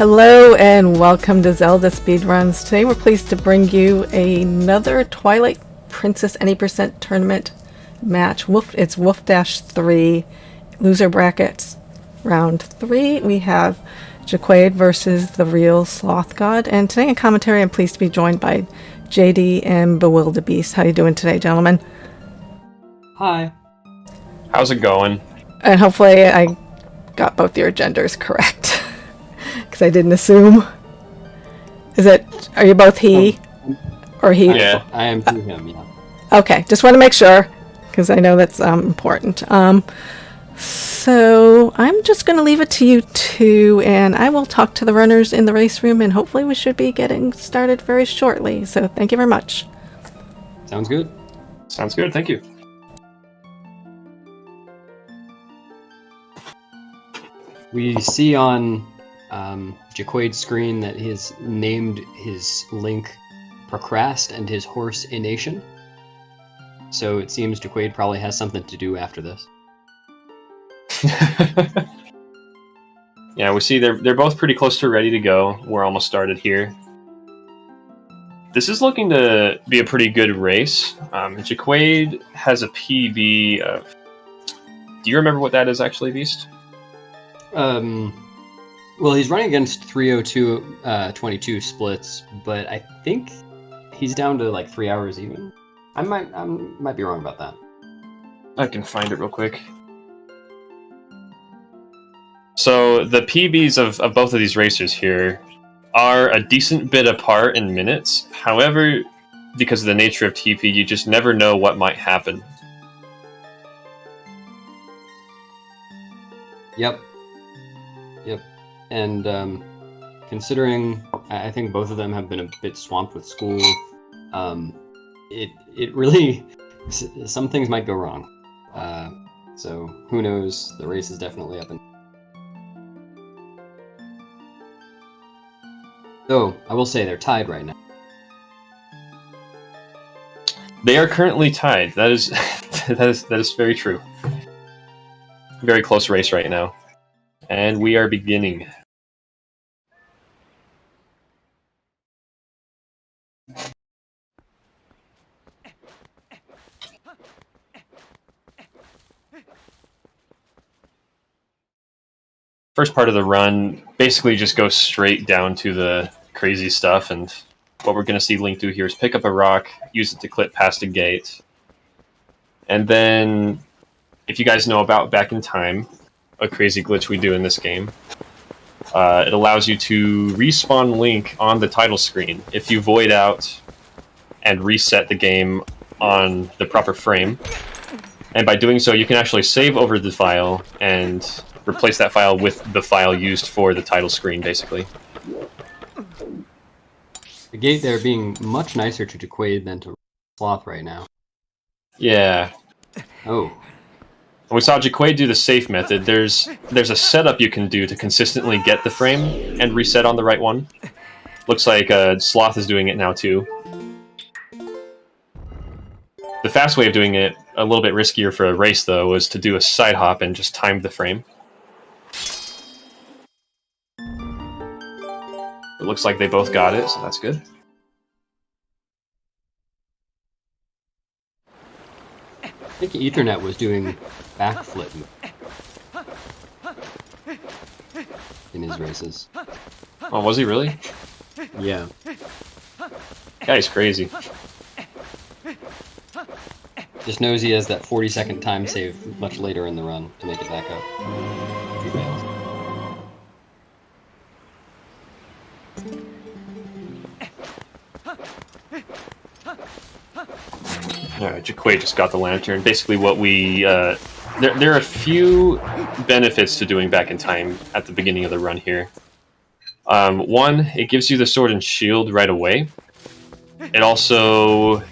Hello and welcome to Zelda Speedruns. Today we're pleased to bring you another Twilight Princess Any Percent tournament match. It's Wolfdash 3, loser brackets, round 3. We have Jacquaid versus TheRealSlothGod. And today in commentary I'm pleased to be joined by JD and Bewildebeest. How you doing today, gentlemen? Hi. How's it going? And hopefully I got both your genders correct. Because I didn't assume. Are you both he? Or he? Yeah. I am he, him, yeah. Okay, just want to make sure, because I know that's important. So I'm just going to leave it to you two, and I will talk to the runners in the race room, and hopefully we should be getting started very shortly. So thank you very much. Sounds good. Sounds good, thank you. We see on Jacquaid's screen that he's named his link Procrast and his horse Ination. So it seems Jacquaid probably has something to do after this. Yeah, we see they're both pretty close to ready to go. We're almost started here. This is looking to be a pretty good race. Jacquaid has a PB of... Do you remember what that is actually, Beast? Well, he's running against 3:02:22 splits, but I think he's down to like 3 hours even. I might be wrong about that. I can find it real quick. So the PBs of both of these racers here are a decent bit apart in minutes. However, because of the nature of TP, you just never know what might happen. Yep. And considering I think both of them have been a bit swamped with school, it really, some things might go wrong. So who knows? The race is definitely up. Though I will say they're tied right now. They are currently tied. That is that is very true. Very close race right now. And we are beginning. First part of the run basically just goes straight down to the crazy stuff, and what we're going to see Link do here is pick up a rock, use it to clip past a gate, and then, if you guys know about Back in Time, a crazy glitch we do in this game, it allows you to respawn Link on the title screen if you void out and reset the game on the proper frame. And by doing so, you can actually save over the file and replace that file with the file used for the title screen, basically. The gate there being much nicer to Jacquaid than to Sloth right now. Yeah. Oh. We saw Jacquaid do the safe method. There's a setup you can do to consistently get the frame and reset on the right one. Looks like Sloth is doing it now too. The fast way of doing it, a little bit riskier for a race though, was to do a side hop and just time the frame. It looks like they both got it, so that's good. I think Ethernet was doing backflip in his races. Oh, was he really? Yeah. Guy's crazy. Just knows he has that 40-second time save much later in the run to make it back up. If he fails. Alright, Jacquaid just got the lantern. Basically what we... there are a few benefits to doing Back in Time at the beginning of the run here. One, it gives you the sword and shield right away. It also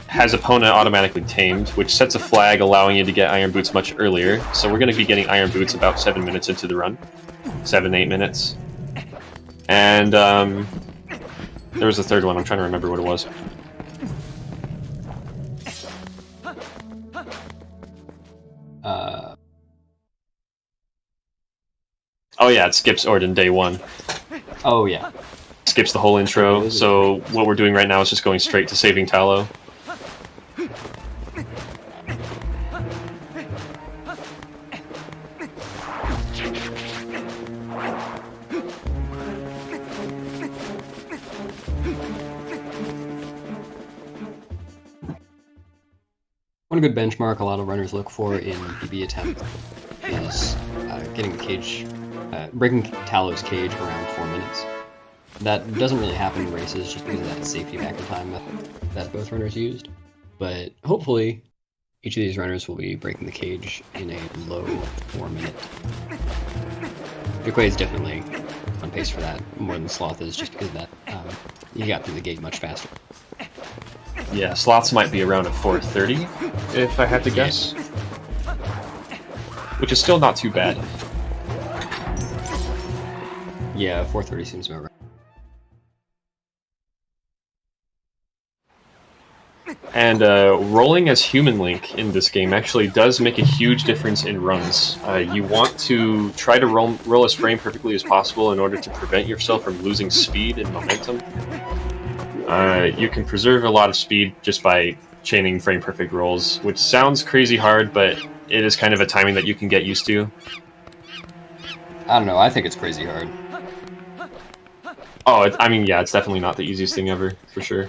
has opponent automatically tamed, which sets a flag allowing you to get Iron Boots much earlier. So we're going to be getting Iron Boots about 7 minutes into the run. 7-8 minutes. And there was a third one, I'm trying to remember what it was. Oh yeah, it skips Orden day 1. Oh yeah. Skips the whole intro, so what we're doing right now is just going straight to saving Tallow. One good benchmark a lot of runners look for in PB attempt is getting the cage, breaking Tallow's cage around 4 minutes. That doesn't really happen in races just because of that safety factor time method that both runners used. But hopefully, each of these runners will be breaking the cage in a low 4 minute. Jacquaid's definitely on pace for that more than Sloth is just because of that. He got through the gate much faster. Yeah, Sloths might be around a 4:30, if I had to guess. Which is still not too bad. Yeah, 4:30 seems about right. And rolling as Human Link in this game actually does make a huge difference in runs. You want to try to roll as frame perfectly as possible in order to prevent yourself from losing speed and momentum. You can preserve a lot of speed just by chaining frame perfect rolls, which sounds crazy hard, but it is kind of a timing that you can get used to. I don't know, I think it's crazy hard. Oh, I mean, yeah, it's definitely not the easiest thing ever, for sure.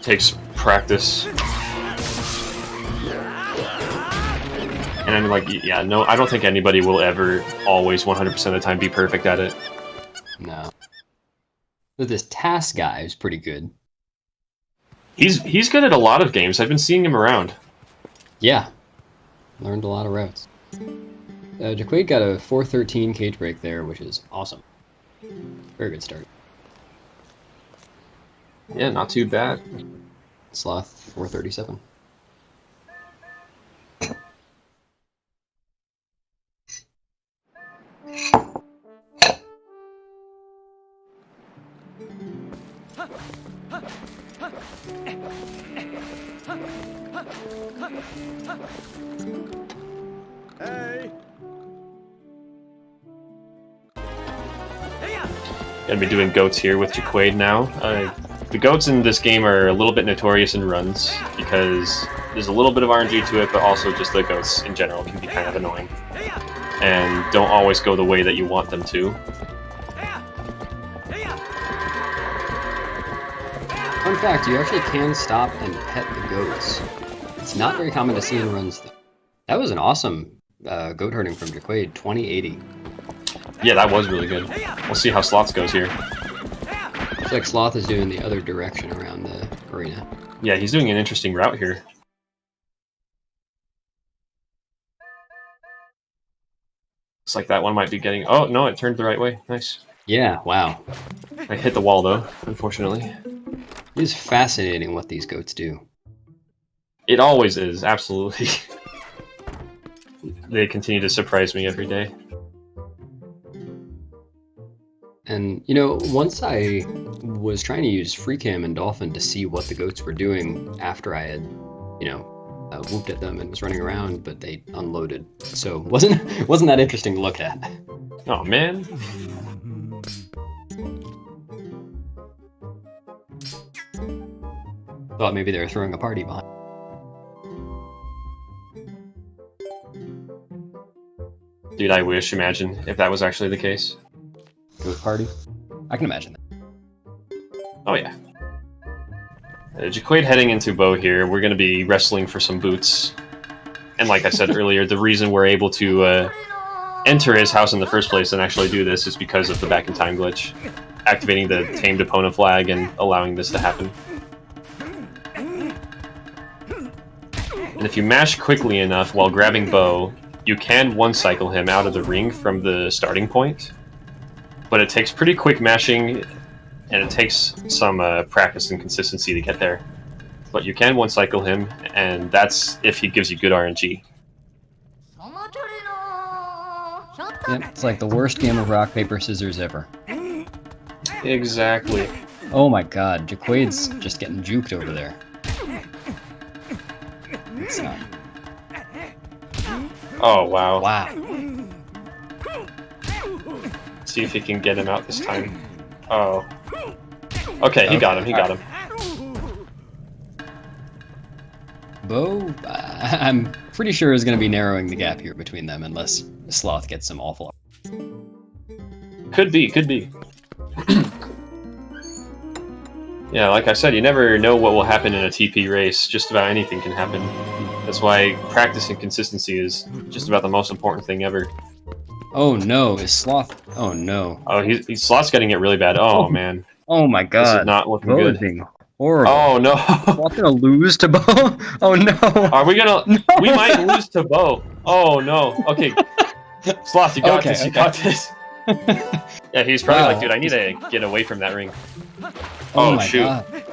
Takes practice. And I'm like, yeah, no, I don't think anybody will ever always 100% of the time be perfect at it. No. But this task guy is pretty good. He's good at a lot of games. I've been seeing him around. Yeah. Learned a lot of routes. Jacquaid got a 4:13 cage break there, which is awesome. Very good start. Yeah, not too bad. Sloth 4:37. Hey. Gonna be doing goats here with Jacquaid now. The goats in this game are a little bit notorious in runs because there's a little bit of RNG to it, but also just the goats in general can be kind of annoying and don't always go the way that you want them to. Fun fact, you actually can stop and pet the goats. It's not very common to see in runs, though. That was an awesome goat herding from Jacquaid, 2080. Yeah, that was really good. We'll see how Sloths goes here. Looks like Sloth is doing the other direction around the arena. Yeah, he's doing an interesting route here. Looks like that one might be getting... Oh, no, it turned the right way. Nice. Yeah, wow. I hit the wall, though, unfortunately. It is fascinating what these goats do. It always is, absolutely. They continue to surprise me every day. And, you know, once I was trying to use FreeCam and Dolphin to see what the goats were doing after I had, you know, whooped at them and was running around, but they unloaded. So wasn't that interesting to look at. Oh, man. Thought maybe they were throwing a party behind. Dude, I wish, imagine, if that was actually the case. Goat party? I can imagine that. Oh, yeah. Jacquaid heading into Bow here. We're going to be wrestling for some boots. And like I said earlier, the reason we're able to enter his house in the first place and actually do this is because of the back in time glitch. Activating the tamed opponent flag and allowing this to happen. And if you mash quickly enough while grabbing Bow, you can one-cycle him out of the ring from the starting point. But it takes pretty quick mashing, and it takes some practice and consistency to get there. But you can one-cycle him, and that's if he gives you good RNG. Yep, it's like the worst game of rock, paper, scissors ever. Exactly. Oh my god, Jacquaid's just getting juked over there. It's not. Oh, wow. Wow. See if he can get him out this time. Oh. Okay, he got him, he got him. Bo, I'm pretty sure is going to be narrowing the gap here between them unless Sloth gets some awful. Could be, could be. Yeah, like I said, you never know what will happen in a TP race. Just about anything can happen. That's why practice and consistency is just about the most important thing ever. Oh no, is Sloth... Oh no. Oh, Sloth's getting it really bad. Oh, man. Oh my god. This is not looking Bo good. is being horrible. Oh, no. Sloth's gonna lose to Bo? Oh no. Are we gonna... No. We might lose to Bo. Oh, no. Okay. Sloth, you got this. You got this. Yeah, he's probably like, dude, I need to get away from that ring. Oh my shoot. god.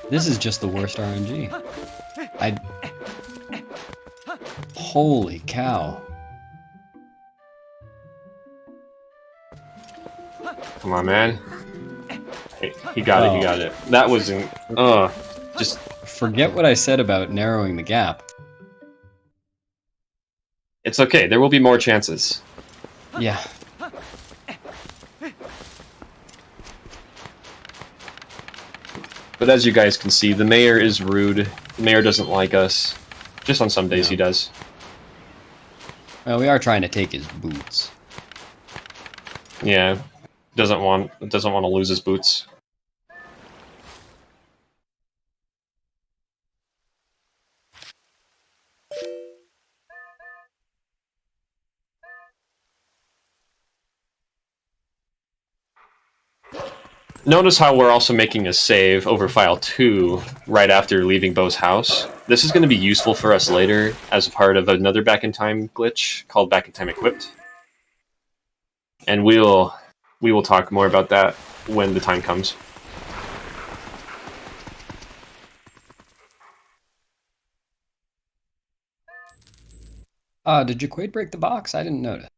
This is just the worst RNG. Holy cow. Come on, man. Hey, he got it, he got it. That wasn't... just... Forget what I said about narrowing the gap. It's okay, there will be more chances. Yeah. But as you guys can see, the mayor is rude. The mayor doesn't like us. Just on some days he does. Well, we are trying to take his boots. Yeah. Doesn't want to lose his boots. Notice how we're also making a save over file 2 right after leaving Bo's house. This is going to be useful for us later as a part of another back in time glitch called back in time equipped. And we will talk more about that when the time comes. Did Jacquaid break the box? I didn't notice.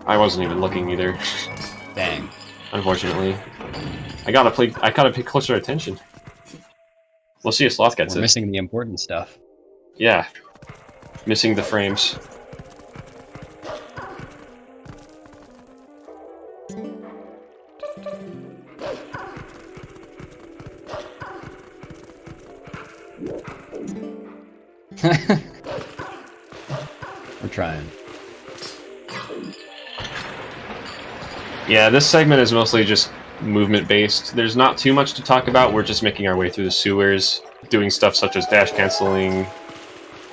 I wasn't even looking either. Dang. Unfortunately. I gotta pay closer attention. We'll see if Sloth gets We're it. missing the important stuff. Yeah. Missing the frames. We're trying. Yeah, this segment is mostly just movement-based. There's not too much to talk about. We're just making our way through the sewers, doing stuff such as dash canceling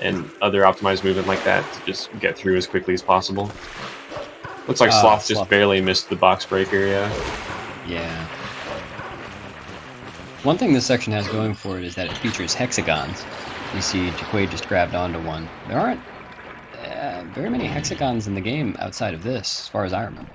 and other optimized movement like that to just get through as quickly as possible. Looks like Sloth just barely missed the box breaker, yeah. Yeah. One thing this section has going for it is that it features hexagons. You see Jacquaid just grabbed onto one. There aren't very many hexagons in the game outside of this, as far as I remember.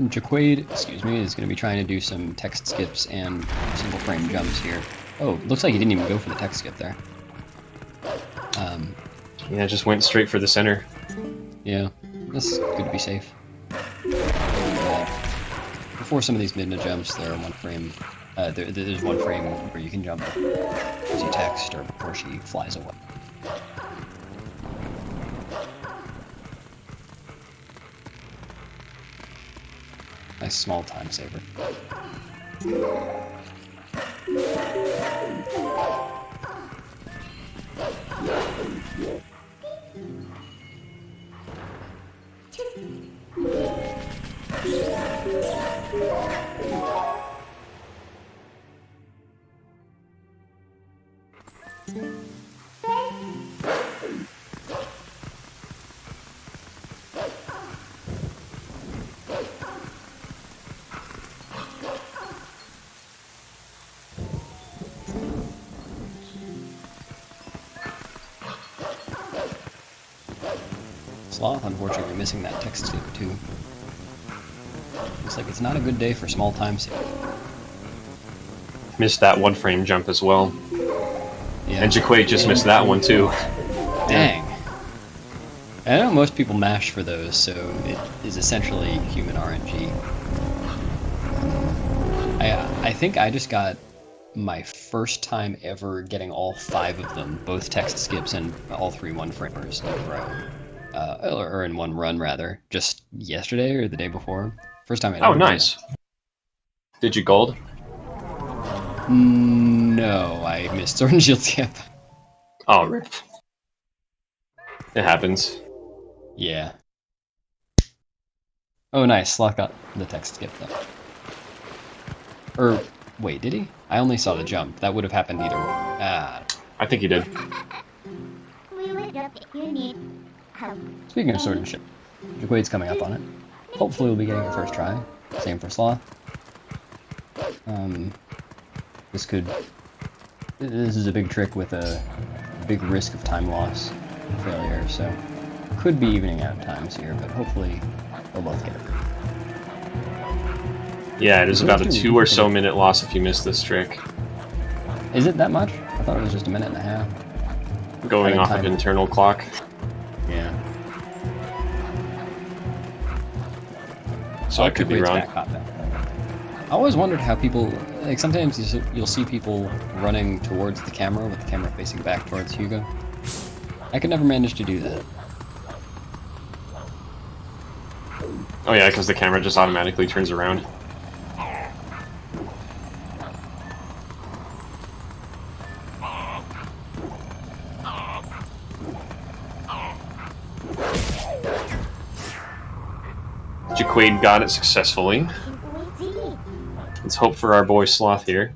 Jacquaid, excuse me, is going to be trying to do some text skips and single frame jumps here. Oh, looks like he didn't even go for the text skip there. Yeah, just went straight for the center. Yeah, that's good to be safe. Before some of these midna jumps, there are one frame. There's one frame where you can jump as you text or before she flies away. Nice small time saver. Sloth, unfortunately, missing that text skip too. Looks like it's not a good day for small time saving. Missed that one frame jump as well. Yeah. And Jacquaid just missed that one too. Dang. I know most people mash for those, so it is essentially human RNG. I think I just got my first time ever getting all 5 of them, both text skips and all 3 one-framers in a row. Or in one run, rather. Just yesterday or the day before. First time I Oh, ever nice. Did you gold? No, I missed Sword and Shield skip. Oh, rip. It happens. Yeah. Oh, nice. Sloth got the text skip, though. Or, wait, did he? I only saw the jump. That would have happened either way. Ah. I think he did. Speaking of Sword and Shield, Jacquaid's coming up on it. Hopefully we'll be getting it first try. Same for Sloth. This is a big trick with a big risk of time loss failure, so could be evening out times here, but hopefully they'll both get it. Yeah, it is about a 2 or so minute loss if you miss this trick. Is it that much? I thought it was just a minute and a half. Going off of internal clock. Yeah. So I could be wrong. I always wondered how people, like sometimes you'll see people running towards the camera with the camera facing back towards Hugo. I could never manage to do that. Oh yeah, because the camera just automatically turns around. Jacquaid got it successfully. Let's hope for our boy Sloth here.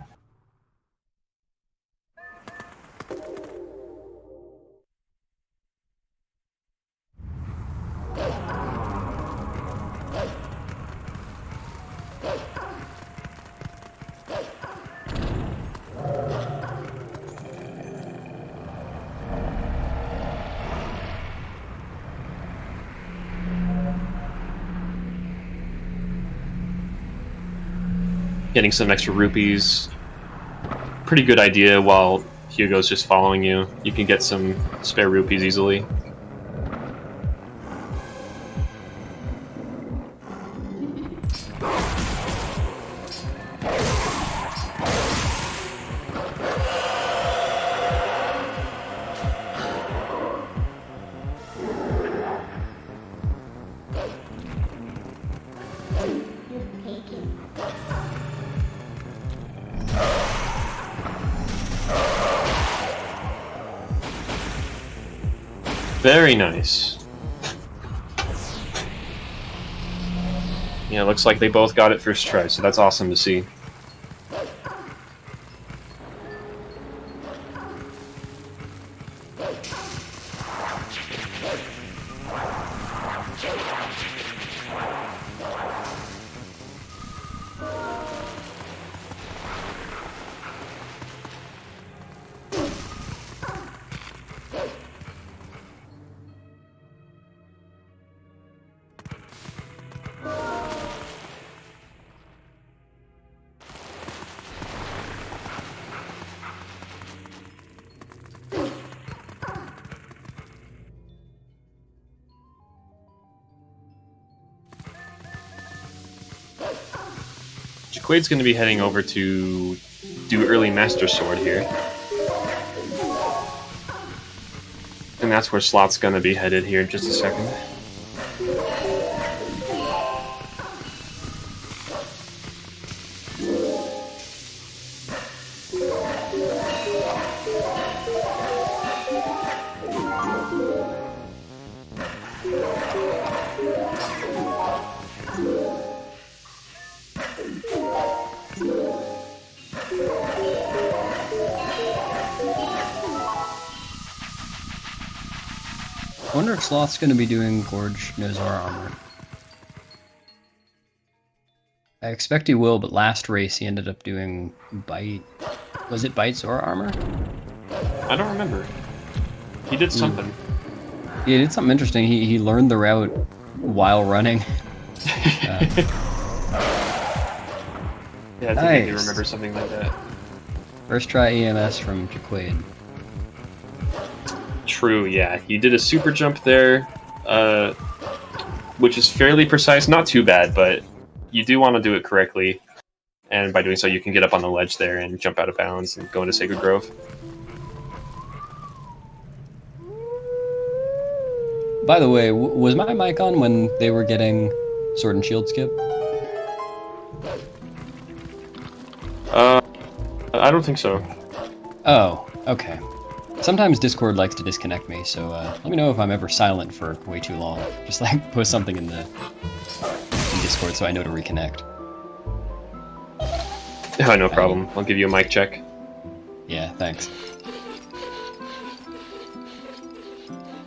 Getting some extra rupees. Pretty good idea while Hugo's just following you. You can get some spare rupees easily. Very nice. Yeah, looks like they both got it first try, so that's awesome to see. Jacquaid's going to be heading over to do early Master Sword here. And that's where Sloth's going to be headed here in just a second. I wonder if Sloth's going to be doing Gorge Nozar armor. I expect he will, but last race he ended up doing Bite. Was it Bite Zora armor? I don't remember. He did something. Yeah, he did something interesting. He learned the route while running. Yeah, I think I do remember something like that. First try EMS from Jacquaid. true, yeah. He did a super jump there, which is fairly precise. Not too bad, but you do want to do it correctly. And by doing so, you can get up on the ledge there and jump out of bounds and go into Sacred Grove. By the way, was my mic on when they were getting Sword and Shield skip? I don't think so. Oh, okay. Sometimes Discord likes to disconnect me, so let me know if I'm ever silent for way too long. Just like post something in Discord so I know to reconnect. Oh, no problem. I'll give you a mic check. Yeah, thanks.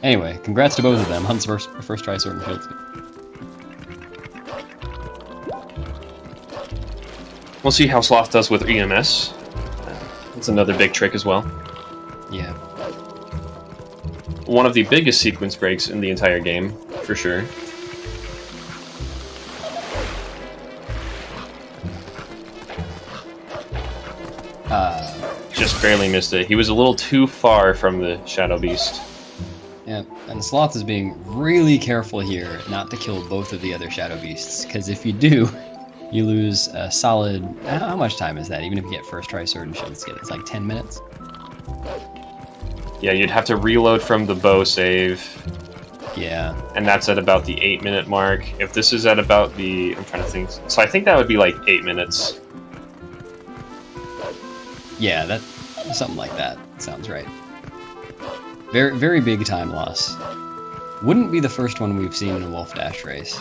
Anyway, congrats to both of them. Hunt's first try Sword and Shield skip. We'll see how Sloth does with EMS. It's another big trick as well. Yeah. One of the biggest sequence breaks in the entire game, for sure. Just barely missed it. He was a little too far from the Shadow Beast. Yeah, and Sloth is being really careful here not to kill both of the other Shadow Beasts, because if you do, you lose a solid... How much time is that, even if you get first try Sword and Shield skip? It's like 10 minutes? Yeah, you'd have to reload from the bow save. Yeah. And that's at about the 8-minute mark. If this is at about the... I'm trying to think. So I think that would be like 8 minutes. Yeah, that something like that. Sounds right. Very, very big time loss. Wouldn't be the first one we've seen in a Wolfdash race.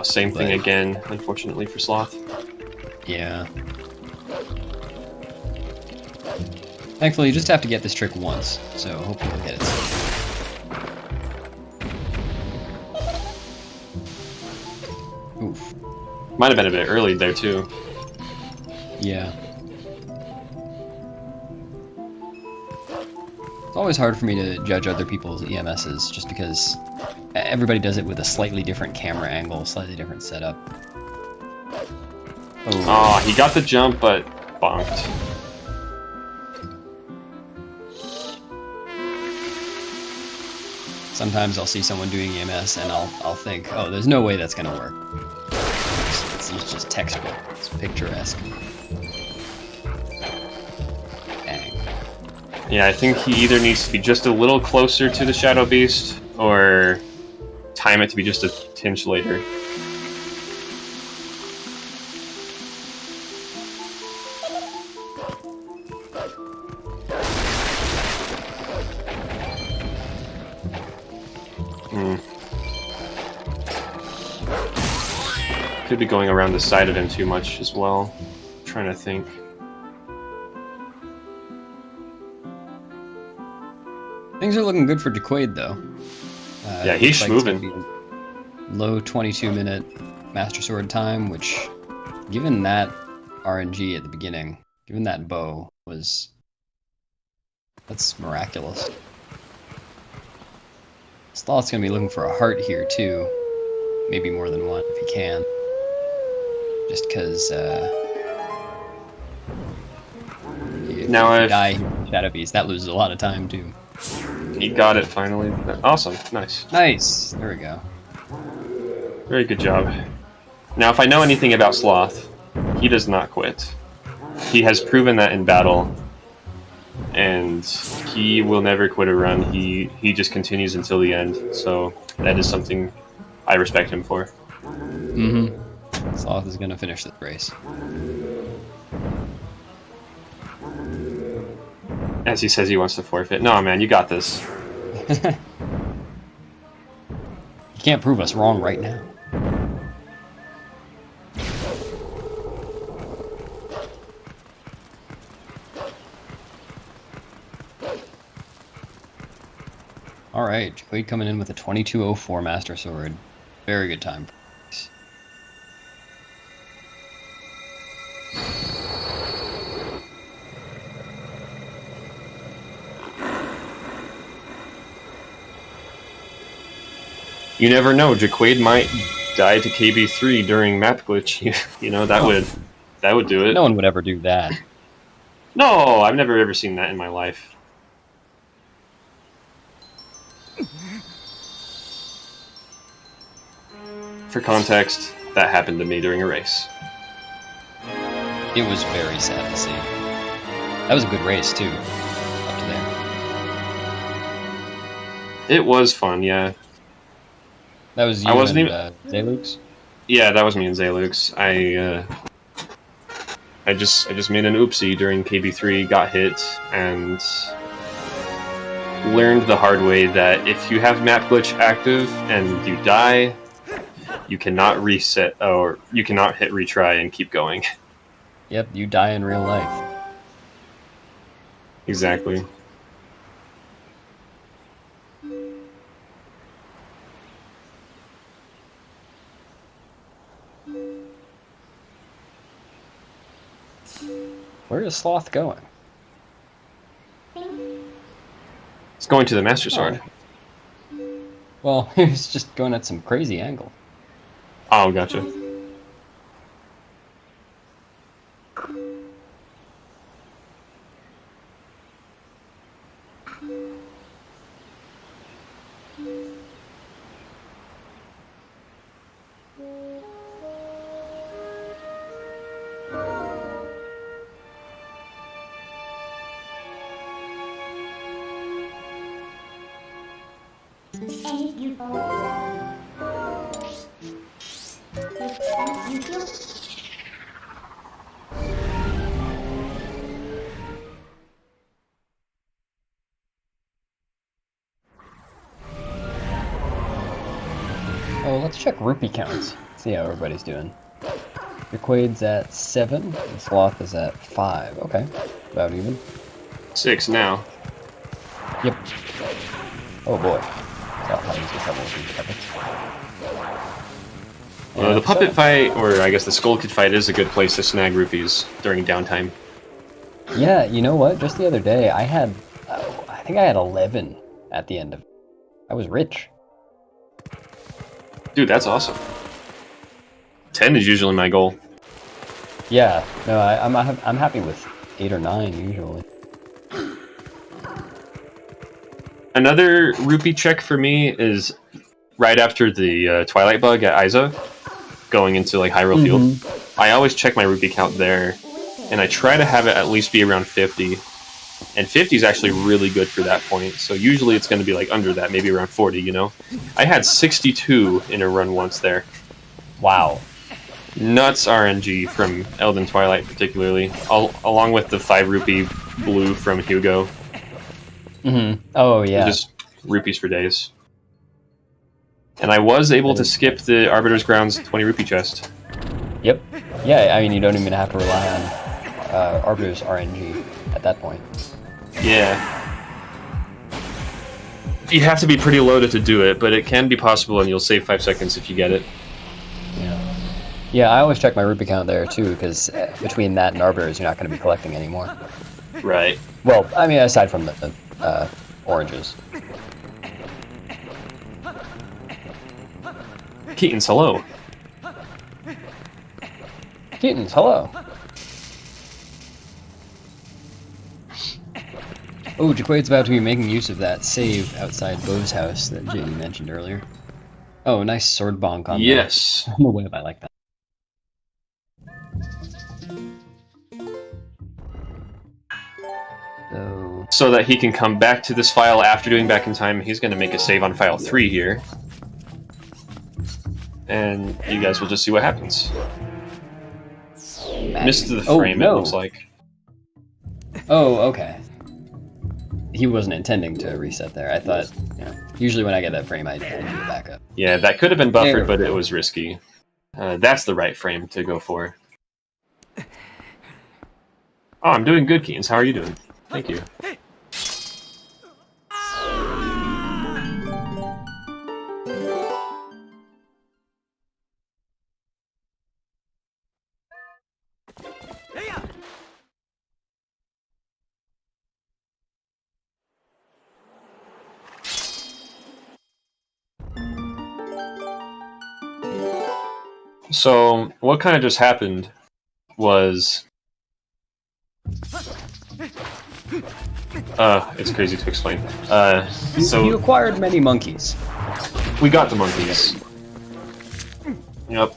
Same thing again, unfortunately, for Sloth. Yeah. Thankfully, you just have to get this trick once, so hopefully we'll get it soon. Oof. Might have been a bit early there, too. Yeah. It's always hard for me to judge other people's EMSs, just because everybody does it with a slightly different camera angle, slightly different setup. Oh, he got the jump, but bonked. Sometimes I'll see someone doing EMS and I'll think, oh, there's no way that's gonna work. It's just textbook. It's picturesque. Dang. Yeah, I think he either needs to be just a little closer to the Shadow Beast, or time it to be just a tinge later. Could be going around the side of him too much as well. I'm trying to think. Things are looking good for Jacquaid, though. Yeah, he's moving. Low 22-minute Master Sword time, which, given that RNG at the beginning, given that bow, that's miraculous. Sloth's gonna be looking for a heart here, too. Maybe more than one, if he can. Just because, if now you die Shadow Beast, that loses a lot of time, too. He got it finally. Awesome, nice. Nice! There we go. Very good job. Now, if I know anything about Sloth, he does not quit. He has proven that in battle, and he will never quit a run. He just continues until the end, so that is something I respect him for. Mm-hmm. Sloth is gonna finish this race. As he says he wants to forfeit. No, man, you got this. You can't prove us wrong right now. Alright, Jacquaid coming in with a 22:04 Master Sword. Very good time. You never know, Jacquaid might die to KB3 during map glitch. You know, that would do it. No one would ever do that. No, I've never ever seen that in my life. For context, that happened to me during a race. It was very sad to see. That was a good race, too, up to there. It was fun, yeah. That was you and Zalux? Yeah, that was me and Zalux. I just made an oopsie during KB3, got hit, and learned the hard way that if you have map glitch active and you die, you cannot reset, or you cannot hit retry and keep going. Yep, you die in real life. Exactly. Where is Sloth going? It's going to the Master Sword. Well, he's just going at some crazy angle. Oh, gotcha. Oh, let's check rupee counts. See how everybody's doing. Jacquaid's at 7, and Sloth is at 5. Okay, about even. 6 now. Yep. Oh boy. Sloth having some trouble with these puppets. The puppet fight, or I guess the Skull Kid fight, is a good place to snag rupees during downtime. Yeah, you know what? Just the other day, I had, I think I had 11 at the end of it. I was rich. Dude, that's awesome. 10 is usually my goal. Yeah, no, I'm happy with 8 or 9 usually. Another rupee check for me is right after the Twilight bug at Isa, going into like Hyrule Field. I always check my rupee count there, and I try to have it at least be around 50. And 50 is actually really good for that point, so usually it's going to be like under that, maybe around 40, you know? I had 62 in a run once there. Wow. Nuts RNG from Elden Twilight particularly, along with the 5 rupee blue from Hugo. Oh, yeah. Just rupees for days. And I was able to skip the Arbiter's Grounds 20 rupee chest. Yep. Yeah, I mean, you don't even have to rely on Arbiter's RNG at that point. Yeah. You have to be pretty loaded to do it, but it can be possible, and you'll save 5 seconds if you get it. Yeah. Yeah, I always check my rupee count there, too, because between that and Arbiter's, you're not going to be collecting anymore. Right. Well, I mean, aside from the oranges. Keaton's, hello. Keaton's, hello. Oh, Jacquaid's about to be making use of that save outside Bo's house that JD mentioned earlier. Oh, nice sword bonk on Yes. the web, I like that. So that he can come back to this file after doing back in time, he's going to make a save on file 3 here. And you guys will just see what happens. Missed the frame, no. It looks like. Oh, okay. He wasn't intending to reset there. I thought, you know, usually when I get that frame, I do it back up. Yeah, that could have been buffered, but it was risky. That's the right frame to go for. Oh, I'm doing good, Keens. How are you doing? Thank you. So, what kind of just happened was... it's crazy to explain. You acquired many monkeys. We got the monkeys. Yep.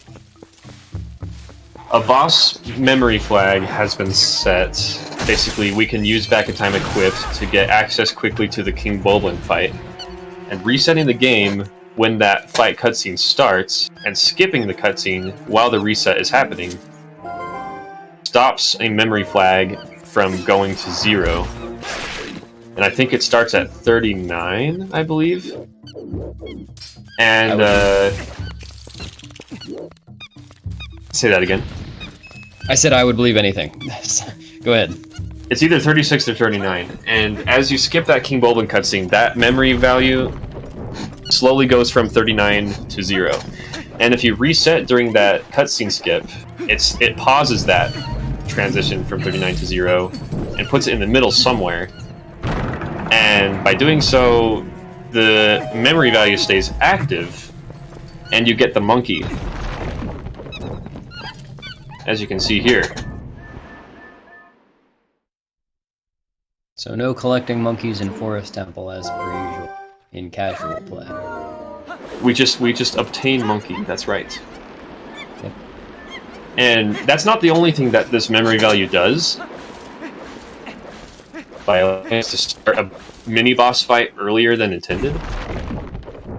A boss memory flag has been set. Basically, we can use back in time equipped to get access quickly to the King Boblin fight. And resetting the game when that fight cutscene starts, and skipping the cutscene while the reset is happening, stops a memory flag from going to 0. And I think it starts at 39, I believe. And, say that again. I said I would believe anything. Go ahead. It's either 36 or 39, and as you skip that King Boblin cutscene, that memory value slowly goes from 39 to 0. And if you reset during that cutscene skip, it pauses that transition from 39 to 0 and puts it in the middle somewhere. And by doing so, the memory value stays active, and you get the monkey, as you can see here. So no collecting monkeys in Forest Temple as per usual in casual play. We just obtain monkey. That's right. Yep. And that's not the only thing that this memory value does. By allowing us to start a mini boss fight earlier than intended,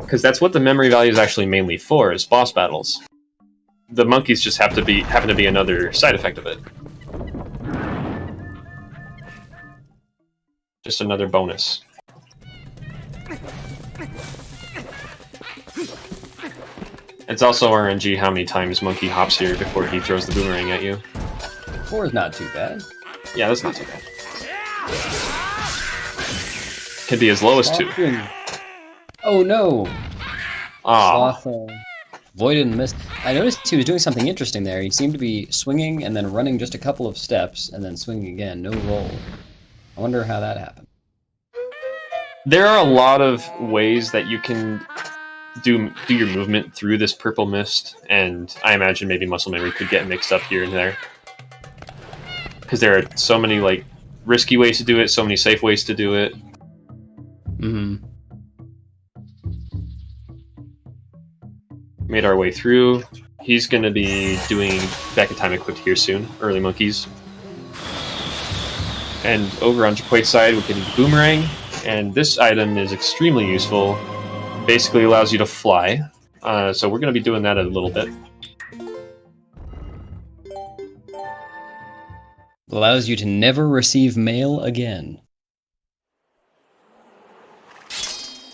because that's what the memory value is actually mainly for, is boss battles. The monkeys just happen to be another side effect of it. Just another bonus. It's also RNG how many times Monkey hops here before he throws the boomerang at you. 4 is not too bad. Yeah, that's not too bad. Can be as low as 2. Oh no! Aw. Sloth avoided and missed. I noticed he was doing something interesting there. He seemed to be swinging and then running just a couple of steps and then swinging again, no roll. I wonder how that happened. There are a lot of ways that you can do your movement through this purple mist, and I imagine maybe muscle memory could get mixed up here and there. Because there are so many like risky ways to do it, so many safe ways to do it. Mm-hmm. Made our way through. He's going to be doing back in time equipped here soon, early monkeys. And over on Jacquaid's side, we're getting the boomerang, and this item is extremely useful. Basically allows you to fly, so we're going to be doing that a little bit. Allows you to never receive mail again.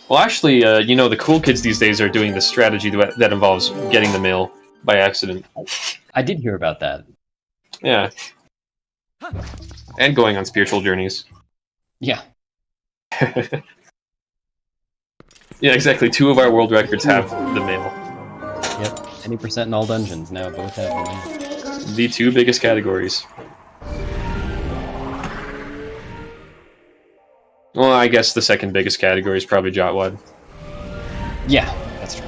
Well, actually, you know, the cool kids these days are doing the strategy that involves getting the mail by accident. I did hear about that. Yeah. And going on spiritual journeys. Yeah. Yeah, exactly. 2 of our world records have the mail. Yep. 20% in all dungeons now both have the mail. The 2 biggest categories. Well, I guess the second biggest category is probably Jacquaid. Yeah, that's true.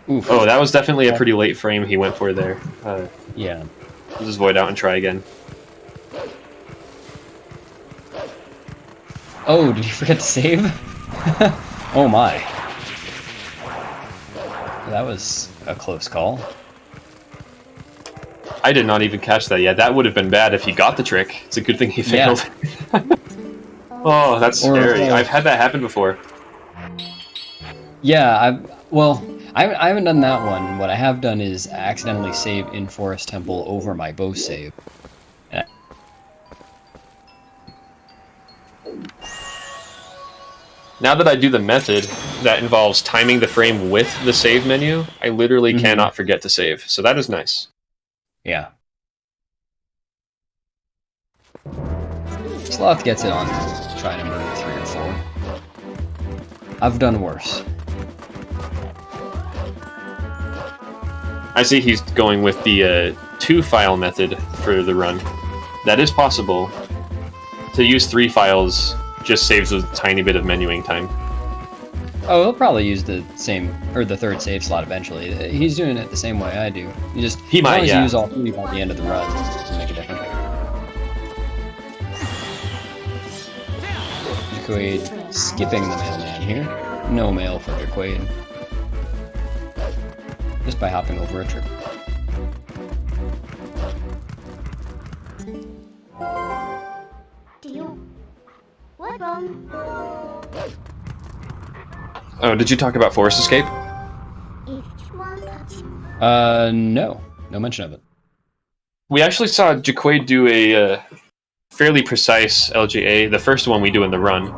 Oof. Oh, that was definitely a pretty late frame he went for there. Yeah. I'll just void out and try again. Oh, did you forget to save? Oh my. That was a close call. I did not even catch that yet. That would have been bad if he got the trick. It's a good thing he failed. Yeah. Oh, that's scary. I've had that happen before. Yeah, I haven't done that one. What I have done is accidentally save in Forest Temple over my bow save. Now that I do the method that involves timing the frame with the save menu, I literally cannot forget to save. So that is nice. Yeah. Sloth gets it on try number 3 or 4. I've done worse. I see he's going with the 2-file method for the run. That is possible. To use 3 files just saves a tiny bit of menuing time. Oh, he'll probably use the same, or the 3rd save slot eventually. He's doing it the same way I do. He might, yeah. use all 3 by the end of the run to make a difference. Jacquaid skipping the mailman here. No mail for Jacquaid. just by hopping over a trip. Oh, did you talk about Forest Escape? No mention of it. We actually saw Jacquaid do a fairly precise LGA, the first one we do in the run,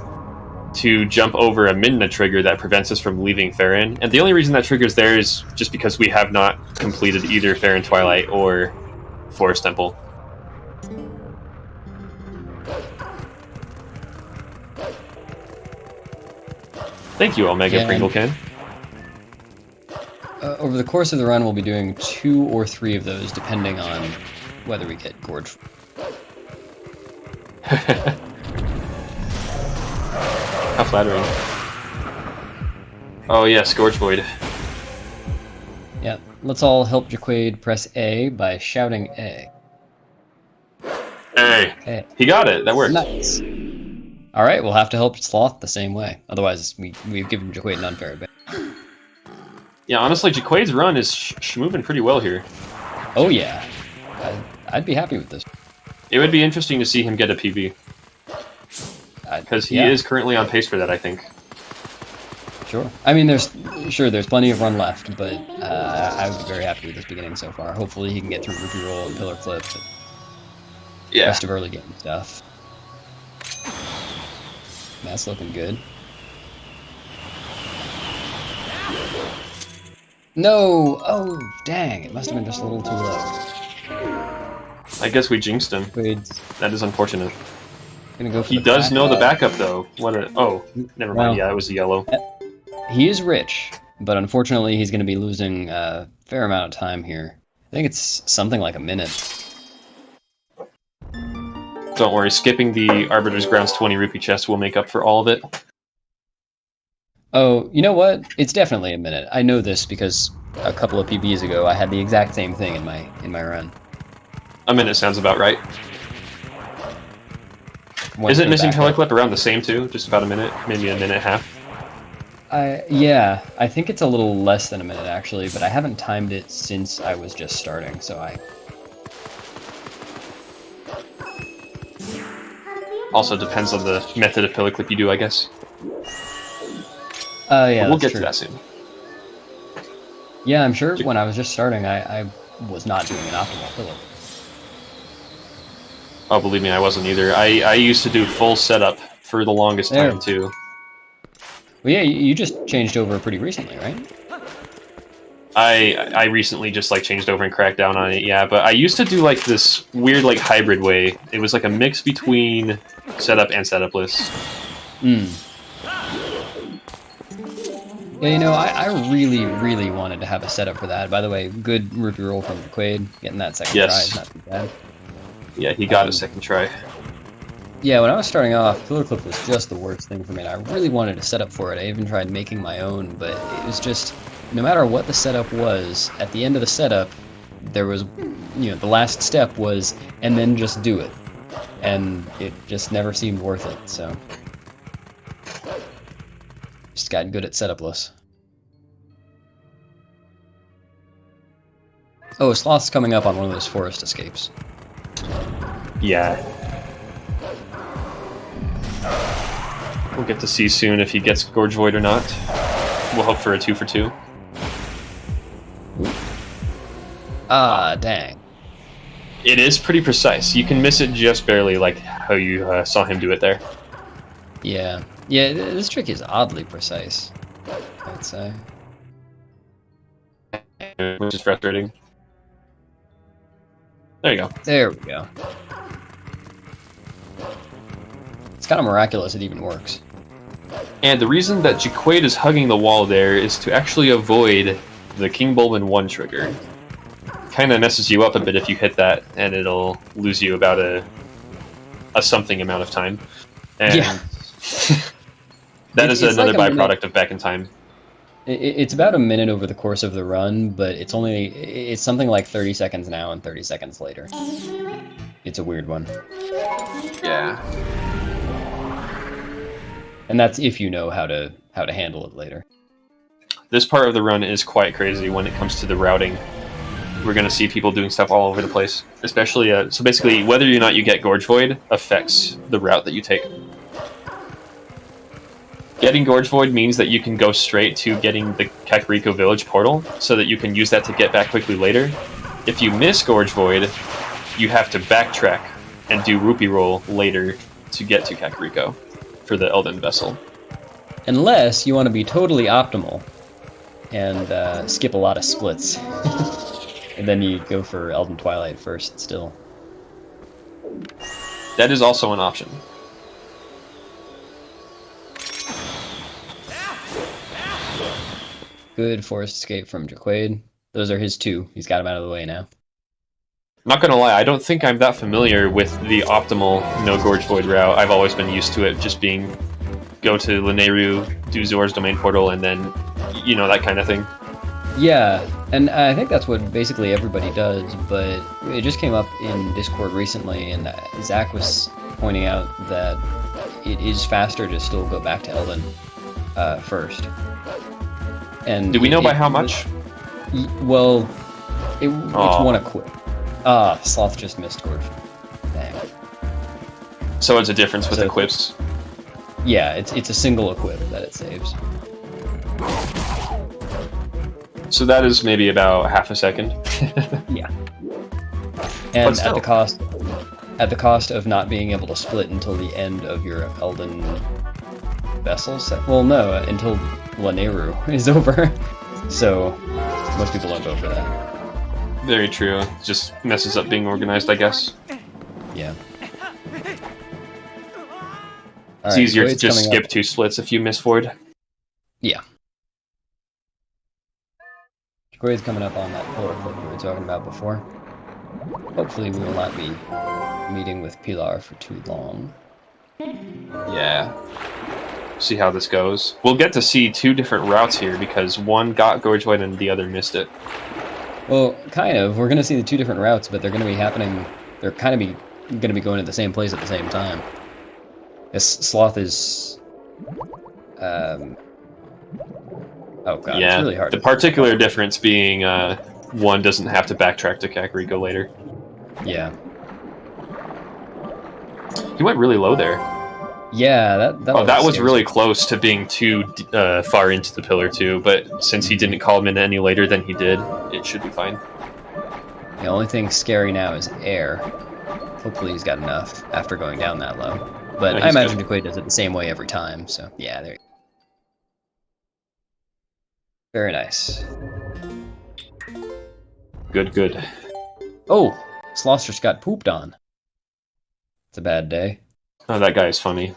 to jump over a Midna trigger that prevents us from leaving Farron. And the only reason that trigger's there is just because we have not completed either Farron Twilight or Forest Temple. Thank you, Omega Pringle Can. Over the course of the run, we'll be doing 2 or 3 of those, depending on whether we get gorge. How flattering. Oh yes, Gorge Void. Yeah, let's all help Jacquaid press A by shouting A. Hey, A. he got it. That worked. Nice. All right, we'll have to help Sloth the same way. Otherwise, we've given Jacquaid an unfair advantage. Yeah, honestly, Jacquaid's run is moving pretty well here. Oh yeah, I'd be happy with this. It would be interesting to see him get a PB. Because he is currently on pace for that, I think. Sure. I mean, there's plenty of run left, but I would be very happy with this beginning so far. Hopefully he can get through Rupee Roll and Pillar Clip and rest of early game stuff. That's looking good. No! Oh, dang. It must have been just a little too low. I guess we jinxed him. Jacquaid's That is unfortunate. gonna go for He the does back. know the backup, though. Oh, never mind. Well, Yeah, it was a yellow. He is rich, but unfortunately he's going to be losing a fair amount of time here. I think it's something like a minute. Don't worry, skipping the Arbiter's Grounds 20 rupee chest will make up for all of it. Oh, you know what? It's definitely a minute. I know this because a couple of PBs ago I had the exact same thing in my run. A minute sounds about right. Went Isn't for Missing backup. Teleclip around the same too? Just about a minute? Maybe a minute and a half? Yeah, I think it's a little less than a minute actually, but I haven't timed it since I was just starting, so I... Also depends on the method of pillar clip you do, I guess. Yeah, But we'll that's get true. to that soon. Yeah, I'm sure when I was just starting, I was not doing an optimal pillar. Oh, believe me, I wasn't either. I used to do full setup for the longest There. time, too. Well, yeah, you just changed over pretty recently, right? I recently just, like, changed over and cracked down on it, yeah, but I used to do, like, this weird, like, hybrid way. It was, like, a mix between setup and setupless. Yeah, you know, I really, really wanted to have a setup for that. By the way, good rupee roll from Jacquaid. Getting that second try is not too bad. Yeah, he got a second try. Yeah, when I was starting off, Pillar Clip was just the worst thing for me, and I really wanted to set up for it. I even tried making my own, but it was just, no matter what the setup was, at the end of the setup, there was, you know, the last step was, and then just do it. And it just never seemed worth it, so... Just got good at setupless. Oh, Sloth's coming up on one of those forest escapes. Yeah. We'll get to see soon if he gets Gorge Void or not. We'll hope for a 2 for 2. Ah, dang. It is pretty precise. You can miss it just barely, like how you saw him do it there. Yeah. Yeah, this trick is oddly precise, I'd say. Which is frustrating. There you go. There we go. It's kind of miraculous it even works. And the reason that Jacquaid is hugging the wall there is to actually avoid the King Bulbin 1 trigger. Kind of messes you up a bit if you hit that, and it'll lose you about a something amount of time. And Yeah. that is It's another like a minute. byproduct of back in time. It's about a minute over the course of the run, but it's something like 30 seconds now and 30 seconds later. It's a weird one. Yeah. And that's if you know how to handle it later. This part of the run is quite crazy when it comes to the routing. We're going to see people doing stuff all over the place. Especially, so basically, whether or not you get Gorge Void affects the route that you take. Getting Gorge Void means that you can go straight to getting the Kakariko Village portal, so that you can use that to get back quickly later. If you miss Gorge Void, you have to backtrack and do Rupee Roll later to get to Kakariko for the Elden Vessel. Unless you want to be totally optimal and skip a lot of splits. And then you go for Elden Twilight first still. That is also an option. Good forced escape from Jacquaid. Those are his two. He's got him out of the way now. Not gonna lie, I don't think I'm that familiar with the optimal no Gorge Void route. I've always been used to it just being go to Lanayru, do Zor's domain portal, and then, you know, that kind of thing. Yeah, and I think that's what basically everybody does, but it just came up in Discord recently, and Zach was pointing out that it is faster to still go back to Elden first. And do we know by how much? Well, it's one equip. Sloth just missed Gorge. Dang. So it's a difference with equips. Yeah, it's a single equip that it saves. So that is maybe about half a second. Yeah. And at the cost of not being able to split until the end of your Elden Vessel set. Well, no, until Lanayru is over. So most people don't go for that. Very true. It just messes up being organized, I guess. Yeah. It's easier to just skip 2 splits if you miss Void. Yeah. Jacquaid's coming up on that pillar clip we were talking about before. Hopefully we will not be meeting with Pilar for too long. Yeah. See how this goes. We'll get to see 2 different routes here because one got Gorge Void and the other missed it. Well, kind of. We're going to see the 2 different routes, but they're going to be happening... They're kind of going to be going to the same place at the same time. Sloth is... Oh god, yeah, it's really hard. The particular difference being one doesn't have to backtrack to Kakariko later. Yeah. He went really low there. Yeah, that was really close to being too far into the pillar too, but since he didn't call him in any later than he did, it should be fine. The only thing scary now is air. Hopefully he's got enough after going down that low. But Yeah, I imagine good. Jacquaid does it the same way every time, so yeah, there you go. Very nice. Good. Oh! Sloth just got pooped on. It's a bad day. Oh, that guy is funny.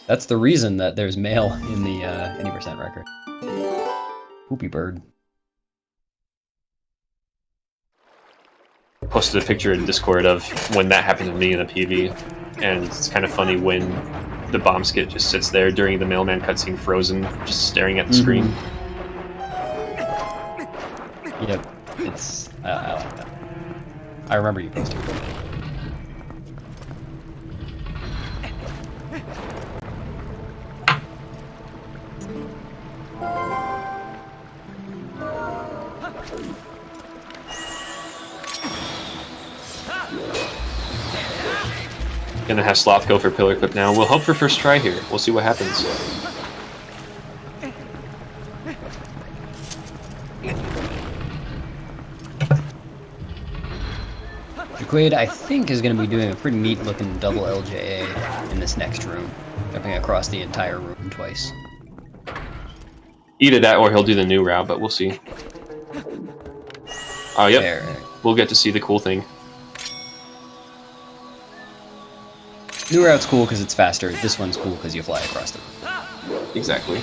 That's the reason that there's mail in the any percent record. Poopy bird. Posted a picture in Discord of when that happened to me in a PV, and it's kind of funny when the bomb skit just sits there during the mailman cutscene frozen, just staring at the screen. Yep, it's... I like that. I remember you posted it. Gonna have Sloth go for Pillar Clip now. We'll hope for first try here. We'll see what happens. Jacquaid, I think, is going to be doing a pretty neat-looking double LJA in this next room, jumping across the entire room twice. Either that or he'll do the new route, but we'll see. Oh, yep. There. We'll get to see the cool thing. New route's cool because it's faster. This one's cool because you fly across the room. Exactly.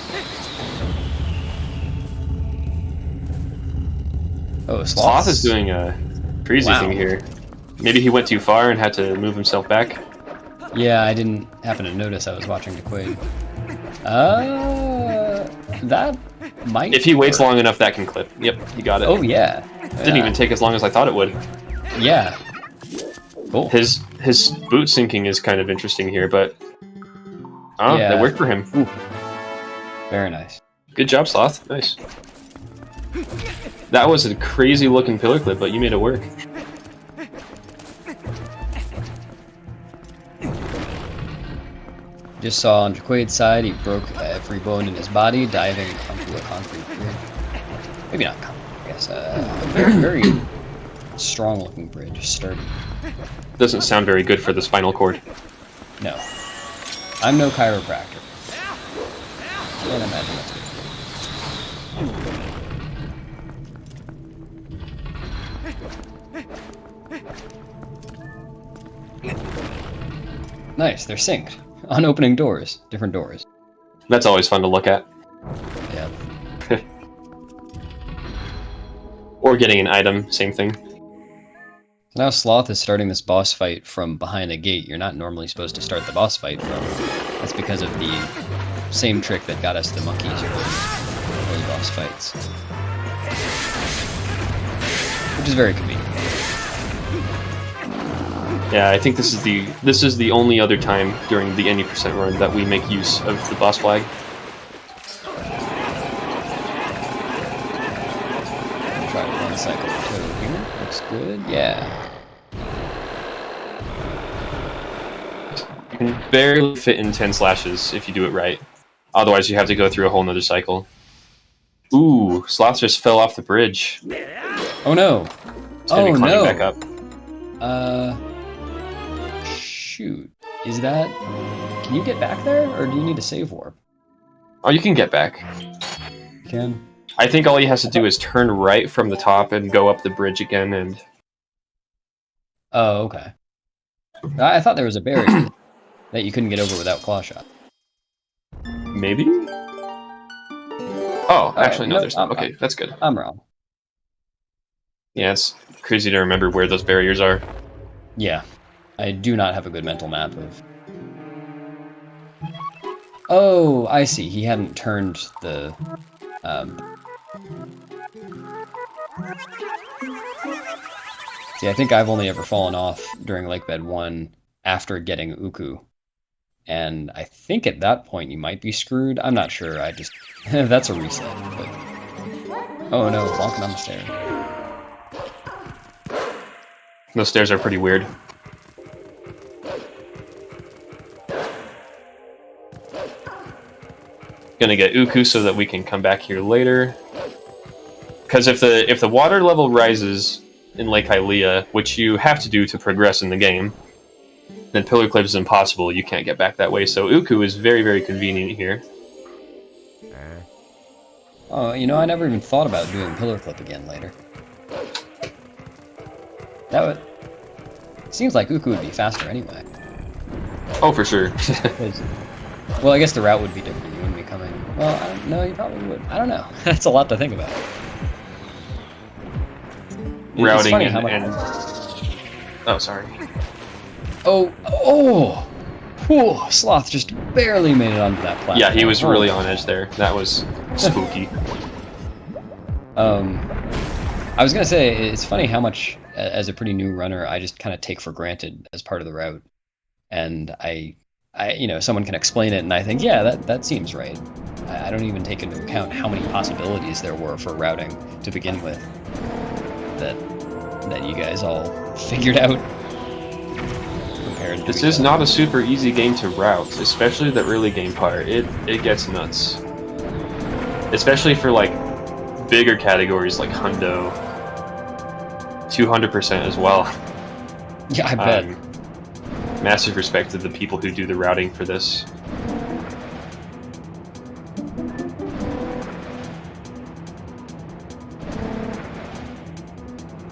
Oh, Sloth is doing a crazy thing here. Maybe he went too far and had to move himself back. Yeah, I didn't happen to notice. I was watching Jacquaid. That might... If he waits long enough, that can clip. Yep, you got it. Oh, yeah. Didn't even take as long as I thought it would. Yeah. Cool. His boot sinking is kind of interesting here, but... Oh, Yeah. that worked for him. Ooh. Very nice. Good job, Sloth. Nice. That was a crazy looking pillar clip, but you made it work. Just saw on Jacquaid's side, he broke every bone in his body, diving onto a concrete bridge. Maybe not concrete, I guess. A very, very strong-looking bridge, sturdy. Doesn't sound very good for the spinal cord. No. I'm no chiropractor. Can't imagine that's good. Nice, they're synced. On opening doors. Different doors. That's always fun to look at. Yeah. Or getting an item, same thing. Now Sloth is starting this boss fight from behind a gate you're not normally supposed to start the boss fight from. That's because of the same trick that got us the monkeys early boss fights. Which is very convenient. Yeah, I think this is the only other time during the any percent run that we make use of the boss flag. Try one cycle code here. Looks good. Yeah. You can barely fit in 10 slashes if you do it right. Otherwise, you have to go through a whole nother cycle. Ooh, Sloth just fell off the bridge. Oh no! It's gonna be climbing back up. Shoot. Is that... Can you get back there, or do you need a save warp? Oh, you can get back. You can? I think all he has to do is turn right from the top and go up the bridge again, and... Oh, okay. I thought there was a barrier that you couldn't get over without claw shot. Maybe? Oh, actually, no, no, there's not. Okay, that's good. I'm wrong. Yeah, it's crazy to remember where those barriers are. Yeah. I do not have a good mental map of... Oh, I see. He hadn't turned the... See, I think I've only ever fallen off during Lake Bed 1 after getting Uku. And I think at that point you might be screwed. I'm not sure. I just... That's a reset, but... Oh no, walking on the stairs. Those stairs are pretty weird. Gonna get Uku so that we can come back here later. Because if the water level rises in Lake Hylia, which you have to do to progress in the game, then Pillar Clip is impossible. You can't get back that way. So Uku is very, very convenient here. Oh, you know, I never even thought about doing Pillar Clip again later. That would... Seems like Uku would be faster anyway. Oh, for sure. Well, I guess the route would be different. You wouldn't be coming... Well, I don't know, you probably would. I don't know. That's a lot to think about. Routing funny and... Oh, sorry. Oh! Whew, Sloth just barely made it onto that platform. Yeah, he was really on edge there. That was spooky. I was gonna say, it's funny how much, as a pretty new runner, I just kind of take for granted as part of the route. And I, you know, someone can explain it, and I think, yeah, that seems right. I don't even take into account how many possibilities there were for routing to begin with. That you guys all figured out. This is not a super easy game to route, especially the early game part. It gets nuts. Especially for like bigger categories like Hundo. 200% as well. Yeah, I bet. Massive respect to the people who do the routing for this.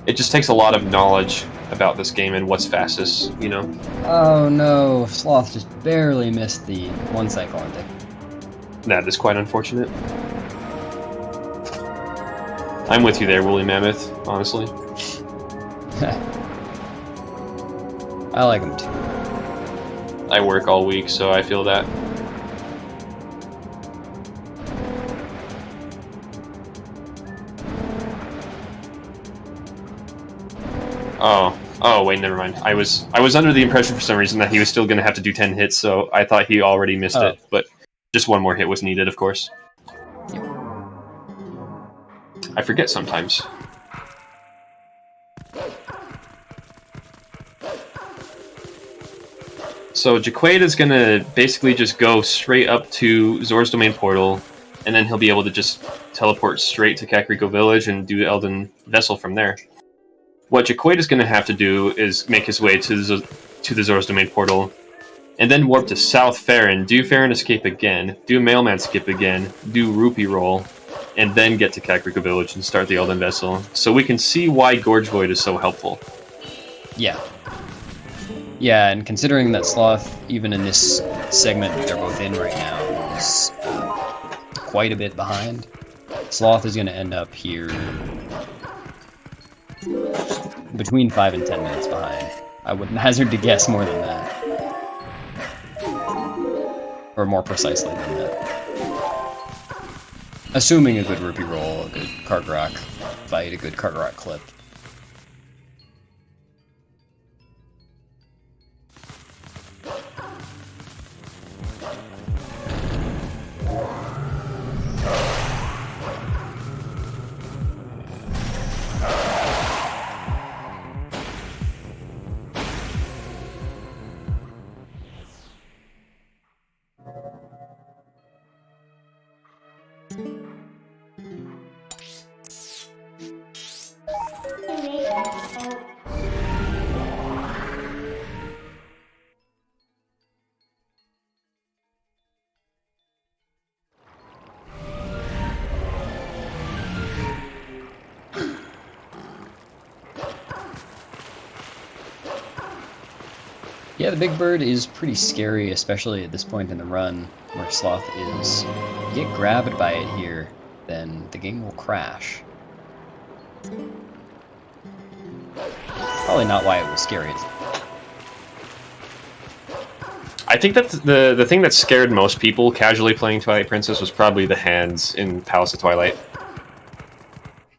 It just takes a lot of knowledge about this game and what's fastest, you know? Oh no, Sloth just barely missed the one cycle ending. That is quite unfortunate. I'm with you there, Woolly Mammoth, honestly. I like him too. I work all week, so I feel that. Oh, wait, never mind. I was under the impression for some reason that he was still going to have to do 10 hits, so I thought he already missed it, but just one more hit was needed, of course. Yep. I forget sometimes. So Jacquaid is gonna basically just go straight up to Zor's Domain Portal, and then he'll be able to just teleport straight to Kakariko Village and do Elden Vessel from there. What Jacquaid is gonna have to do is make his way to the Zor's Domain Portal, and then warp to South Farron, do Farron Escape again, do Mailman Skip again, do Rupee Roll, and then get to Kakariko Village and start the Elden Vessel. So we can see why Gorge Void is so helpful. Yeah. Yeah, and considering that Sloth, even in this segment that they're both in right now, is quite a bit behind, Sloth is going to end up here between 5 and 10 minutes behind. I wouldn't hazard to guess more than that. Or more precisely than that. Assuming a good Rupee Roll, a good Card Rock fight, a good Card Rock clip. Yeah, the Big Bird is pretty scary, especially at this point in the run where Sloth is. If you get grabbed by it here, then the game will crash. Probably not why it was scary. I think that the thing that scared most people casually playing Twilight Princess was probably the hands in Palace of Twilight.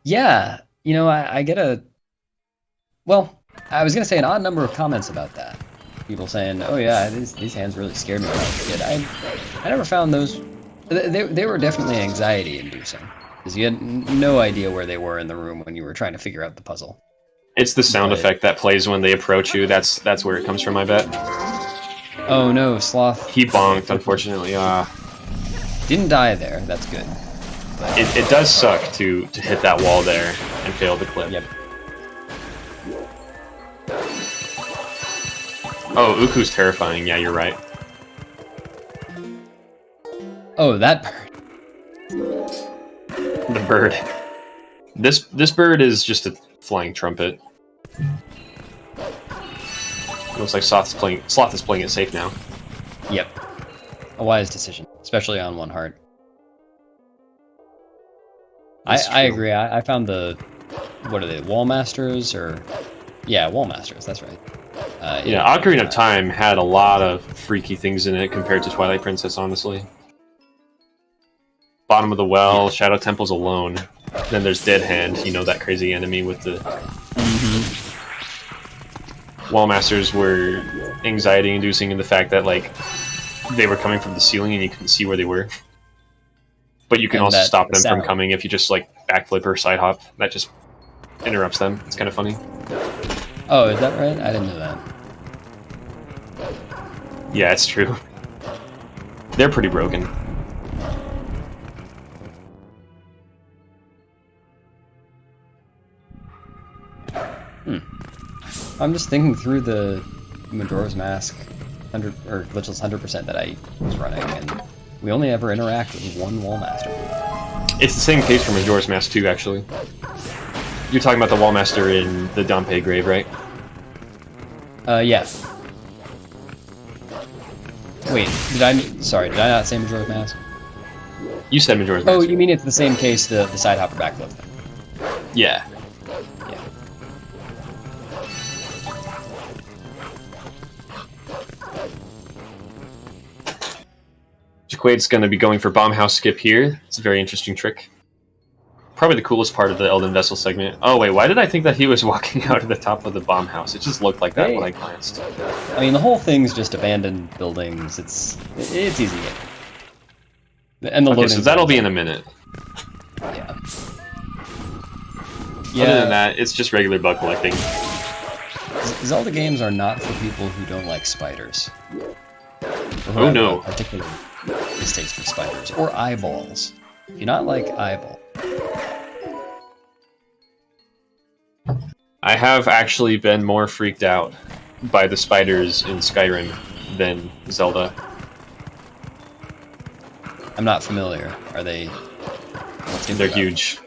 Yeah, you know, I get a... Well, I was going to say an odd number of comments about that. People saying, oh yeah, these hands really scared me when I was a kid. I never found those... They were definitely anxiety-inducing. Because you had no idea where they were in the room when you were trying to figure out the puzzle. It's the sound effect that plays when they approach you. That's where it comes from, I bet. Oh no, Sloth... He bonked, unfortunately. Didn't die there, that's good. But... It does suck to hit that wall there and fail the clip. Yep. Oh, Uku's terrifying. Yeah, you're right. Oh, that bird. The bird. This bird is just a flying trumpet. Looks like Sloth is playing it safe now. Yep. A wise decision, especially on one heart. I agree. I found the... What are they? Wall Masters? Or... Yeah, Wall Masters, that's right. Yeah, Ocarina of Time had a lot of freaky things in it compared to Twilight Princess, honestly. Bottom of the Well, Shadow Temples alone. Then there's Dead Hand, you know, that crazy enemy with the... Wall Masters were anxiety-inducing in the fact that, like, they were coming from the ceiling and you couldn't see where they were. But you can also stop them from coming if you just, like, backflip or side hop. That just interrupts them. It's kind of funny. Oh, is that right? I didn't know that. Yeah, it's true. They're pretty broken. I'm just thinking through the Majora's Mask 100 or Glitchless 100% that I was running, and we only ever interact with one Wall Master. It's the same case for Majora's Mask 2, actually. You're talking about the Wall Master in the Dompe Grave, right? Yes. Wait, did I not say Majora's Mask? You said Majora's Mask. Oh, you mean it's the same case, the side hopper backflip thing? Yeah. Yeah. Jacquaid's going to be going for Bomb House Skip here. It's a very interesting trick. Probably the coolest part of the Elden Vessel segment. Oh wait, why did I think that he was walking out of the top of the bomb house? It just looked like that when I glanced. I mean, the whole thing's just abandoned buildings. It's easy. And the okay, so that'll be in a minute. Yeah. Yeah. Other than that, it's just regular bug collecting. Zelda games are not for people who don't like spiders. Or who Oh have no. a particular distaste for spiders. Or eyeballs. If you not like eyeball. I have actually been more freaked out by the spiders in Skyrim than Zelda. I'm not familiar. Are they... They're huge.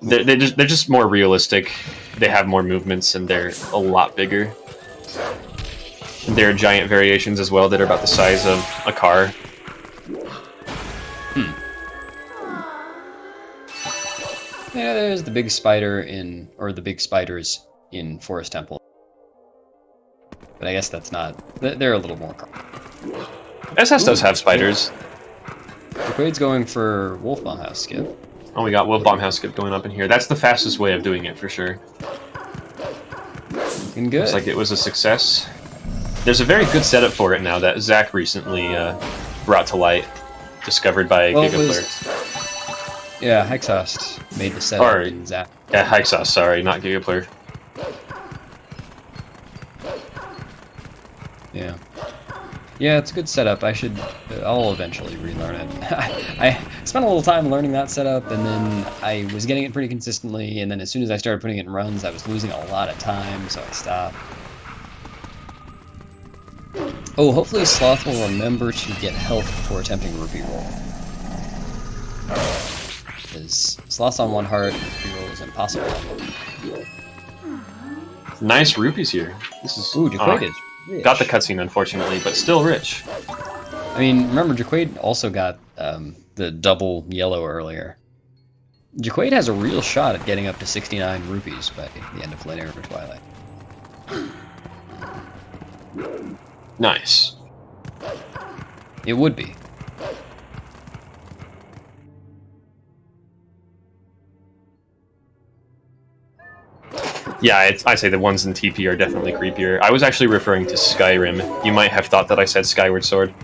They're just more realistic. They have more movements and they're a lot bigger. There are giant variations as well that are about the size of a car. Yeah, there's the big spider in... or the big spiders in Forest Temple. But I guess that's not... They're a little more common. SS does have spiders. Jacquaid's going for Wolf Bomb House skip. Oh, we got Wolf Bomb House skip going up in here. That's the fastest way of doing it for sure. Looking good. Looks like it was a success. There's a very good setup for it now that Zach recently brought to light, discovered by Gigaplayer. Yeah, Hexhaust made the setup Or, in Zap. Yeah, Hexhaust, sorry, not Gigaplayer. Yeah. Yeah, it's a good setup. I'll eventually relearn it. I spent a little time learning that setup, and then I was getting it pretty consistently, and then as soon as I started putting it in runs, I was losing a lot of time, so I stopped. Oh, hopefully Sloth will remember to get health before attempting Rupee Roll. Because Sloth's on one heart, Rupee Roll is impossible. Nice rupees here. This is Ooh, Jacquaid is rich. got the cutscene, unfortunately, but still rich. I mean, remember, Jacquaid also got the double yellow earlier. Jacquaid has a real shot at getting up to 69 rupees by the end of Linear for Twilight. Nice. It would be. Yeah, I'd say the ones in TP are definitely creepier. I was actually referring to Skyrim. You might have thought that I said Skyward Sword.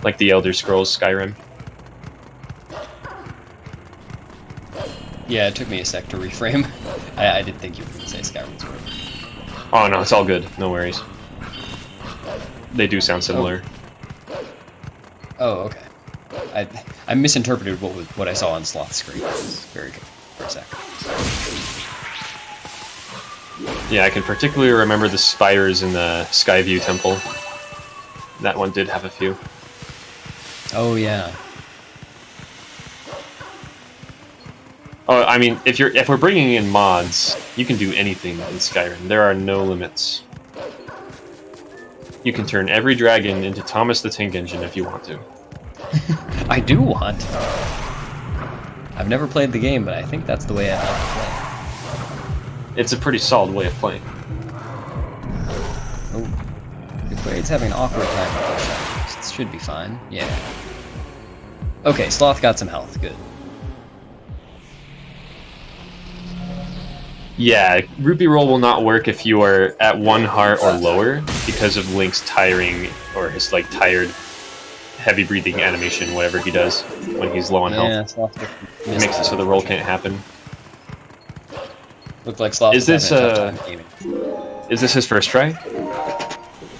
Like the Elder Scrolls Skyrim. Yeah, it took me a sec to reframe. I did think you were going to say Skyward Sword. Oh no, it's all good. No worries. They do sound similar. Oh, okay. I misinterpreted what I saw on Sloth's screen. It was very good for a sec. Yeah, I can particularly remember the spires in the Skyview Temple. That one did have a few. Oh yeah. Oh, I mean, if we're bringing in mods, you can do anything in Skyrim. There are no limits. You can turn every dragon into Thomas the Tank Engine if you want to. I do want. I've never played the game, but I think that's the way I have to play. It's a pretty solid way of playing. Oh, Jacquaid's having an awkward time with those shadows. This should be fine. Yeah. Okay, Sloth got some health. Good. Yeah, Rupee Roll will not work if you are at 1 heart or lower because of Link's tiring, or his like tired, heavy breathing animation, whatever he does when he's low on health. Yeah, Sloth It makes it so the roll can't happen. Looked like Sloth Is was this having a tough time gaming. is this his first try?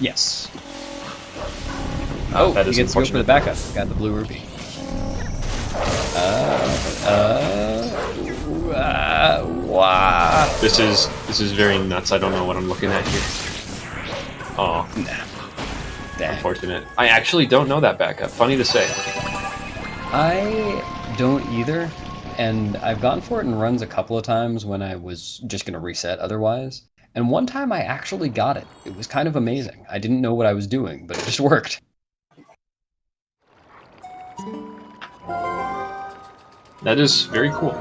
Yes. Oh, that he is gets to go for the unfortunate. backup. Got the blue rupee. Wow. This is very nuts. I don't know what I'm looking at here. Oh, Nah. Dang. unfortunate. I actually don't know that backup. Funny to say. I don't either, and I've gone for it in runs a couple of times when I was just going to reset otherwise. And one time I actually got it. It was kind of amazing. I didn't know what I was doing, but it just worked. That is very cool.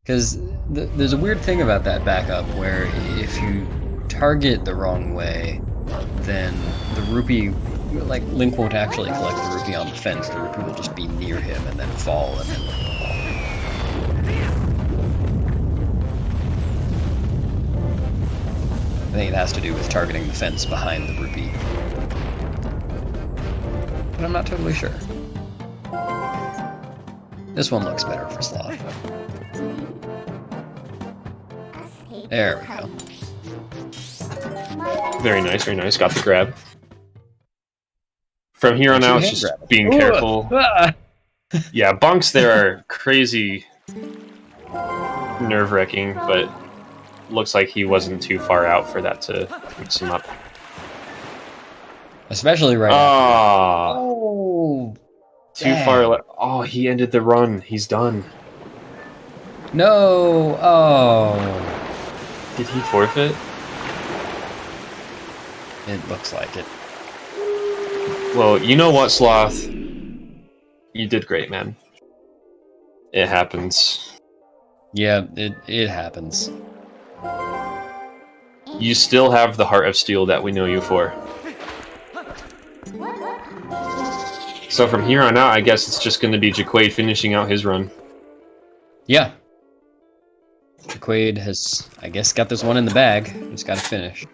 Because there's a weird thing about that backup where if you target the wrong way, then the rupee, like, Link won't actually collect the rupee on the fence. The rupee will just be near him and then fall and then fall. I think it has to do with targeting the fence behind the rupee. But I'm not totally sure. This one looks better for Sloth. There we go. Very nice, very nice. Got the grab. From here on out, it's just being careful. Ah! Yeah, bunks there are crazy nerve-wracking, but looks like he wasn't too far out for that to mess him up. Especially right now. Oh, too far. Oh, he ended the run. He's done. No. Oh. Did he forfeit? It looks like it. Well, you know what, Sloth? You did great, man. It happens. Yeah, it happens. You still have the heart of steel that we know you for. So from here on out, I guess it's just going to be Jacquaid finishing out his run. Yeah. Jacquaid has, I guess, got this one in the bag. He's got to finish.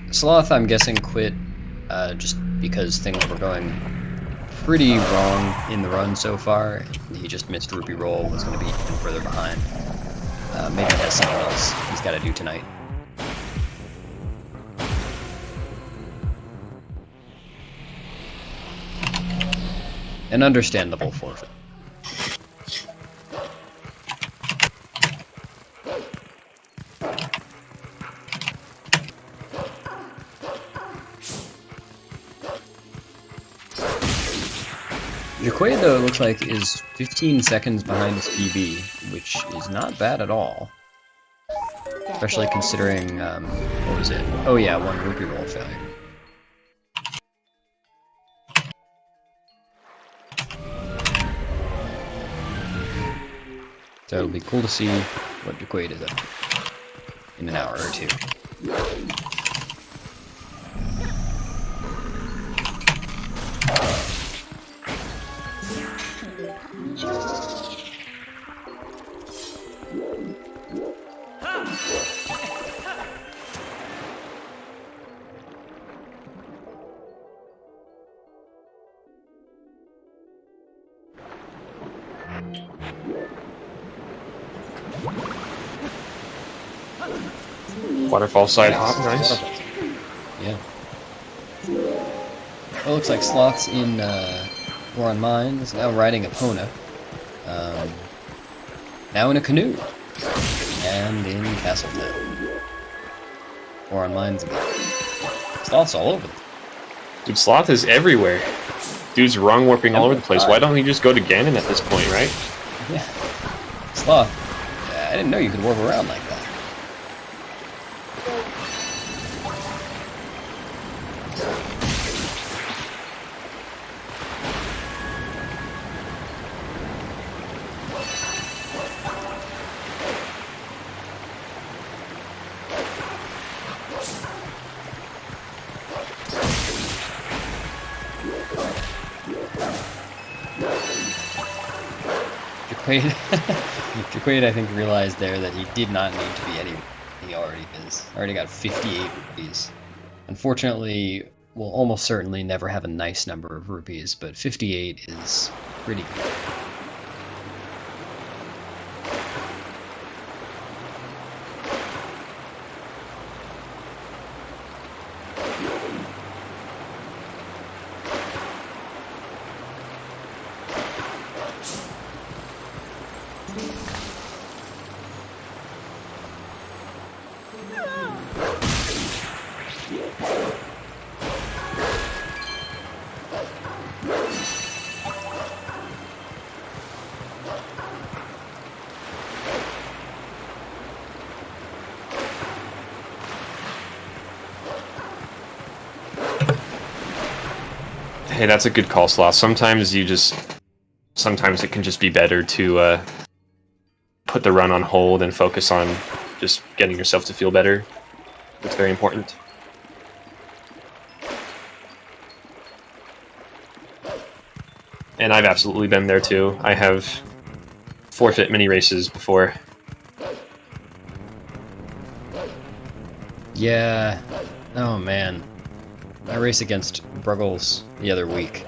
Sloth, I'm guessing, quit just because things were going pretty wrong in the run so far. He just missed rupee roll, was going to be even further behind. Maybe he has something else he's got to do tonight. An understandable forfeit. Jacquaid, though, it looks like is 15 seconds behind his PB, which is not bad at all. Especially considering, what was it? Oh yeah, one rupee roll failure. So it'll be cool to see what Jacquaid is up to in an hour or two. Waterfall side hop, nice. Yeah. Well, it looks like Sloth's in War on Mines, now riding Epona. Now in a canoe. And in Castletown. War on Mines again. Sloth's all over. Dude, Sloth is everywhere. Dude's wrong warping all over the place. Why don't he just go to Ganon at this point, right? Yeah. Sloth, I didn't know you could warp around like that. Jacquaid, I think, realized there that he did not need to be anywhere. He already is. Already got 58 rupees. Unfortunately, we'll almost certainly never have a nice number of rupees, but 58 is pretty good. Hey, that's a good call, Sloth. Sometimes it can just be better to put the run on hold and focus on just getting yourself to feel better. It's very important. And I've absolutely been there too. I have forfeit many races before. Yeah. Oh man. My race against Bruggles the other week.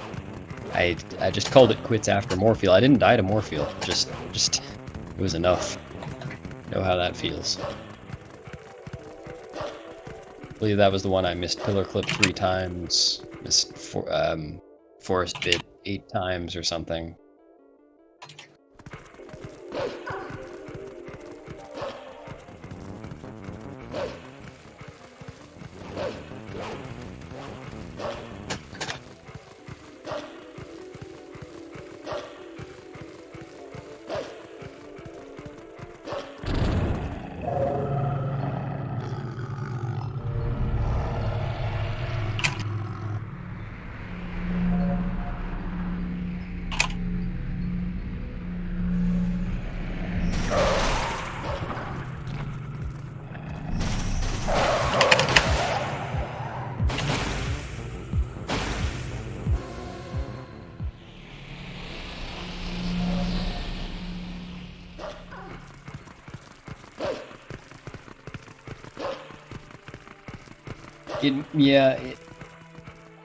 I just called it quits after Morpheal. I didn't die to Morpheal. Just it was enough. Know how that feels. I believe that was the one I missed Pillar Clip 3 times, missed Forest Bit 8 times or something.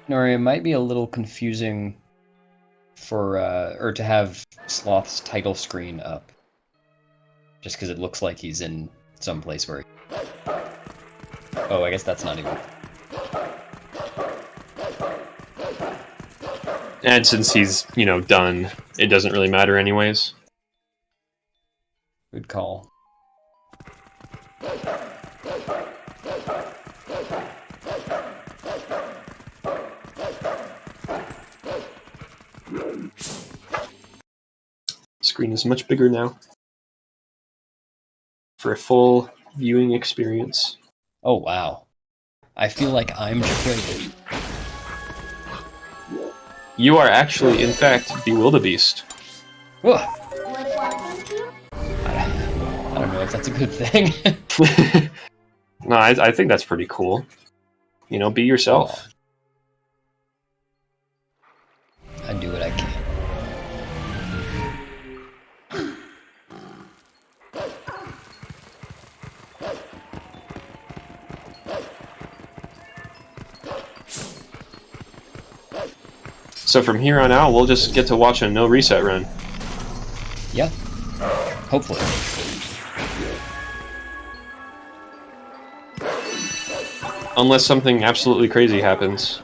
Nori, it might be a little confusing for, or to have Sloth's title screen up. Just because it looks like he's in some place where oh, I guess that's not even... And since he's, done, it doesn't really matter anyways. Good call. Screen is much bigger now. For a full viewing experience. Oh, wow. I feel like I'm Jacquaid. You are actually, in fact, the wildebeest. Whoa. I don't know if that's a good thing. No, I think that's pretty cool. Be yourself. I do what I can. So from here on out, we'll just get to watch a no reset run. Yeah. Hopefully. Unless something absolutely crazy happens.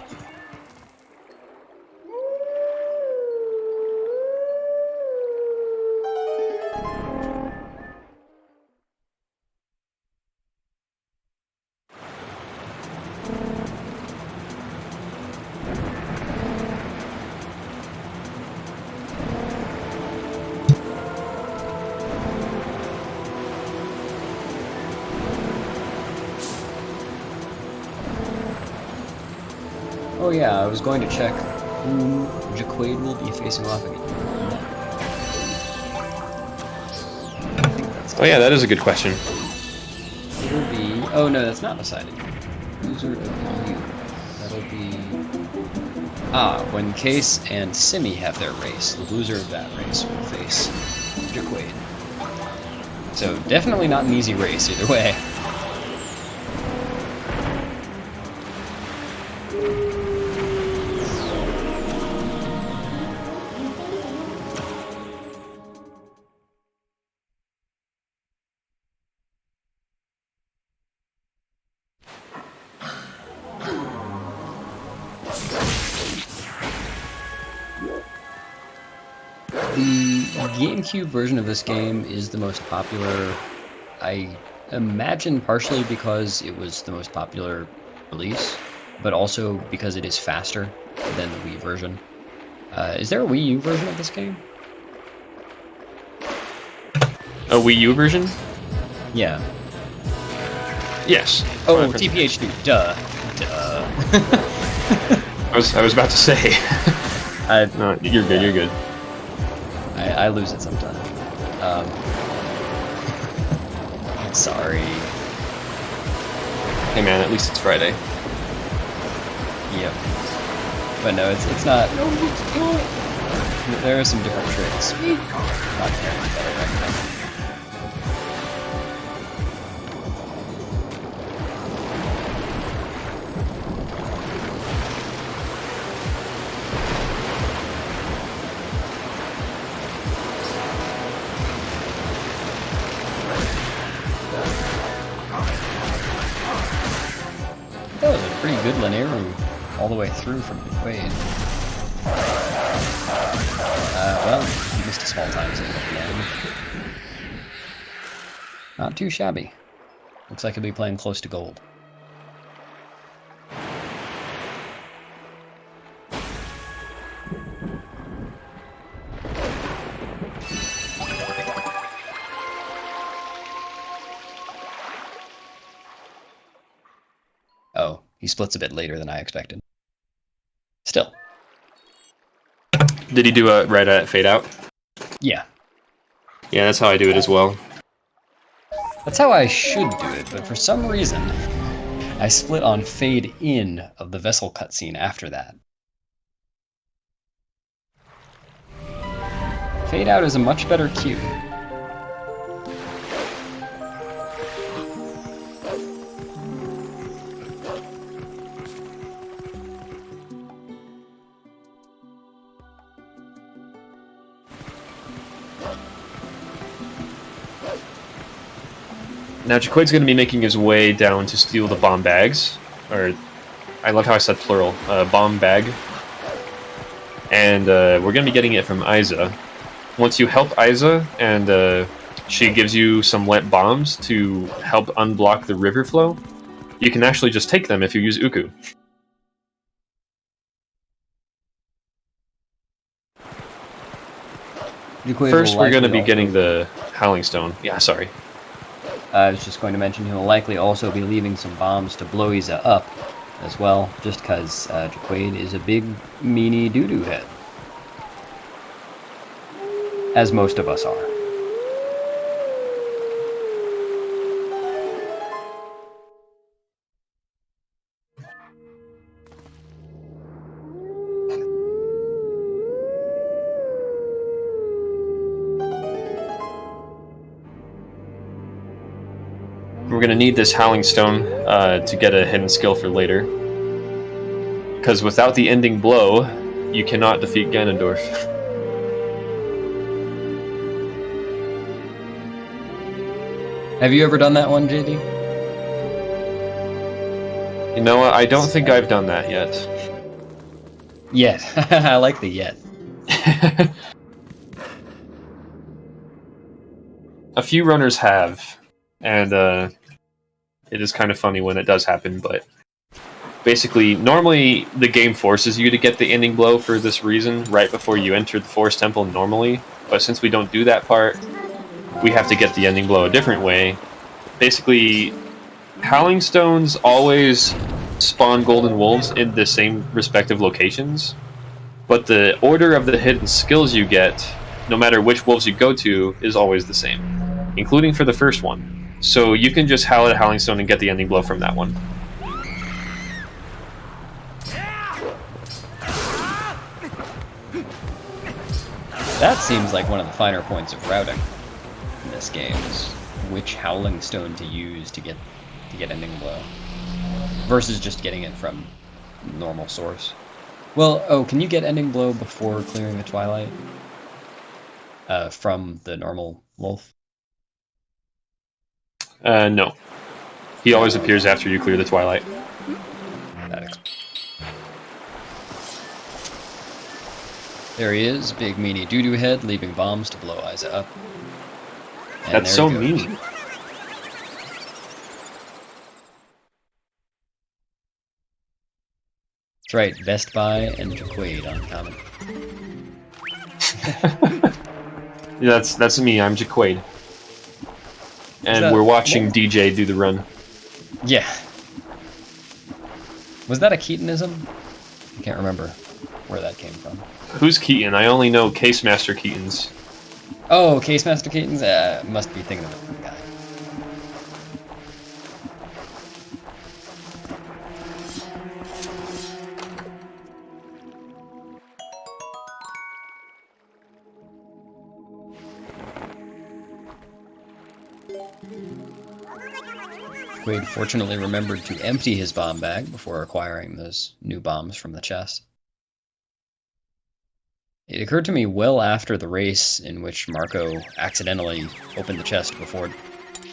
Oh yeah, I was going to check who Jacquaid will be facing off against. Oh yeah, that is a good question. It'll be... Oh no, that's not decided. Loser of you. That'll be... when Case and Simi have their race, the loser of that race will face Jacquaid. So definitely not an easy race either way. The GameCube version of this game is the most popular. I imagine partially because it was the most popular release, but also because it is faster than the Wii version. Is there a Wii U version of this game? A Wii U version? Yeah. Yes. Oh, TPH2. Duh. I was about to say. No, you're good. You're good. I lose it sometimes. Sorry. Hey man, at least it's Friday. Yep. But no, it's not. There are some different tricks. Not very better right now. That was a pretty good Linearu all the way through from Jacquaid. Well, he missed a small time save at the end. Not too shabby. Looks like he'll be playing close to gold. Oh, he splits a bit later than I expected. Still. Did he do it right at fade out? Yeah. Yeah, that's how I do it as well. That's how I should do it, but for some reason, I split on fade in of the vessel cutscene after that. Fade out is a much better cue. Now Jacquaid's going to be making his way down to steal the bomb bags, or I love how I said plural, bomb bag. And we're going to be getting it from Isa. Once you help Isa, and she gives you some wet bombs to help unblock the river flow, you can actually just take them if you use Uku. First, we're going to be getting the Howling Stone. Yeah, sorry. I was just going to mention he'll likely also be leaving some bombs to blow Isa up as well, just because Jacquaid is a big, meanie doo-doo head. As most of us are. We're going to need this Howling Stone to get a hidden skill for later. Because without the ending blow, you cannot defeat Ganondorf. Have you ever done that one, JD? You know what? I don't think I've done that yet. Yet. I like the yet. A few runners have, and it is kind of funny when it does happen, but basically, normally the game forces you to get the ending blow for this reason right before you enter the Forest Temple normally, but since we don't do that part, we have to get the ending blow a different way. Basically, Howling Stones always spawn Golden Wolves in the same respective locations, but the order of the hidden skills you get, no matter which wolves you go to, is always the same, including for the first one. So you can just howl at a Howling Stone and get the ending blow from that one. That seems like one of the finer points of routing in this game, is which Howling Stone to use to get ending blow, versus just getting it from normal source. Well, oh, can you get ending blow before clearing the Twilight? From the normal wolf? No. He always appears after you clear the Twilight. There he is, big meanie doo-doo head, leaving bombs to blow Isa up. And That's there so he goes. mean. That's right, Best Buy and Jacquaid on common. Yeah, that's me. I'm Jacquaid. And we're watching DJ do the run. Yeah. Was that a Keatonism? I can't remember where that came from. Who's Keaton? I only know Case Master Keatons. Oh, Case Master Keaton's? Must be thinking of a different guy. Quaid fortunately remembered to empty his bomb bag before acquiring those new bombs from the chest. It occurred to me well after the race in which Marco accidentally opened the chest before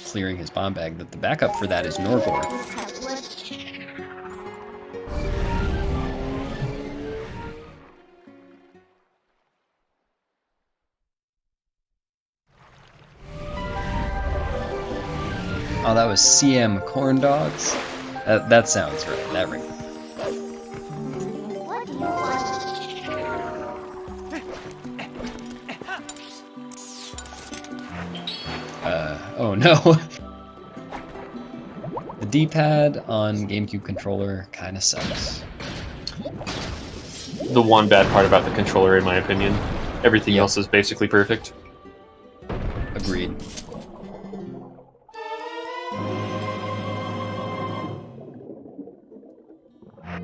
clearing his bomb bag that the backup for that is Norgor. Oh, that was CM Corn Dogs? That sounds right. That rings. Oh no. The D-pad on GameCube controller kinda sucks. The one bad part about the controller, in my opinion. Everything else is basically perfect. Agreed.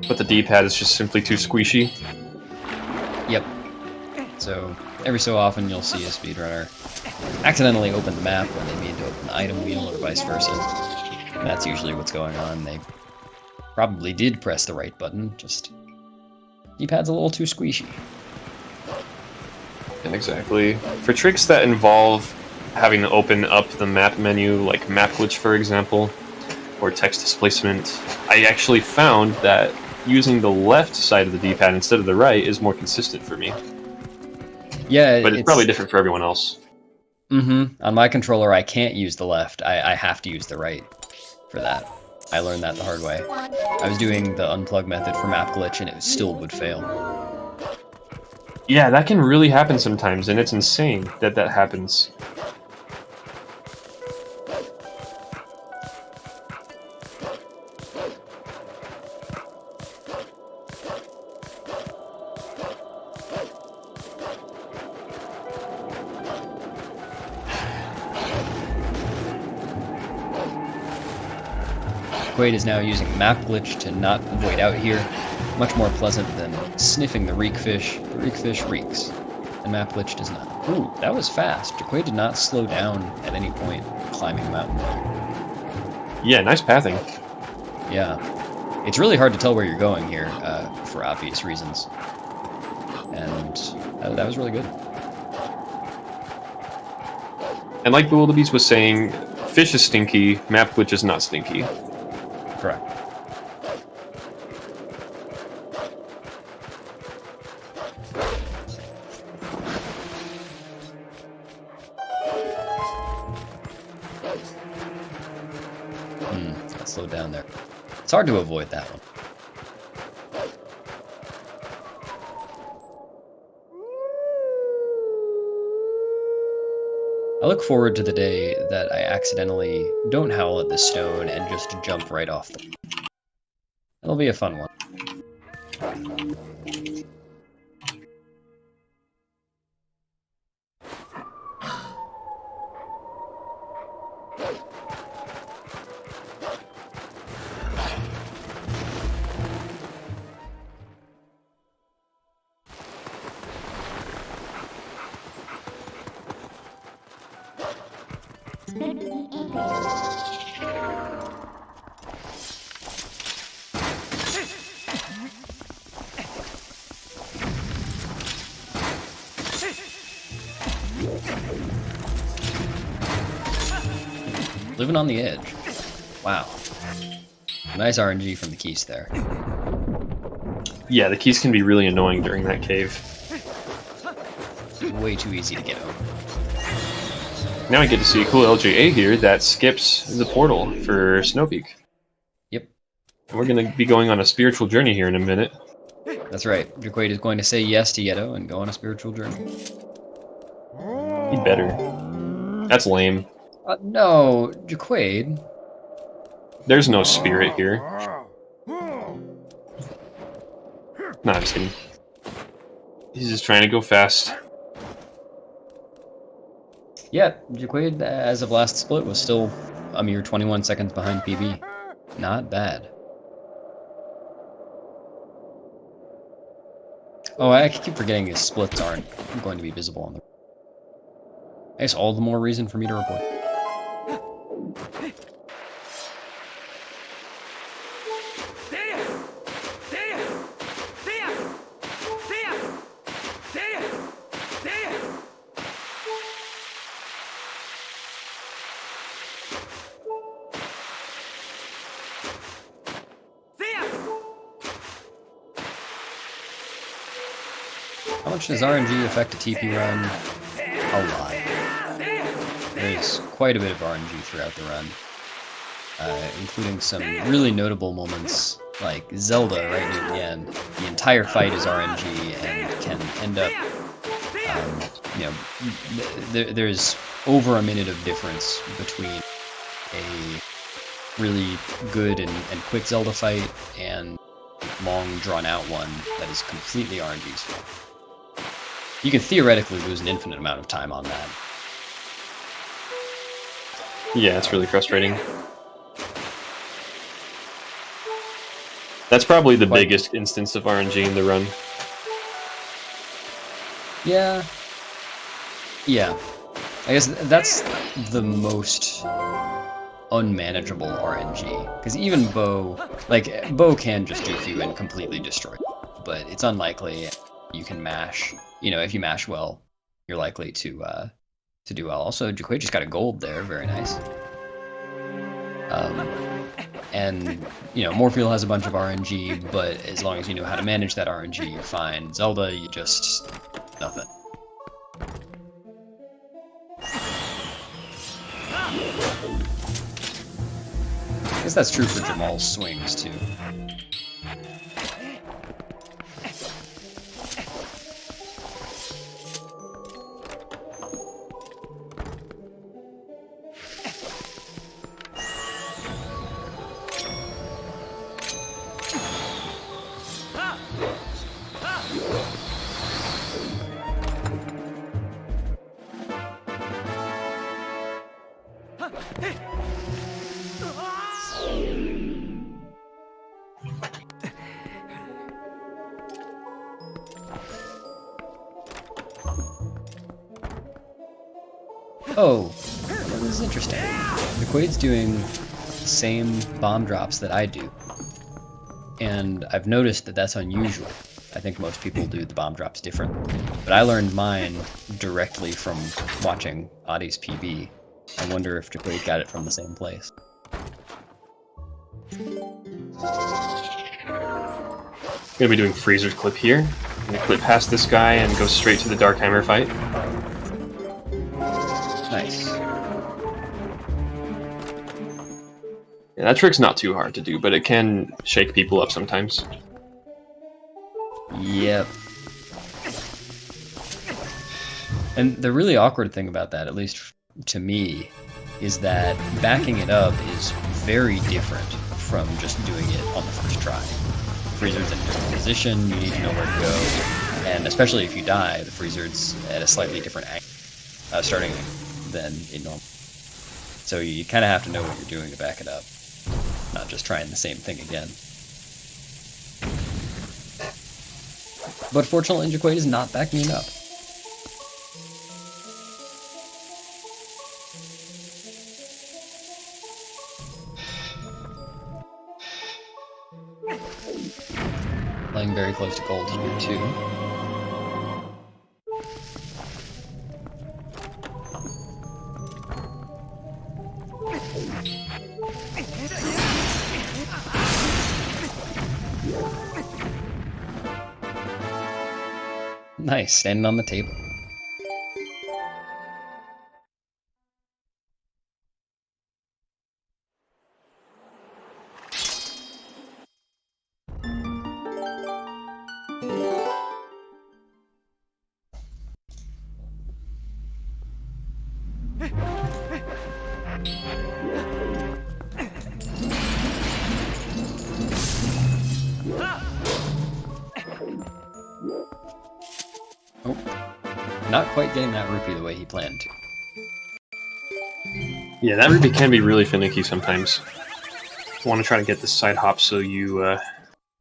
But the D-pad is just simply too squishy. Yep. So, every so often you'll see a speedrunner accidentally open the map when they mean to open the item wheel or vice versa. And that's usually what's going on. They probably did press the right button, just D-pad's a little too squishy. Exactly. For tricks that involve having to open up the map menu, like map glitch for example, or text displacement, I actually found that using the left side of the D-pad instead of the right is more consistent for me. Yeah, but it's probably different for everyone else. Mm-hmm. On my controller, I can't use the left. I have to use the right for that. I learned that the hard way. I was doing the unplug method for map glitch, and it still would fail. Yeah, that can really happen sometimes, and it's insane that that happens. Quaid is now using map glitch to not avoid out here. Much more pleasant than sniffing the reek fish. The reek fish reeks, and map glitch does not. Ooh, that was fast. Jacquaid did not slow down at any point climbing the mountain. Yeah, nice pathing. Yeah. It's really hard to tell where you're going here, for obvious reasons. And that was really good. And like Wildebeest was saying, fish is stinky, map glitch is not stinky. Correct. Got slowed down there. It's hard to avoid that one. I look forward to the day that I accidentally don't howl at this stone and just jump right off them. It'll be a fun one. Living on the edge. Wow. Nice RNG from the keys there. Yeah, the keys can be really annoying during that cave. Way too easy to get over. Now I get to see a cool LJA here that skips the portal for Snow Peak. Yep. And we're going to be going on a spiritual journey here in a minute. That's right. Jacquaid is going to say yes to Yeto and go on a spiritual journey. He better. That's lame. No, Jacquaid. There's no spirit here. Nah, I'm just kidding. He's just trying to go fast. Yeah, Jacquaid, as of last split, was still a mere 21 seconds behind PB. Not bad. Oh, I keep forgetting his splits aren't going to be visible on the... I guess all the more reason for me to report. How much does RNG affect a TP run? A lot. There's quite a bit of RNG throughout the run, including some really notable moments like Zelda right near the end. The entire fight is RNG and can end up, there's over a minute of difference between a really good and quick Zelda fight and a long drawn-out one that is completely RNG's fault. You can theoretically lose an infinite amount of time on that. Yeah, it's really frustrating. That's probably the biggest instance of RNG in the run. Yeah. Yeah. I guess that's the most unmanageable RNG. Because even Bo can just juke you and completely destroy you. But it's unlikely you can mash. If you mash well, you're likely to do well. Also, Jacquaid just got a gold there. Very nice. And Morpheal has a bunch of RNG, but as long as you know how to manage that RNG, you're fine. Zelda, you just... nothing. I guess that's true for Jamal's swings, too. Oh, well, this is interesting. Jacquaid's doing the same bomb drops that I do. And I've noticed that that's unusual. I think most people do the bomb drops different. But I learned mine directly from watching Adi's PB. I wonder if Jacquaid got it from the same place. Gonna be doing Freezer's clip here. I'm gonna clip past this guy and go straight to the Dark Hammer fight. Nice. Yeah, that trick's not too hard to do, but it can shake people up sometimes. Yep. And the really awkward thing about that, at least to me, is that backing it up is very different from just doing it on the first try. Freezer's in a different position, you need to know where to go, and especially if you die, the Freezer's at a slightly different angle, starting than in normal. So you kind of have to know what you're doing to back it up, not just trying the same thing again. But fortunately, Jacquaid is not backing it up. Playing very close to gold here, too. Nice, standing on the table. not quite getting that rupee the way he planned to. Yeah, that rupee can be really finicky sometimes. I want to try to get the side hop so you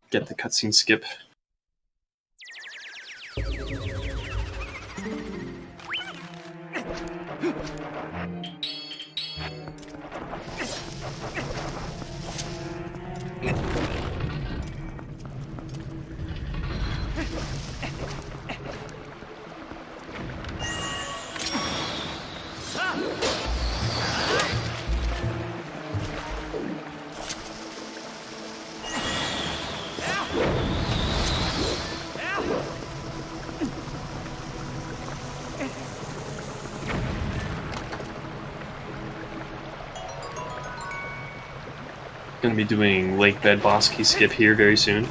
get the cutscene skip. Going to be doing Lake Bed Boss Key skip here very soon.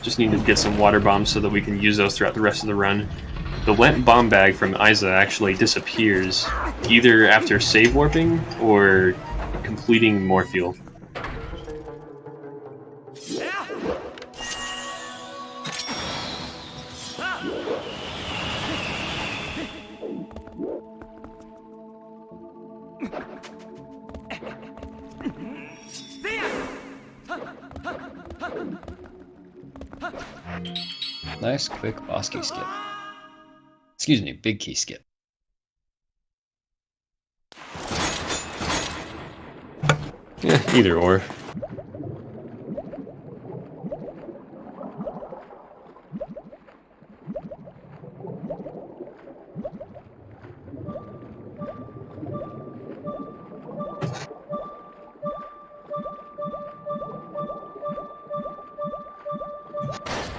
Just need to get some water bombs so that we can use those throughout the rest of the run. The Lent bomb bag from Isa actually disappears either after save warping or completing Morpheal. Nice, quick boss key skip. Excuse me, big key skip. Yeah, either or.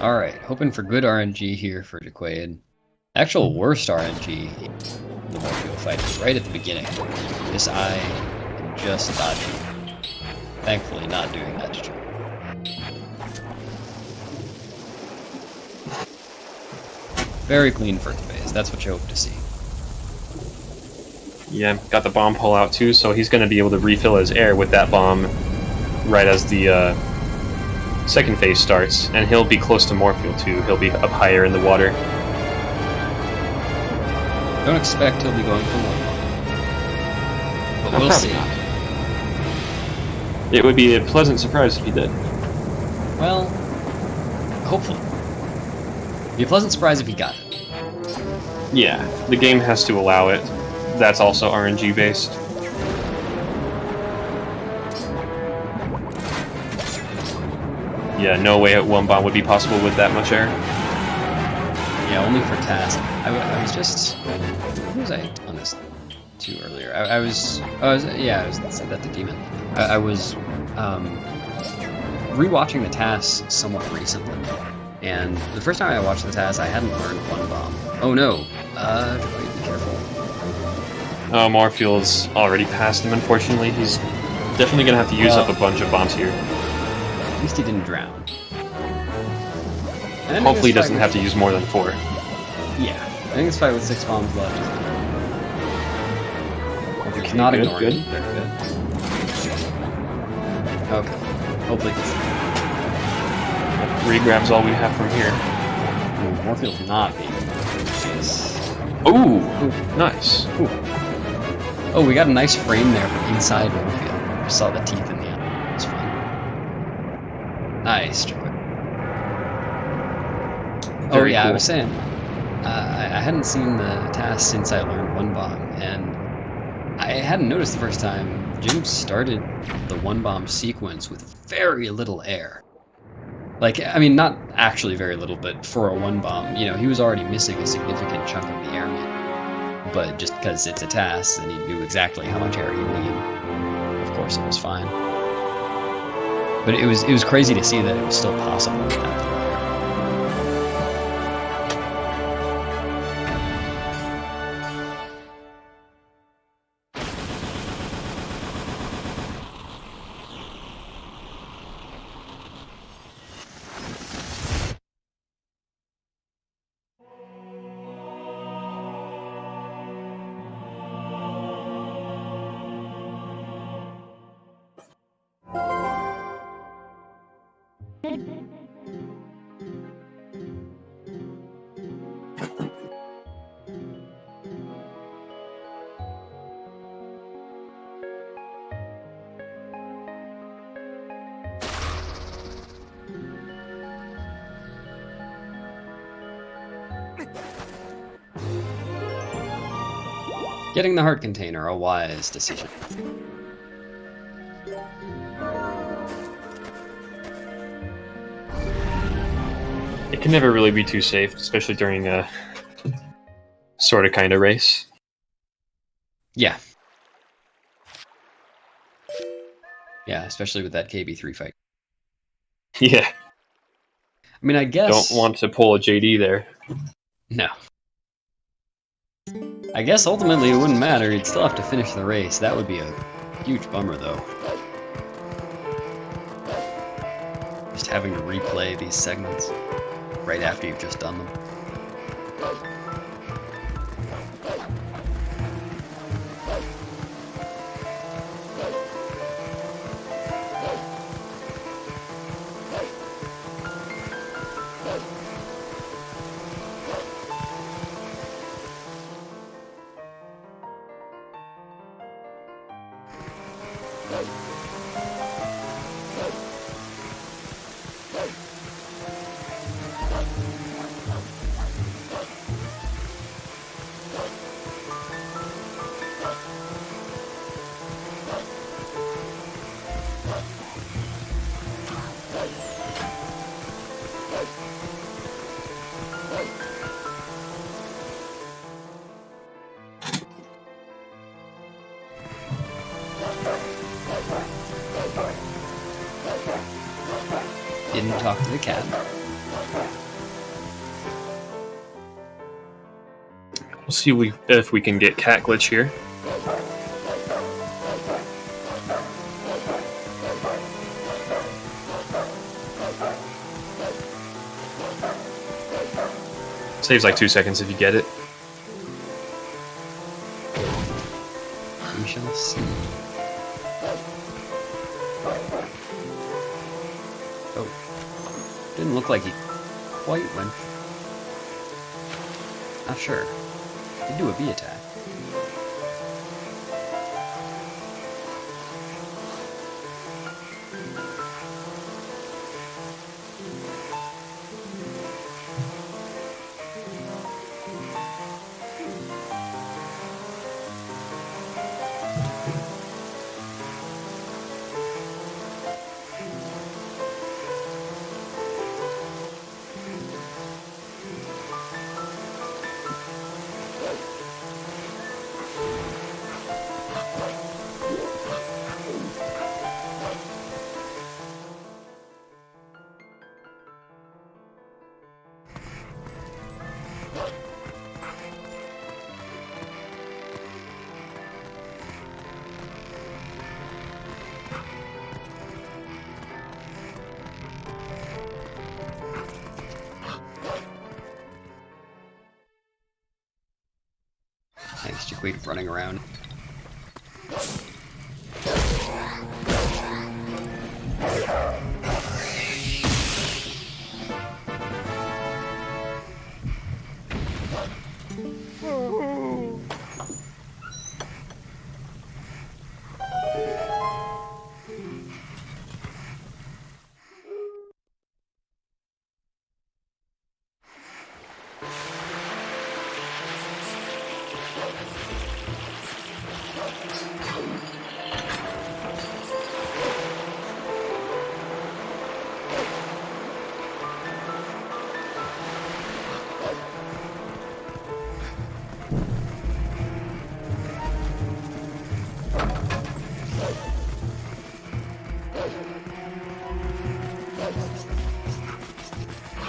Alright, hoping for good RNG here for Jacquaid. Actual worst RNG in the Morpheal fight is right at the beginning. This eye just dodging. Thankfully not doing that to Jacquaid. Very clean first phase, that's what you hope to see. Yeah, got the bomb pull out too, so he's going to be able to refill his air with that bomb right as the second phase starts, and he'll be close to Morpheal too. He'll be up higher in the water. Don't expect he'll be going for one, but we'll Probably see. not. It would be a pleasant surprise if he did. Well, hopefully. Be a pleasant surprise if he got it. Yeah, the game has to allow it. That's also RNG based. Yeah, no way one bomb would be possible with that much air. Yeah, only for task. I was just... Who was I on this to earlier? I was said that to Demon. I was rewatching the tasks somewhat recently, and the first time I watched the tasks, I hadn't learned one bomb. Oh no! Be careful. Oh, Morpheal's already past him, unfortunately. He's definitely gonna have to use up a bunch of bombs here. At least he didn't drown. And Hopefully he doesn't have to use more than 4. Yeah, I think this fight with 6 bombs left. Okay, Not good, ignoring good. him. Very good. Okay. Hopefully he's... Regrab's all we have from here. Ooh, Morpheal's not being... Ooh, nice. Ooh. Oh, we got a nice frame there from inside Morpheal. I saw the teeth in the end. It's fun. Nice, Jacquaid. Oh Very yeah, I cool. was saying, I hadn't seen the task since I learned one bomb, and I hadn't noticed the first time. Jim started the one bomb sequence with very little air. Like, I mean, not actually very little, but for a one bomb, you know, he was already missing a significant chunk of the air meter. But just because it's a task and he knew exactly how much air he needed, of course it was fine. But it was crazy to see that it was still possible to have the air. Getting the heart container, a wise decision. It can never really be too safe, especially during a sort of kind of race. Yeah. Yeah, especially with that KB3 fight. Yeah, I mean, I guess... don't want to pull a JD there. No. I guess ultimately it wouldn't matter, you'd still have to finish the race. That would be a huge bummer, though. Just having to replay these segments right after you've just done them. Didn't talk to the cat. We'll see if we can get cat glitch here. Saves like 2 seconds if you get it. We shall see. Oh. Didn't look like he quite went. Not sure. Did do a B attack. Thanks, Jacquaid, running around.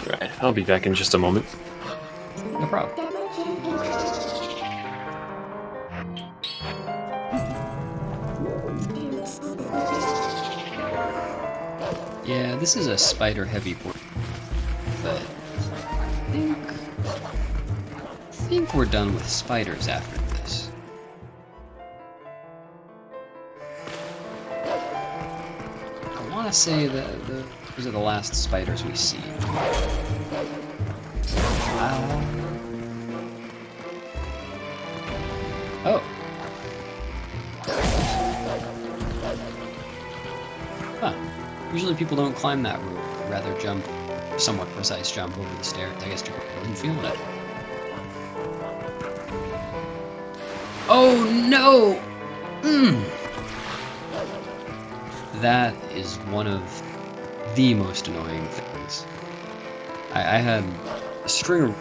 Right, I'll be back in just a moment. No problem. Yeah, this is a spider-heavy port, but I think we're done with spiders after this. I want to say that those are the last spiders we see. Oh. Huh. Usually people don't climb that route, but rather jump, somewhat precise jump over the stairs. I guess Jacquaid wasn't feeling it. Oh no! That is one of the most annoying things. I had a string of...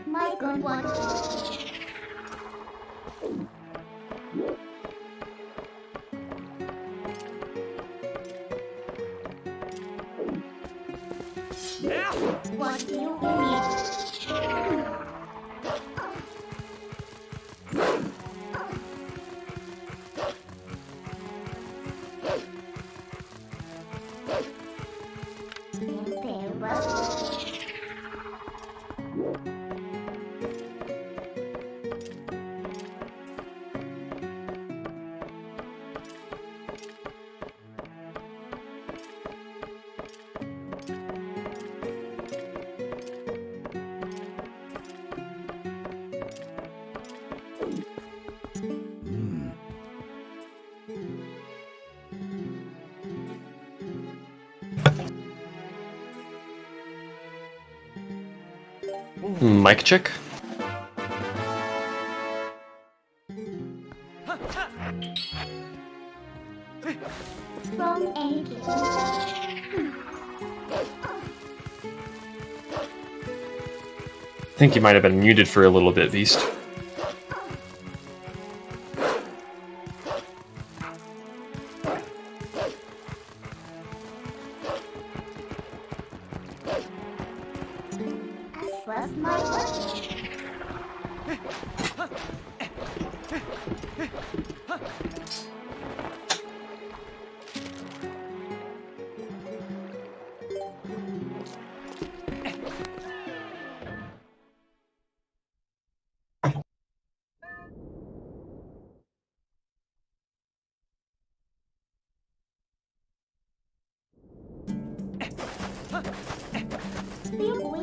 My good one. What do you need? Very well. Mic check. From anything. I think you might have been muted for a little bit, Beast. Was my work. Feel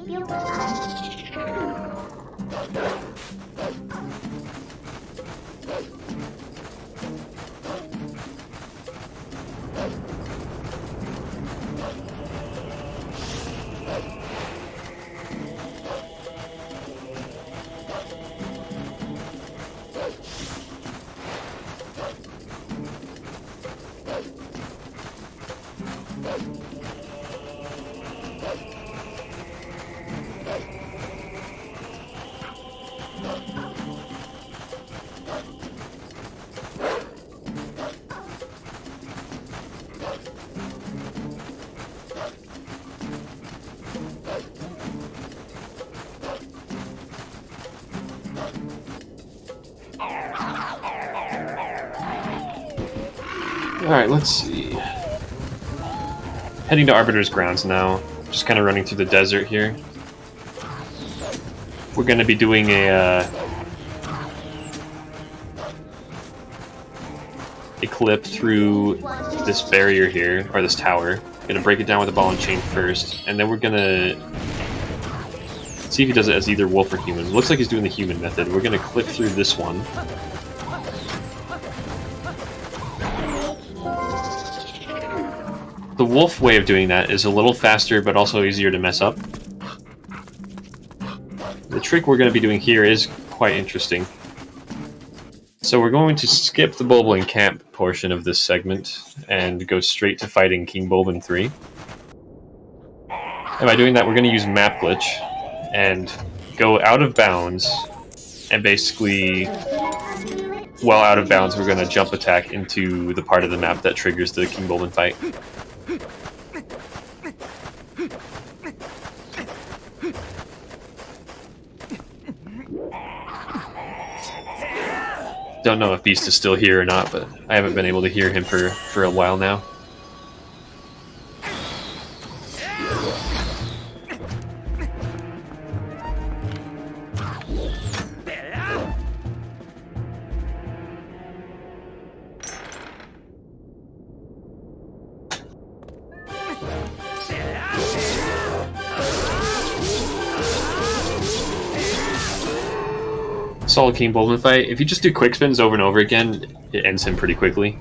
Alright, let's see. Heading to Arbiter's Grounds now. Just kind of running through the desert here. We're going to be doing a clip through this barrier here, or this tower. Going to break it down with a ball and chain first, and then we're going to see if he does it as either wolf or human. Looks like he's doing the human method. We're going to clip through this one. The wolf way of doing that is a little faster, but also easier to mess up. The trick we're going to be doing here is quite interesting. So we're going to skip the Bulblin Camp portion of this segment and go straight to fighting King Bulblin 3. And by doing that, we're going to use Map Glitch and go out of bounds, and basically, while out of bounds, we're going to jump attack into the part of the map that triggers the King Bulblin fight. Don't know if Beast is still here or not, but I haven't been able to hear him for a while now. Solid King Bulblin fight. If you just do quick spins over and over again, it ends him pretty quickly.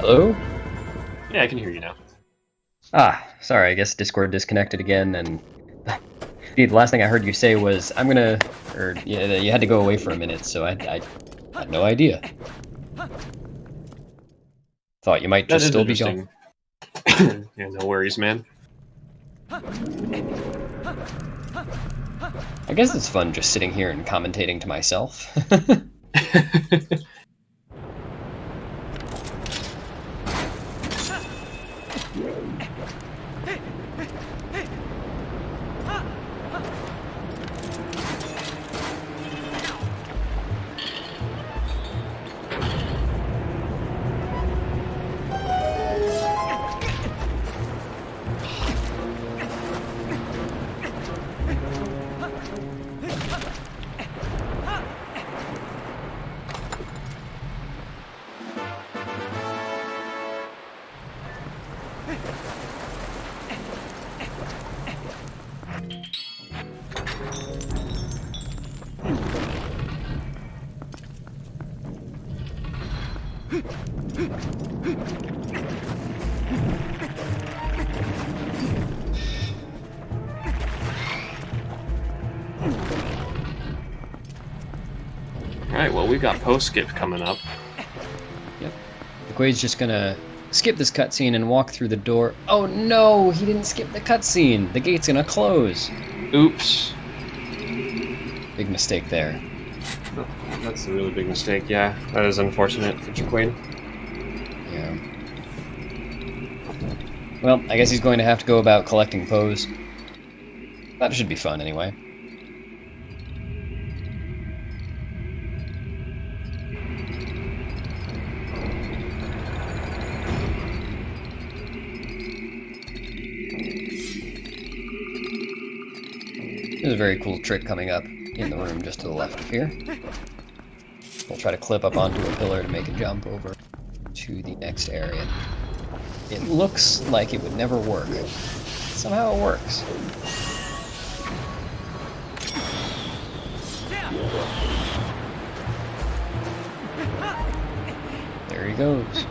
Hello? Yeah, I can hear you now. Ah, sorry, I guess Discord disconnected again, and... Dude, the last thing I heard you say was, I'm gonna... Or, yeah, you had to go away for a minute, so I had no idea. Thought you might just still be gone. Yeah, no worries, man. I guess it's fun just sitting here and commentating to myself. Alright, well, we got post-skip coming up. Yep. Jacquaid's just gonna skip this cutscene and walk through the door. Oh no, he didn't skip the cutscene. The gate's gonna close. Oops. Big mistake there. Oh, that's a really big mistake, yeah. That is unfortunate for Jacquaid. Yeah. Well, I guess he's going to have to go about collecting Poes. That should be fun anyway. There's a very cool trick coming up in the room just to the left of here. We'll try to clip up onto a pillar to make a jump over to the next area. It looks like it would never work. Somehow it works. There he goes.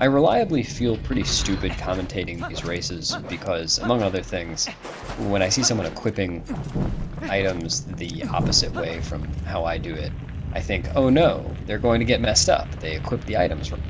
I reliably feel pretty stupid commentating these races because, among other things, when I see someone equipping items the opposite way from how I do it, I think, oh no, they're going to get messed up. They equip the items wrong.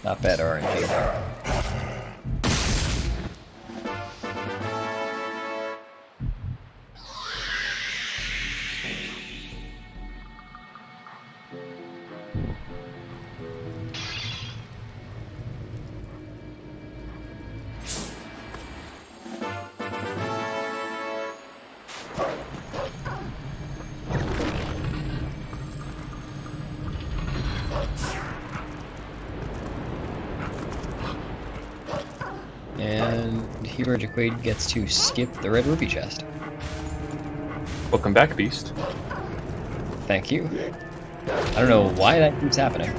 Not bad RNG there. And here Jacquaid gets to skip the red ruby chest. Welcome back, Beast. Thank you. I don't know why that keeps happening.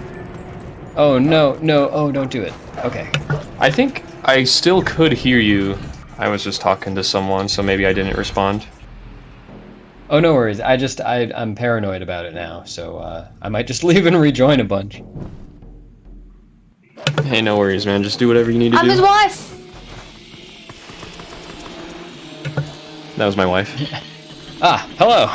Oh no, no, oh don't do it. Okay. I think I still could hear you. I was just talking to someone, so maybe I didn't respond. Oh no worries, I'm paranoid about it now, so I might just leave and rejoin a bunch. Hey, no worries, man. Just do whatever you need to do. I'm his wife! That was my wife. Ah, hello!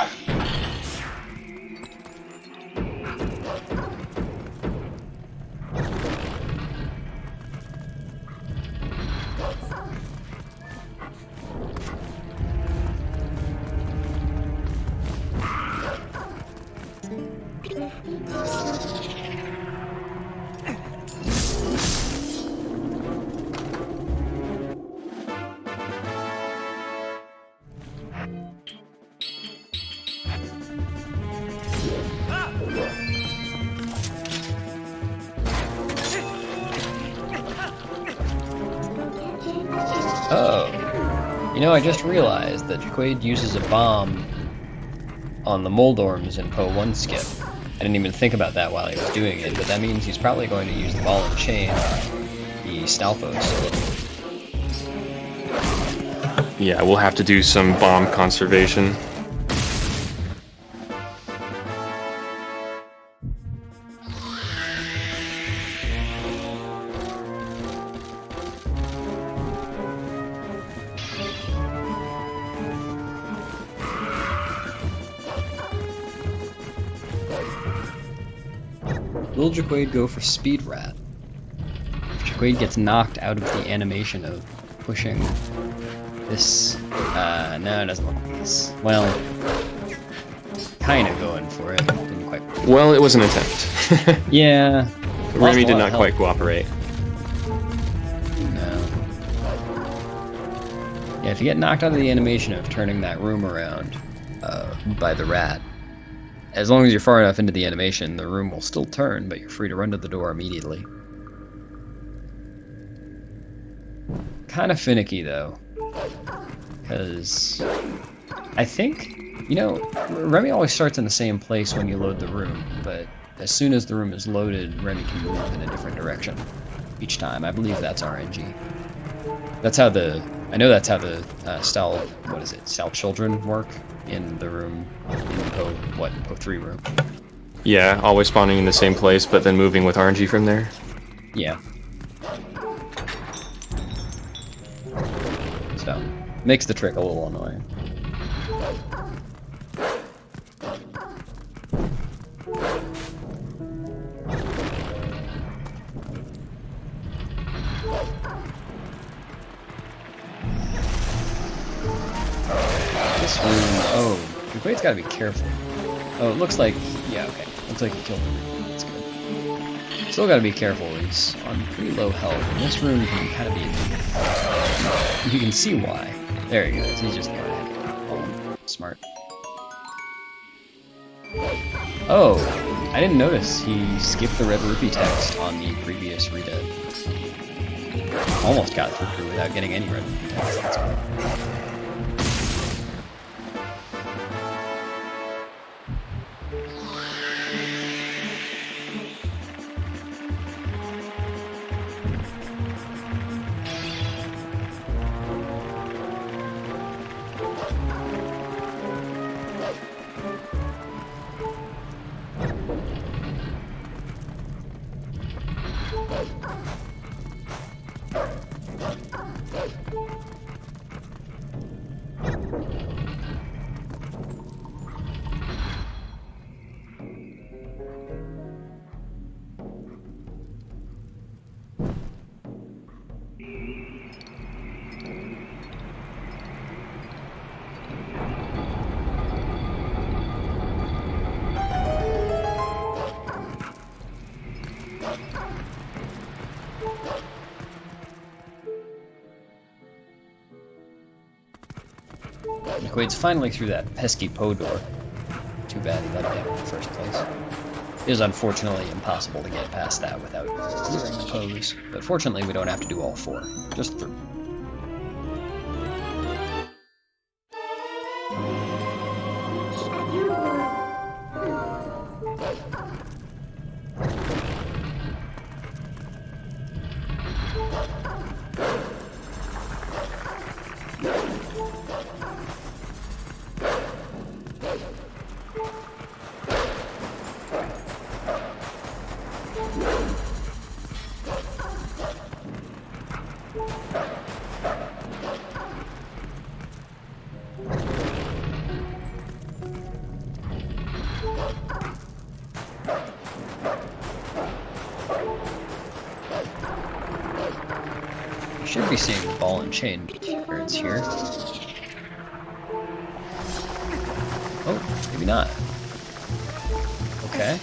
Oh. You know, I just realized that Jacquaid uses a bomb on the Moldorms in Poe 1 skip. I didn't even think about that while he was doing it, but that means he's probably going to use the ball and chain on the Stalfos. Yeah, we'll have to do some bomb conservation. Will Jacquaid go for Speed Rat? If Jacquaid gets knocked out of the animation of pushing This, no, it doesn't look like this. Well, kind of going for it. Didn't quite. Well, it was an attempt. Yeah. Remy did Lost a lot not of quite health. cooperate. No. Yeah, if you get knocked out of the animation of turning that room around by the rat, as long as you're far enough into the animation, the room will still turn, but you're free to run to the door immediately. Kind of finicky, though. Because I think, you know, Remy always starts in the same place when you load the room, but as soon as the room is loaded, Remy can move in a different direction each time. I believe that's RNG. That's how the, I know that's how the Style Children work in the room, in Po 3 room. Yeah, always spawning in the same place, but then moving with RNG from there. Yeah. So, makes the trick a little annoying. This room, oh, Jacquaid's gotta be careful. Oh, it looks like, yeah, okay. Looks like he killed him. That's good. Still gotta be careful, he's on pretty low health. And this room can kind of be, you can see why. There he goes, he's just going ahead. Oh, smart. Oh, I didn't notice he skipped the red rupee text on the previous redev. Almost got through without getting any red rupee text, that's cool. Jacquaid's finally through that pesky Po door. Too bad he let it down in the first place. It is unfortunately impossible to get past that without clearing the Po's, but fortunately we don't have to do all 4, just 3. Should be seeing ball and chain birds here. Oh, maybe not. Okay.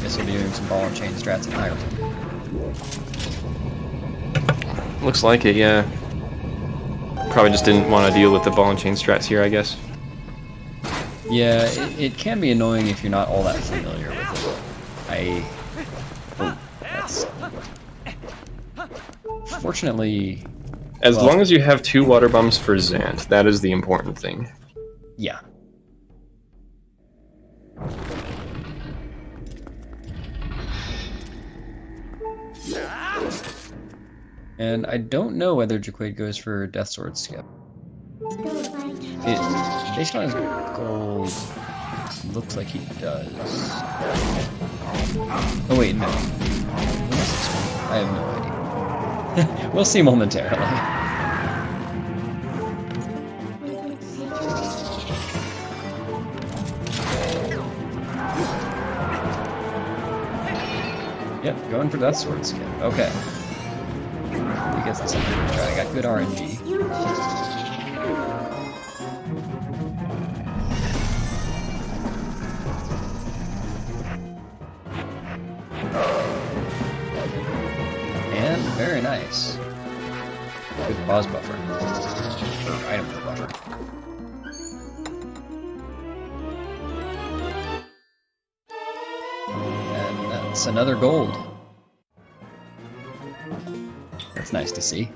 Guess we'll be doing some ball and chain strats in Hyrule. Looks like it, yeah. Probably just didn't want to deal with the ball and chain strats here, I guess. Yeah, it can be annoying if you're not all that familiar with it. Oh, that's... Fortunately... As long as you have 2 water bombs for Zant, that is the important thing. Yeah. And I don't know whether Jacquaid goes for Death Sword Skip. Based on his gold, looks like he does. Oh wait, no. I have no idea. We'll see momentarily. Yep, going for Death Sword Skip. Okay. I guess this is a good try. I got good RNG. 10%, very nice. Good pause buffer. Or item buffer. And that's another gold. That's nice to see.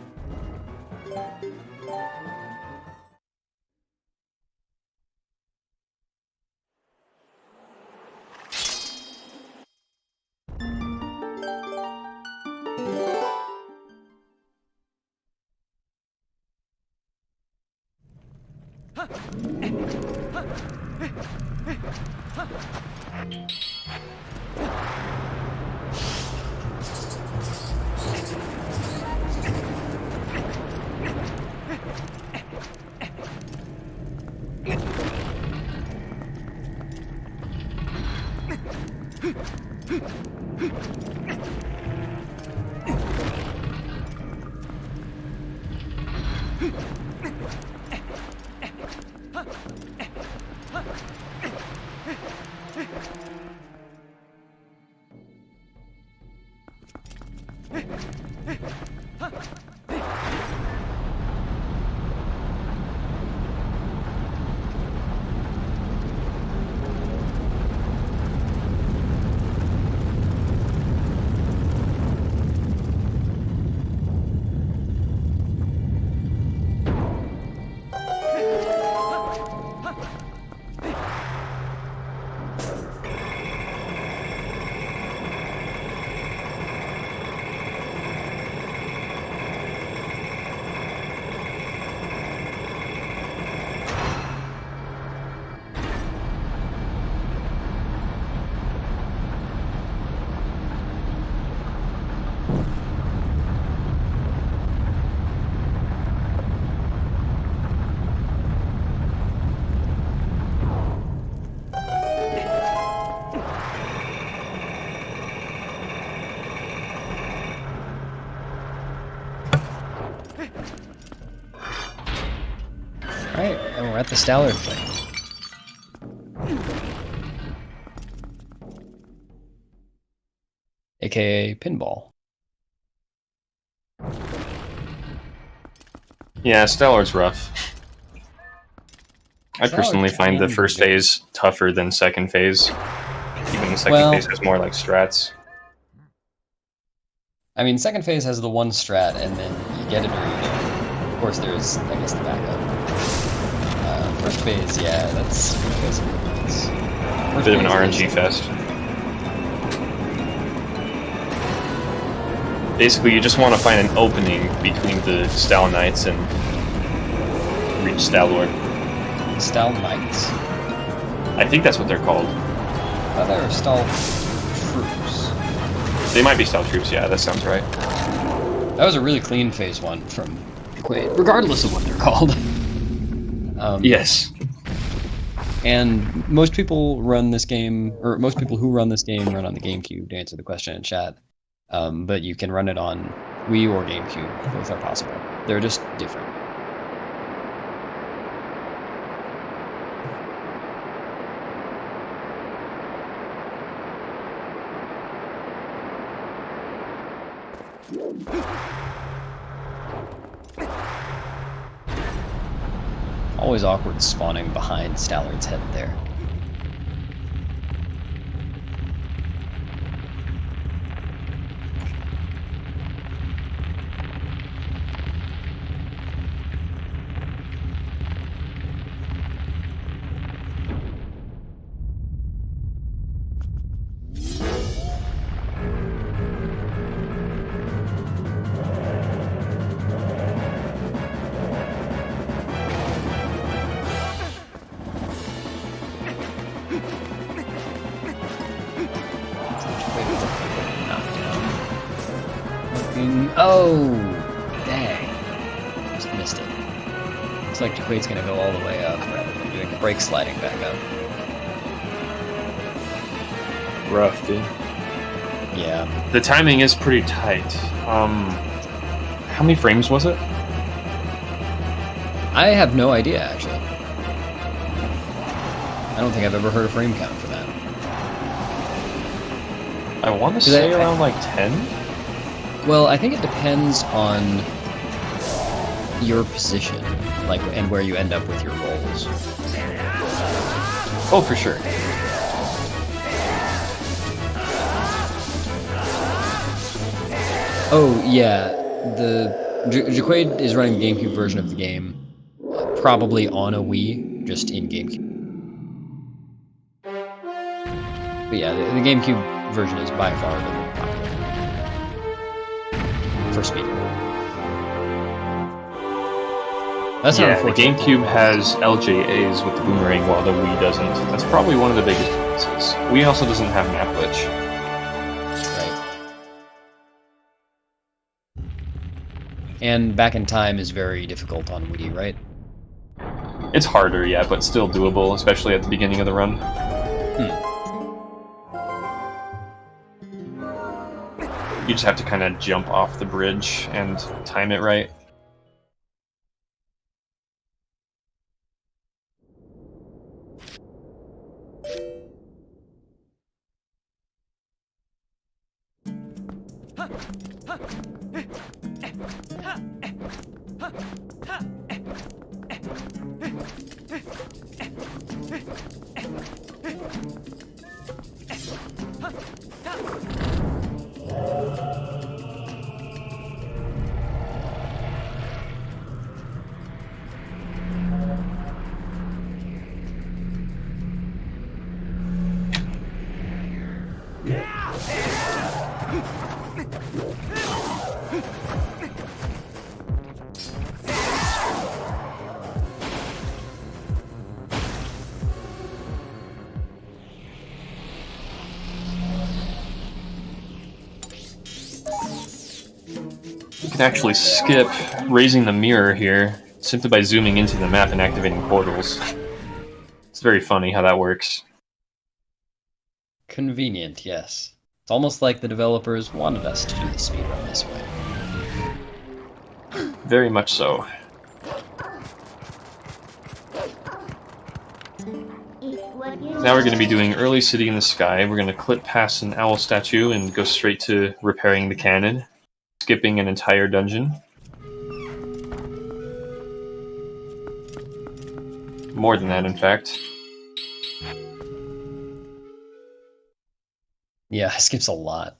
Alright, and we're at the Stallard thing. AKA pinball. Yeah, Stellar's rough. I Stellar personally find the can first be good. phase tougher than second phase. Even the second Well- phase has more like strats. I mean, second phase has the one strat, and then you get it or you don't. Of course, there's, I guess, the backup. First phase, yeah, that's basically it's A bit of an RNG fest. Basically, you just want to find an opening between the Stal Knights and reach Stalord. Stal Knights. I think that's what they're called. I thought they were Stal Troops. They might be Stal Troops, yeah, that sounds right. That was a really clean phase one from Jacquaid, regardless of what they're called. Yes. And most people run this game, or most people who run this game run on the GameCube, to answer the question in chat. But you can run it on Wii or GameCube. Both are possible. They're just different. Always awkward spawning behind Stallard's head there. Oh, dang. Just missed it. Looks like Jacquaid's gonna go all the way up rather than doing the brake sliding back up. Rough, dude. Yeah. The timing is pretty tight. How many frames was it? I have no idea, actually. I don't think I've ever heard a frame count for that. I want to Do they- say around like 10? Well, I think it depends on your position, like, and where you end up with your rolls. Oh, for sure. Oh, yeah, the Jacquaid is running the GameCube version of the game, probably on a Wii, just in GameCube. But yeah, the GameCube version is by far the more popular for speedrun. That's Yeah, an the unfortunate GameCube has LJAs with the boomerang while the Wii doesn't. That's probably one of the biggest differences. Wii also doesn't have map glitch. Right. And Back in Time is very difficult on Wii, right? It's harder, yeah, but still doable, especially at the beginning of the run. You just have to kind of jump off the bridge and time it right. You can actually skip raising the mirror here simply by zooming into the map and activating portals. It's very funny how that works. Convenient, yes. It's almost like the developers wanted us to do the speedrun this way. Very much so. Now we're going to be doing Early City in the Sky. We're going to clip past an owl statue and go straight to repairing the cannon, skipping an entire dungeon. More than that, in fact. Yeah, it skips a lot.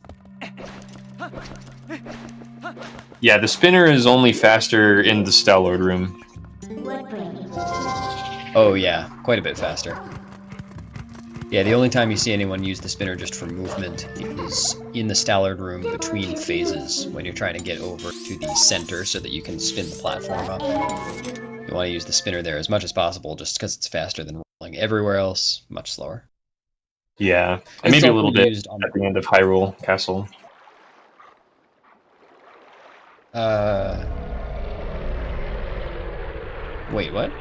Yeah, the spinner is only faster in the Star-Lord room. Oh yeah, quite a bit faster. Yeah, the only time you see anyone use the spinner just for movement is in the Stallard room between phases when you're trying to get over to the center so that you can spin the platform up. You want to use the spinner there as much as possible just because it's faster than rolling. Everywhere else, much slower. Yeah, and It's maybe a also little bit used on- at the end of Hyrule Castle. Wait, what?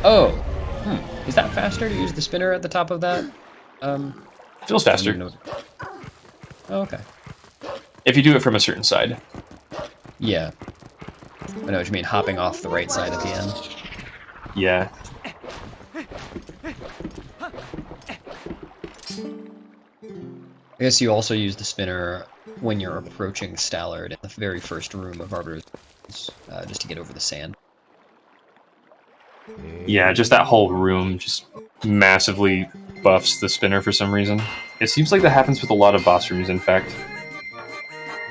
Oh, is that faster to use the spinner at the top of that? Feels I don't even faster. know. Oh, okay. If you do it from a certain side. Yeah. I know what you mean, hopping off the right side at the end. Yeah. I guess you also use the spinner when you're approaching Stallard in the very first room of Arbiter's, just to get over the sand. Yeah, just that whole room just massively buffs the spinner for some reason. It seems like that happens with a lot of boss rooms, in fact.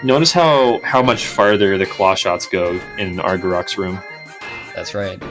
Notice how much farther the claw shots go in Argarok's room. That's right.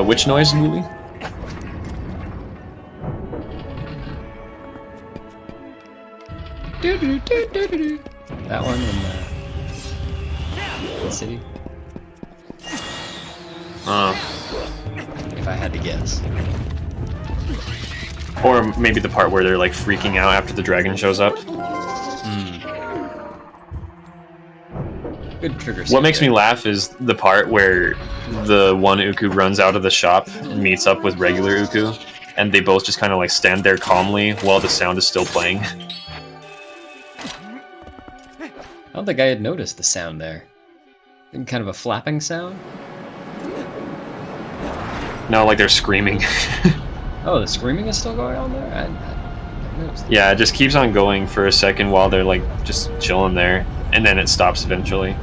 Which noise movie? That one in the city. If I had to guess. Or maybe the part where they're like freaking out after the dragon shows up. Good trigger. What makes me laugh is the part where the one Uku runs out of the shop and meets up with regular Uku, and they both just kind of like stand there calmly while the sound is still playing. I don't think I had noticed the sound there. Kind of a flapping sound? No, like they're screaming. Oh, the screaming is still going on there? I noticed that. Yeah, it just keeps on going for a second while they're like just chilling there, and then it stops eventually.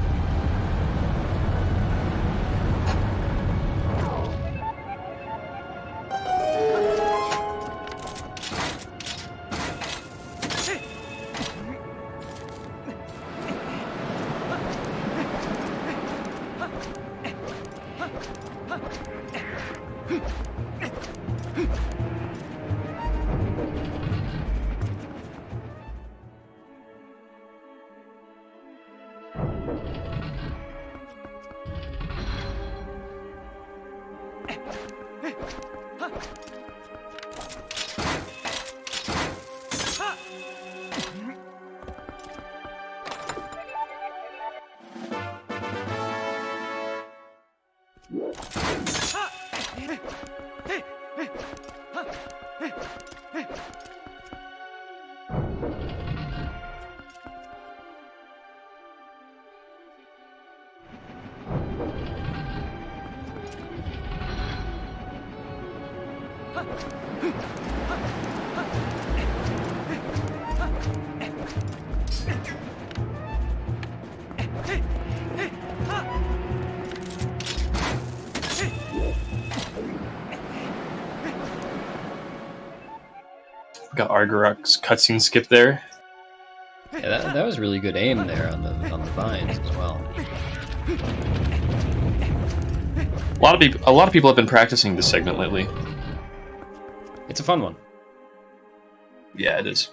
Got Argarok's cutscene skip there. Yeah, that was really good aim there on the vines as well. A lot of people have been practicing this segment lately. It's a fun one. Yeah, it is.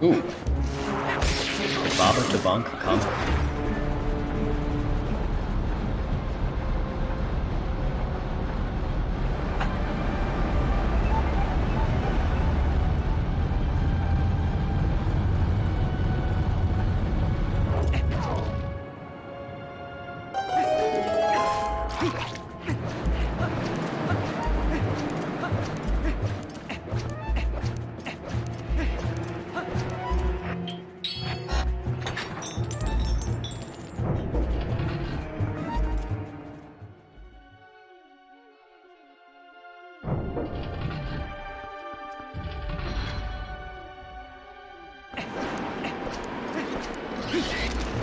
Ooh. Baba to Bonk combo.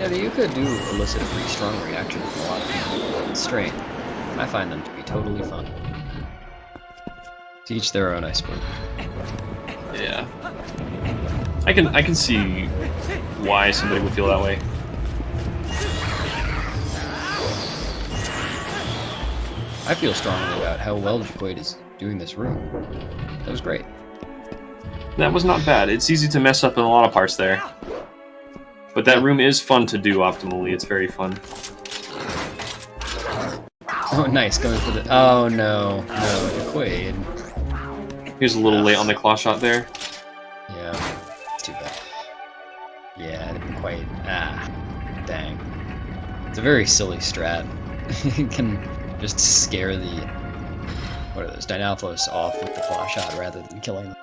Yeah, the Yuka do elicit a pretty strong reaction from a lot of people in Strain. I find them to be totally fun. To each their own, I suppose. Yeah. I can see why somebody would feel that way. I feel strongly about how well Jacquaid is doing this room. That was great. That was not bad. It's easy to mess up in a lot of parts there. But that room is fun to do optimally. It's very fun. Oh, nice. Going for the... Oh, no. No, Jacquaid. He was a little late on the claw shot there. Yeah. It's too bad. Yeah, I didn't quite... Ah. Dang. It's a very silly strat. You can just scare the... What are those? Dynalphos off with the claw shot rather than killing them.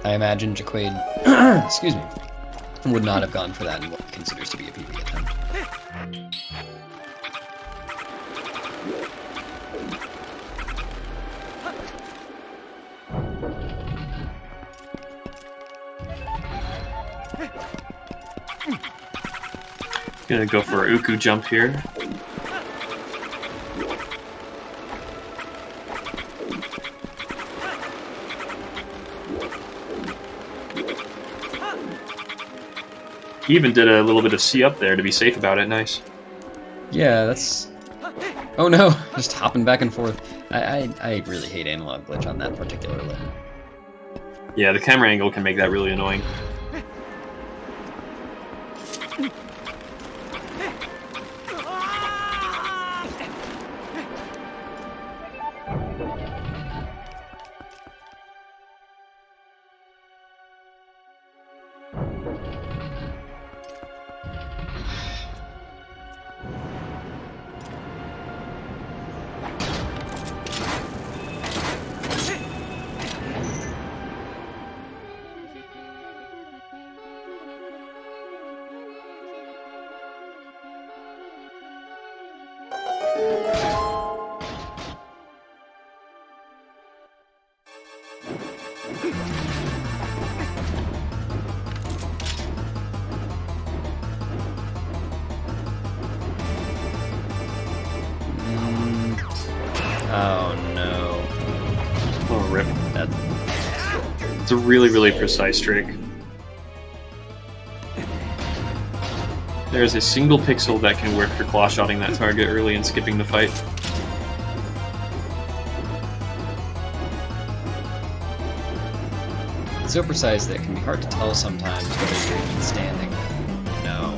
I imagine Jacquaid, excuse me, would not have gone for that in what he considers to be a PvP attempt. Gonna go for a Uku jump here. He even did a little bit of C up there to be safe about it. Nice. Yeah, that's... Oh no! Just hopping back and forth. I really hate analog glitch on that particular level. Yeah, the camera angle can make that really annoying. Oh no. Oh, rip. That... It's a really, really precise trick. There's a single pixel that can work for claw-shotting that target early and skipping the fight. It's so precise that it can be hard to tell sometimes whether you're even standing. No.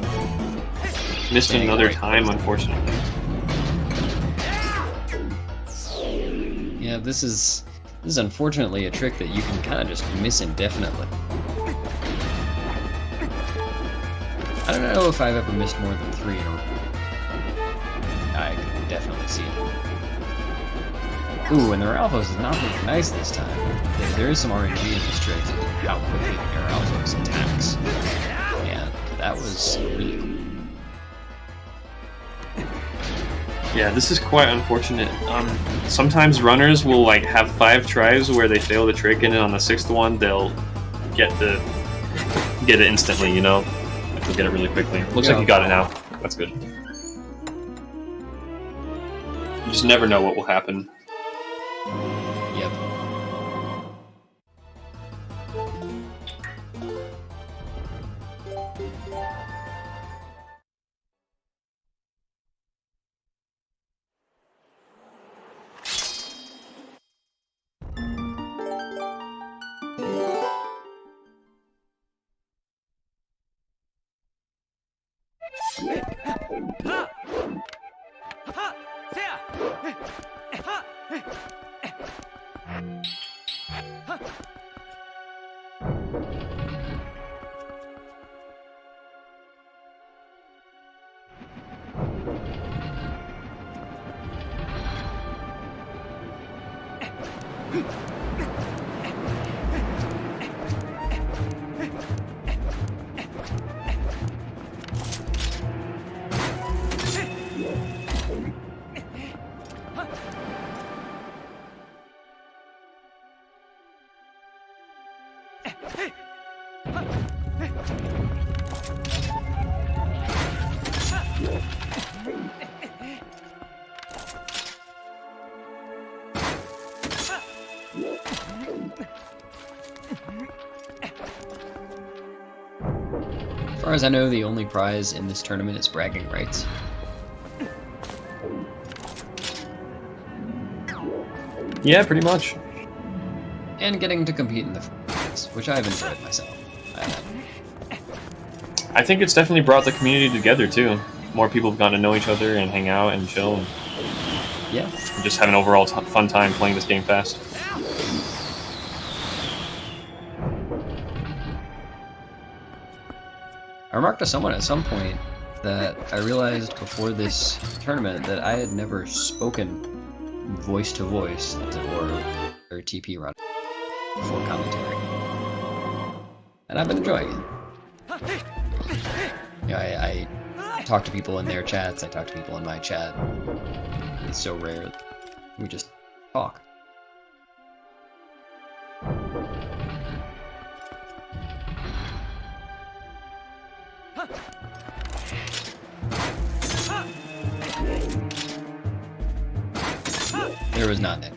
Missed Standing another right time, close. unfortunately. Yeah, this is unfortunately a trick that you can kind of just miss indefinitely. I don't know if I've ever missed more than 3 in a row. I could definitely see it. Ooh, and the Ralphos is not looking nice this time. There is some RNG in this trick, how quickly the Ralphos attacks. And that was really cool. Yeah, this is quite unfortunate. Sometimes runners will like have 5 tries where they fail the trick, and then on the 6th one they'll get it instantly. You know, they'll get it really quickly. Looks like you got it now. That's good. You just never know what will happen. Yep. As far as I know, the only prize in this tournament is bragging rights. Yeah, pretty much. And getting to compete in the finals, which I've enjoyed myself. I think it's definitely brought the community together too. More people have gotten to know each other and hang out and chill and Yeah. just have an overall fun time playing this game fast. I remarked to someone at some point that I realized before this tournament that I had never spoken voice to voice, as it were, or TP run before commentary. And I've been enjoying it. You know, I talk to people in their chats, I talk to people in my chat. It's so rare that we just talk. There was not Nick.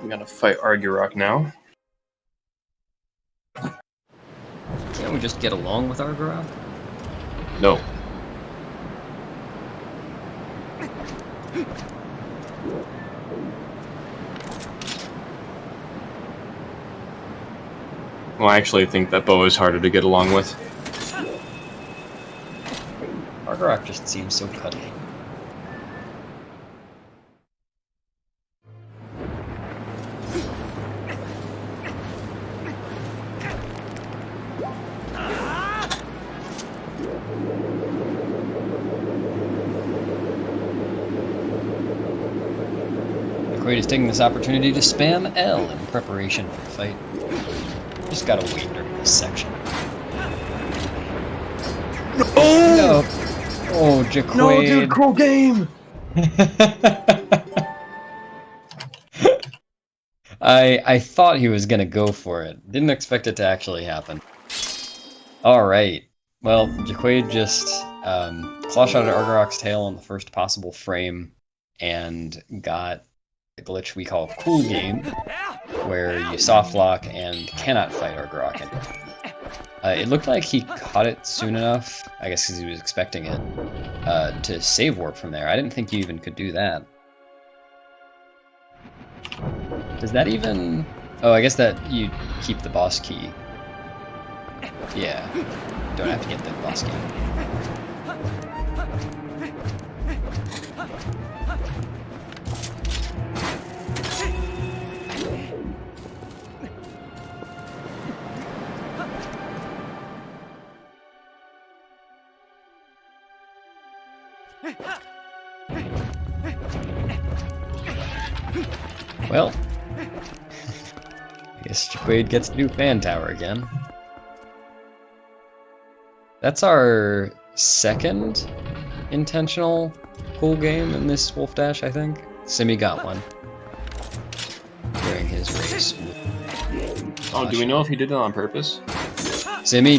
I'm gonna fight Argurock now. Can't we just get along with Argorok? No. Well, I actually think that Bo is harder to get along with. Argorok just seems so cuddly. Jacquaid is taking this opportunity to spam L in preparation for the fight. Just gotta wait during this section. No! Oh, Jacquaid. No, dude, cool game! I thought he was gonna go for it. Didn't expect it to actually happen. Alright. Well, Jacquaid just claw shot at Argorok's tail on the first possible frame and got the glitch we call Cool Game, where you soft lock and cannot fight Argorok anymore. It looked like he caught it soon enough, I guess because he was expecting it, to save warp from there. I didn't think you even could do that. Does that even... Oh, I guess that you keep the boss key. Yeah, don't have to get the boss key. Well, I guess Jacquaid gets to do Fan Tower again. That's our second intentional cool game in this Wolfdash, I think. Simi got one during his race. Oh, do we know if he did it on purpose? Simi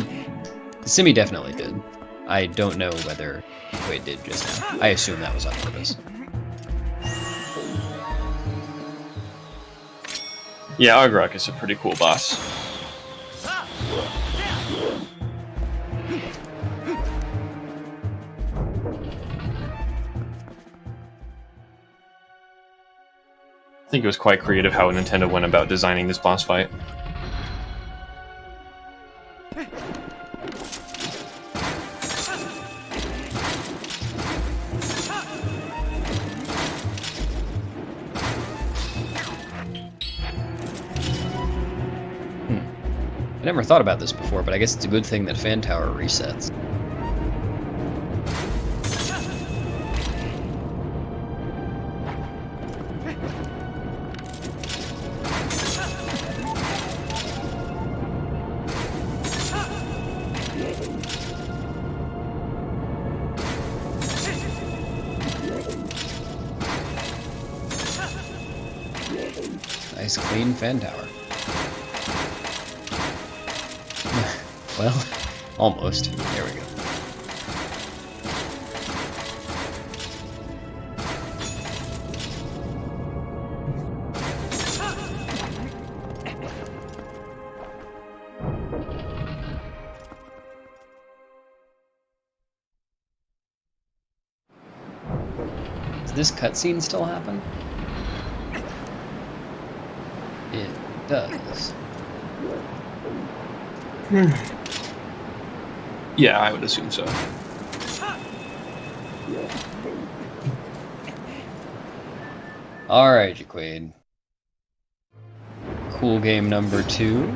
definitely did. I don't know whether Jacquaid did just now. I assume that was on purpose. Yeah, Argorok is a pretty cool boss. I think it was quite creative how Nintendo went about designing this boss fight. I never thought about this before, but I guess it's a good thing that Fan Tower resets. Nice clean fan tower. Well, almost. There we go. Does this cutscene still happen? It does. Yeah, I would assume so. Alright, Jacquaid. Cool game number 2.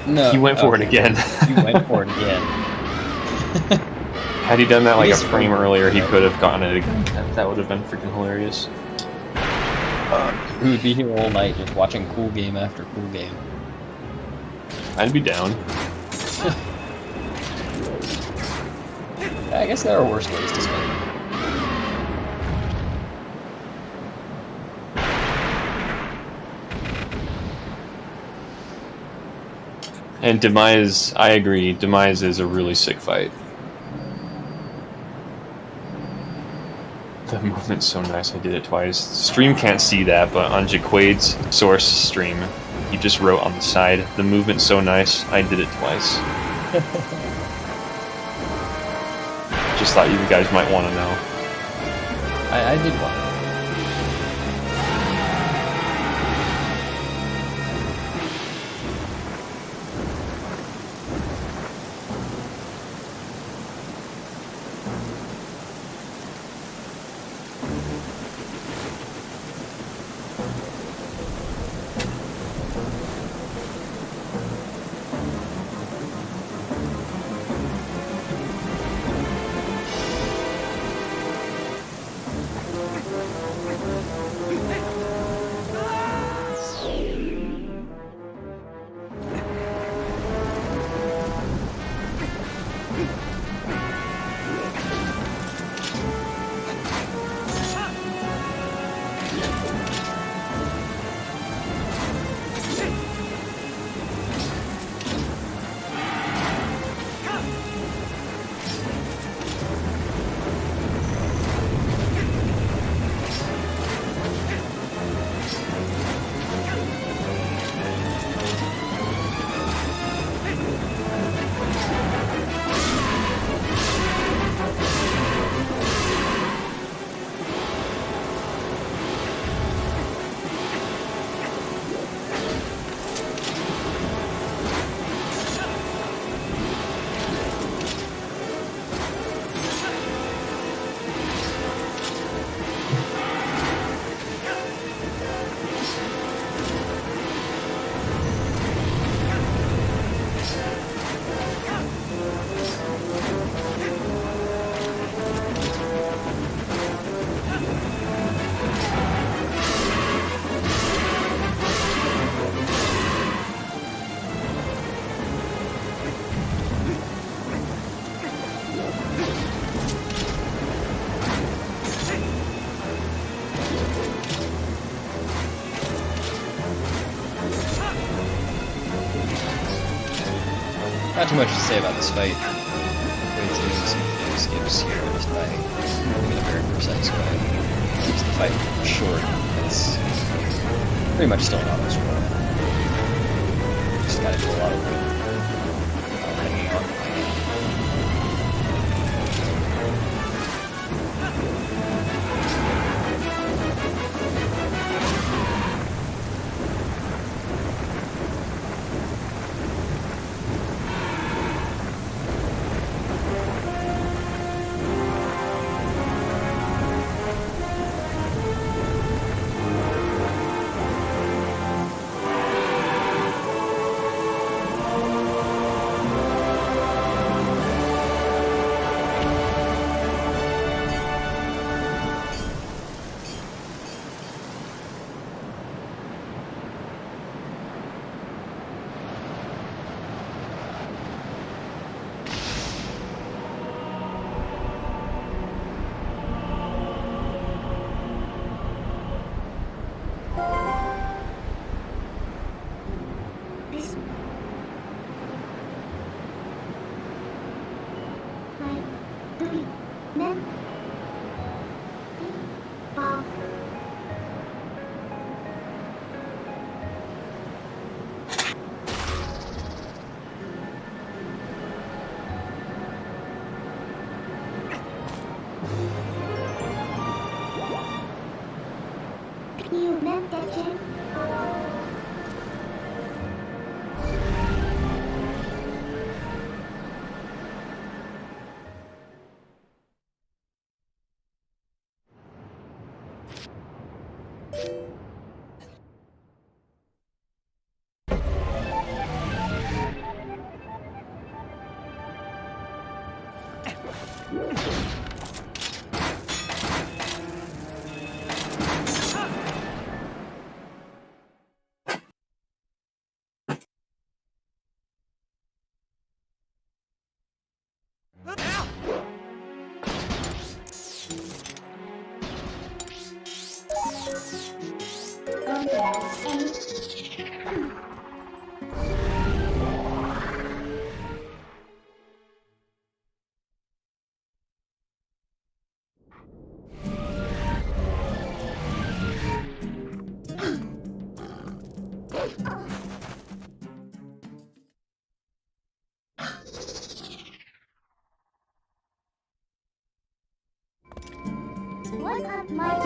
No. He went for it again. You went for it again. Had he done that like a He's frame earlier, he could have gotten it again. That would have been freaking hilarious. We would be here all night just watching cool game after cool game. I'd be down. I guess there are worse ways to spend it. And Demise, I agree, Demise is a really sick fight. The movement's so nice, I did it twice. Stream can't see that, but on Jacquaid's source stream, he just wrote on the side, the movement's so nice, I did it twice. Just thought you guys might want to know. I did want to. Not too much to say about this fight. Wade's doing some big skips here just by moving in a very precise way. Keeps the fight short. It's pretty much still an auto scroll. Just gotta do a lot of hanging out. You meant that, Jim? What up, my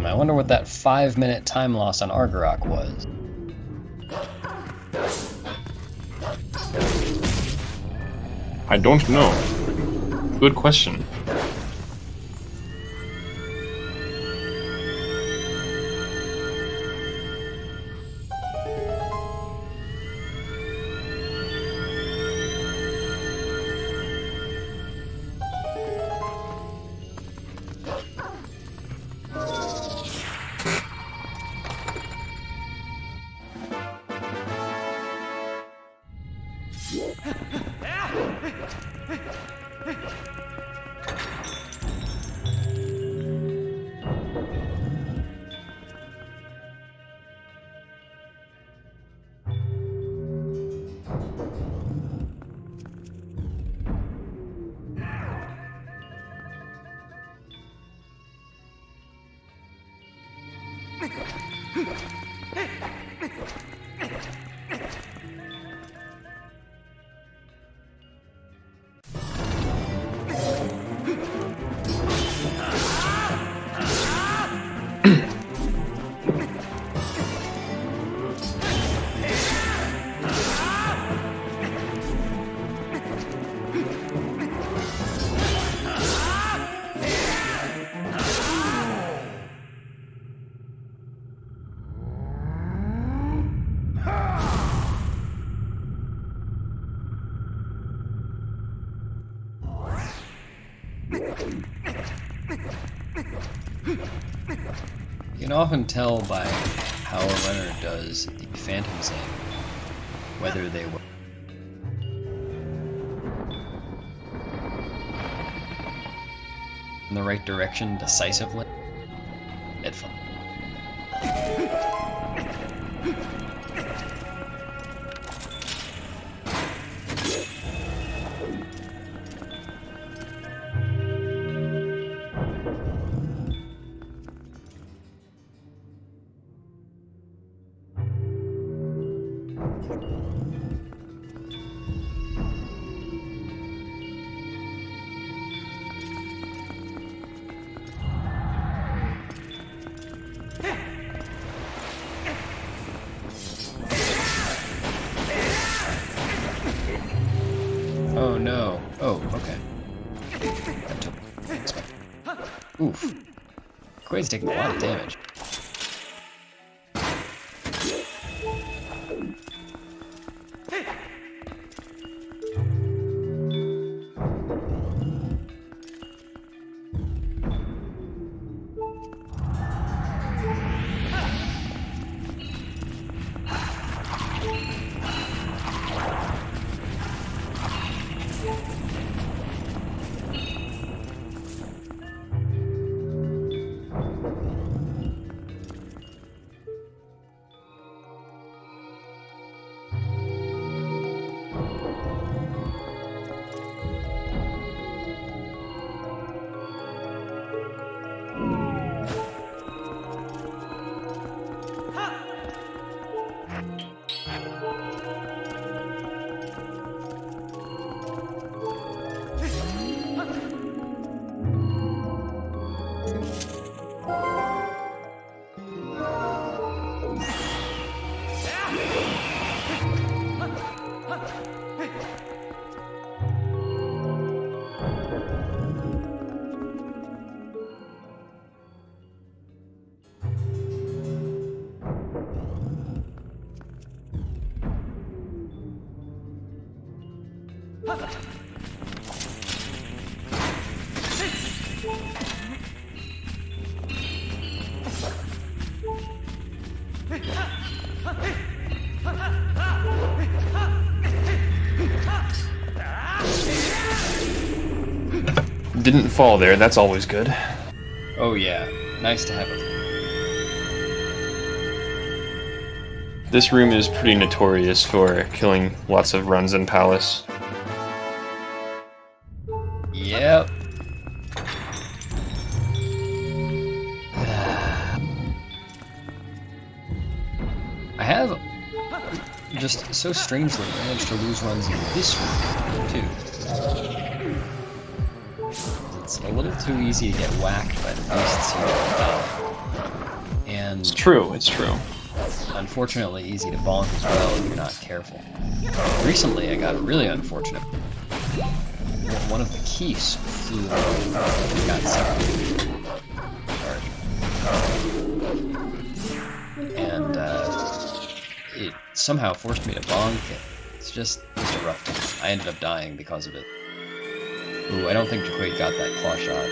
I wonder what that 5-minute time loss on Argarok was. I don't know. Good question. You can often tell by how a runner does the phantom zing whether they were in the right direction decisively. Headphone. Oh no. Oh, okay. That took... Oof. Quaid's taking a lot of damage. Didn't fall there, that's always good. Oh yeah, nice to have it. This room is pretty notorious for killing lots of runs in Palace. Yep. I have just so strangely managed to lose runs in this room, too. It's a little too easy to get whacked by the beasts here. And It's true, it's true. unfortunately easy to bonk as well if you're not careful. Recently I got really unfortunate. One of the keys flew and got separated. And it somehow forced me to bonk. It's just a rough time. I ended up dying because of it. Ooh, I don't think Jacquaid got that claw shot.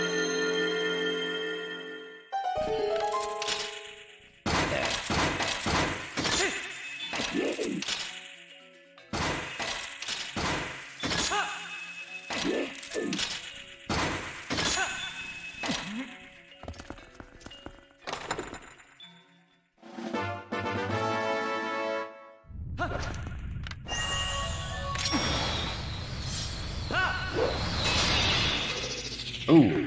Ooh.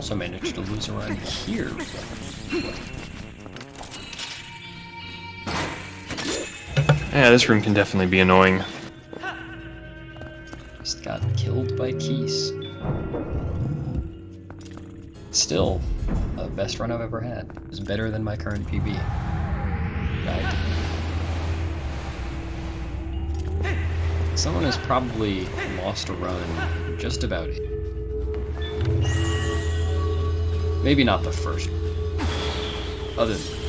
also managed to lose a run here. Yeah, this room can definitely be annoying. Just got killed by Keese. Still, the best run I've ever had. It was better than my current PB. Right? Someone has probably lost a run just about it. Maybe not the first one. Other than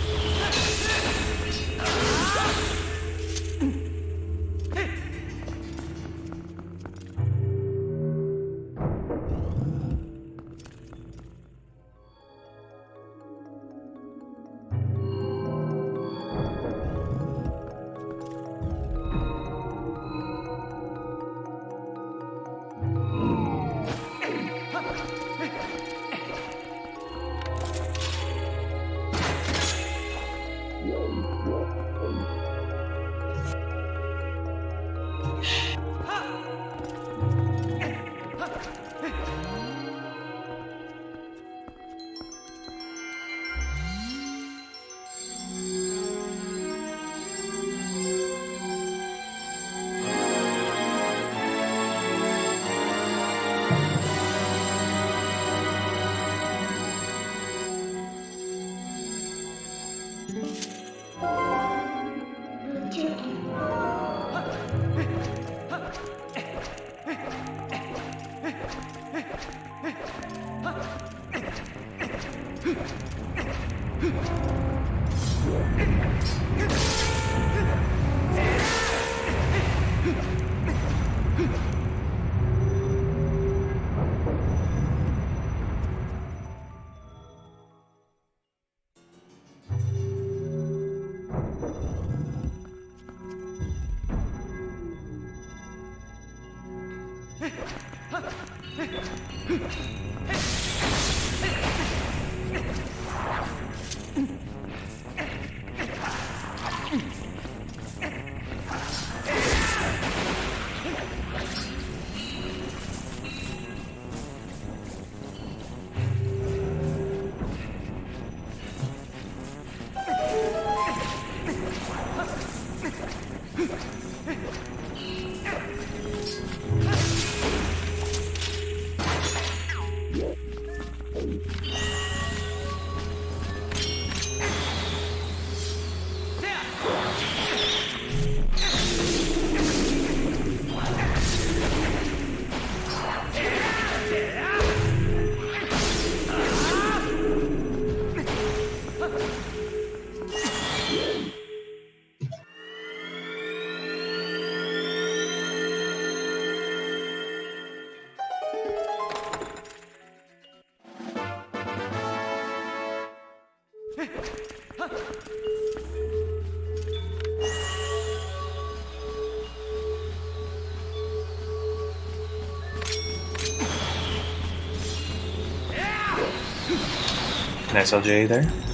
Nice LJ there.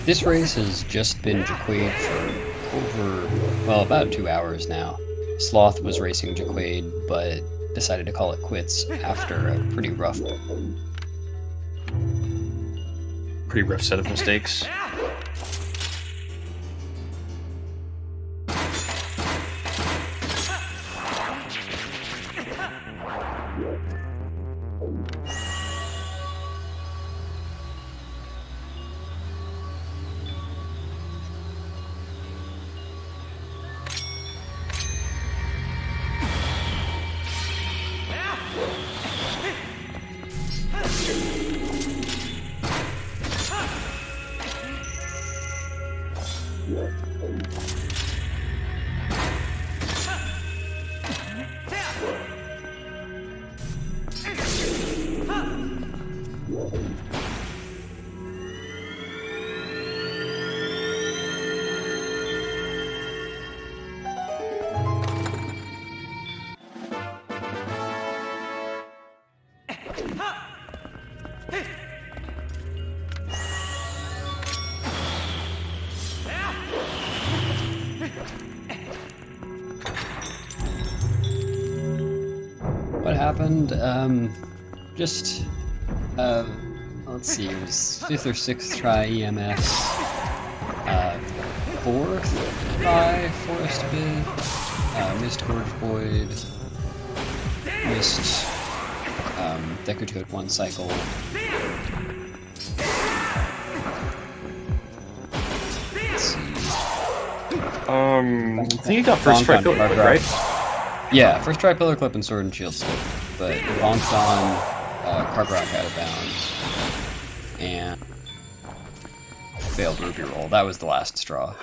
This race has just been Jacquaid for over, well, about 2 hours now. Sloth was racing Jacquaid, but decided to call it quits after a pretty rough set of mistakes. What happened? Let's see, it was 5th or 6th try EMS, 4th try Forest Bid, missed Gorge Void, missed Deku Toad 1 cycle. Let's see. I think you got first try Pillar Clip, right? Yeah, first try Pillar Clip and Sword and Shield Slip, but bonked on Cargrock out of bounds, and failed Ruby Roll. That was the last straw.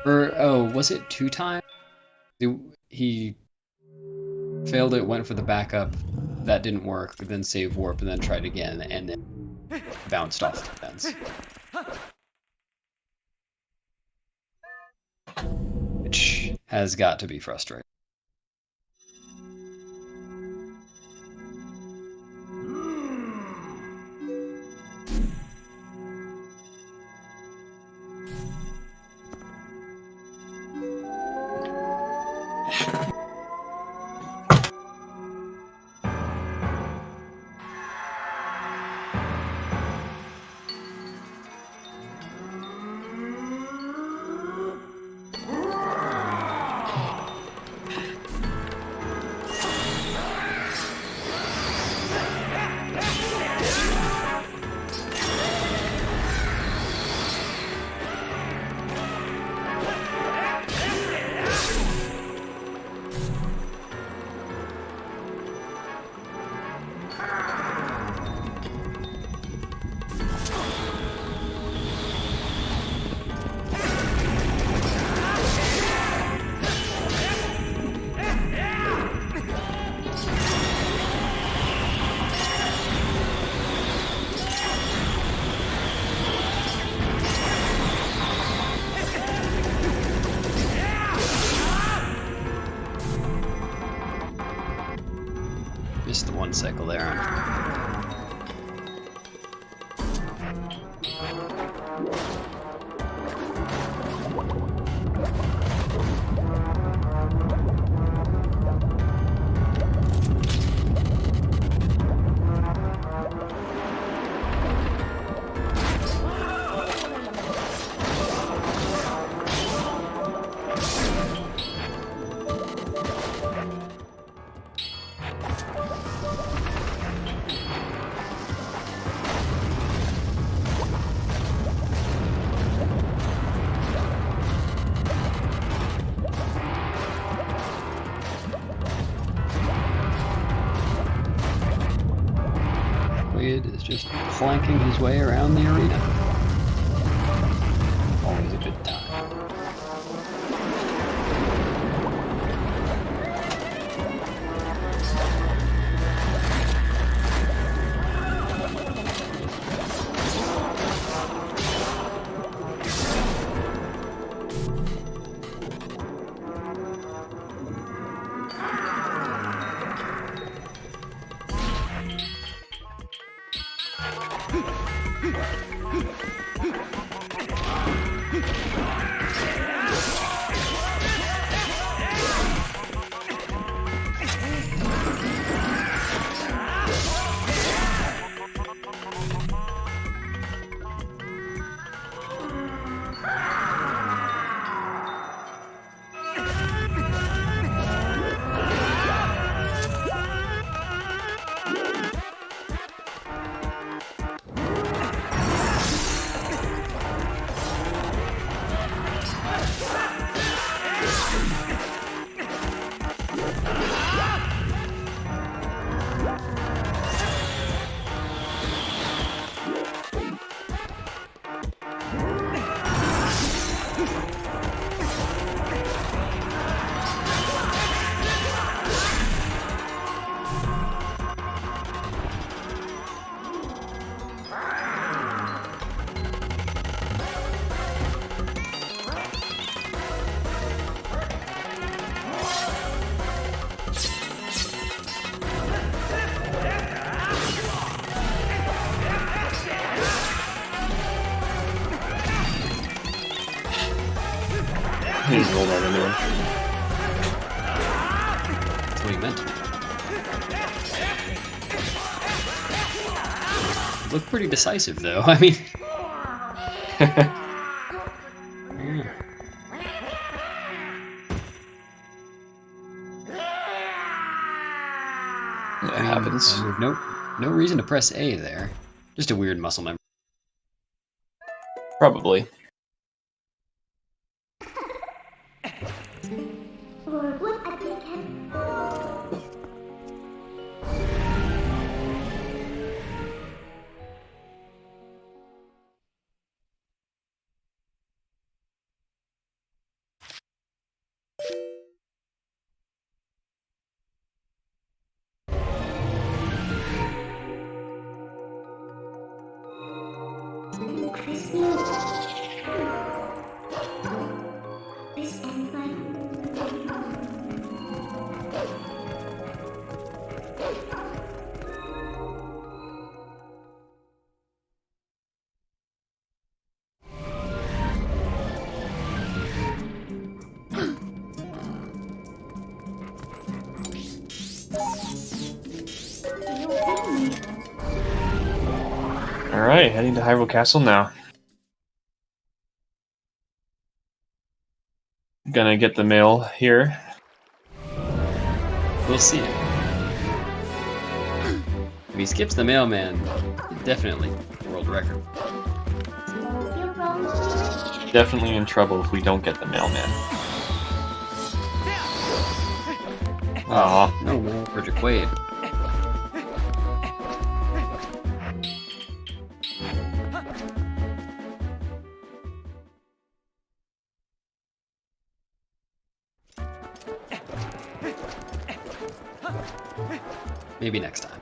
Or, oh, was it 2 times? He failed it, went for the backup, that didn't work, but then saved warp, and then tried again, and then bounced off the fence. Which has got to be frustrating. Missed the 1 cycle there. Is just flanking his way around the arena. Always a good time. He just rolled right into him. That's what he meant. Looked pretty decisive, though. I mean... Yeah. It happens. No reason to press A there. Just a weird muscle memory. Probably. Or what applicant? Chris Neal. Chris and Mike. Alright, heading to Hyrule Castle now. Gonna get the mail here. We'll see. If he skips the mailman, definitely world record. You're wrong. Definitely in trouble if we don't get the mailman. Aw. No more for Jacquaid. Maybe next time.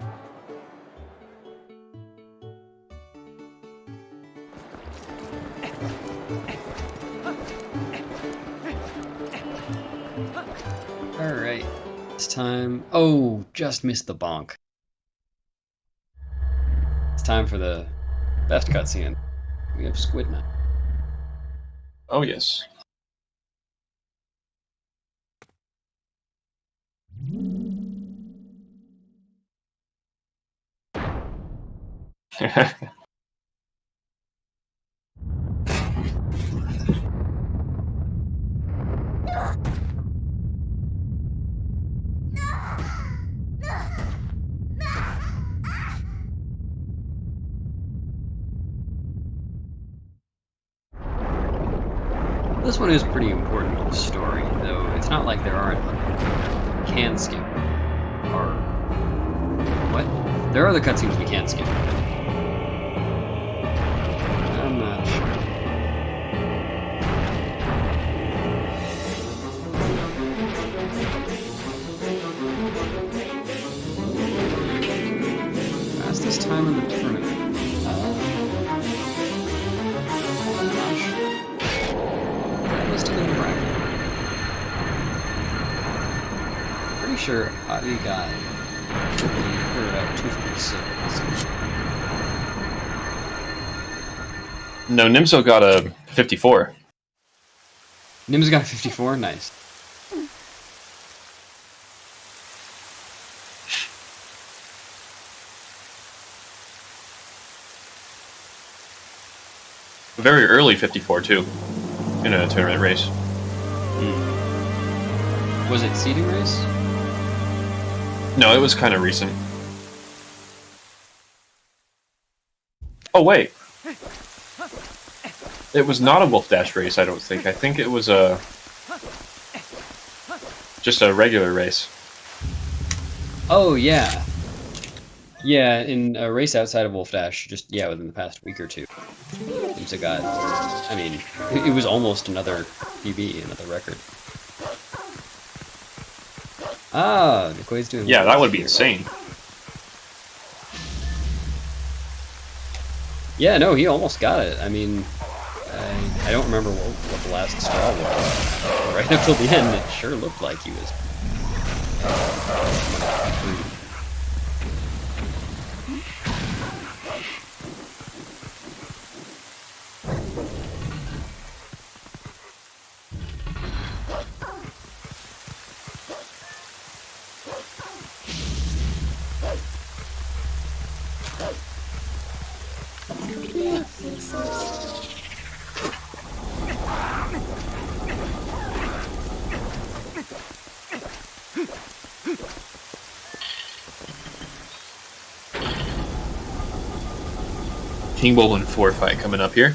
Alright. It's time. Oh, just missed the bonk. It's time for the best cutscene. We have Squid now. Oh, yes. This one is pretty important to the story, though it's not like there aren't other can skip. Or what? There are other cutscenes we can skip. I'm not sure. Fastest time in the tournament. I'm not sure. Listed in the bracket. Pretty sure Adi got 256. No, Nimzo got a 54. Nim's got a 54? Nice. Very early 54, too. In a tournament race. Was it seeding race? No, it was kind of recent. Oh, wait. It was not a Wolfdash race, I don't think. I think it was just a regular race. Oh, yeah. Yeah, in a race outside of Wolfdash, just, yeah, within the past week or two. Nimsa got, I mean, it was almost another PB, another record. Ah, Jacquaid's doing... Yeah, that would be insane. Yeah, no, he almost got it. I mean, I don't remember what the last straw was. Right up till the end, it sure looked like he was... King Bolin 4 fight coming up here.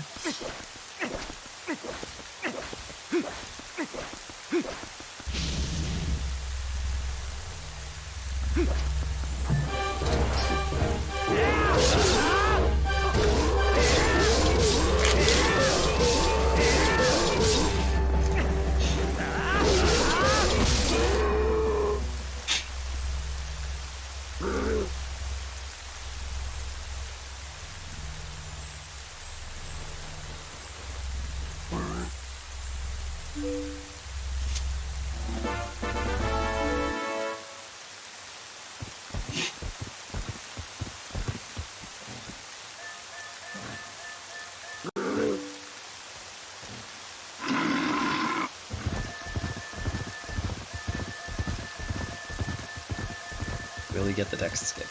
Will he get the text skip?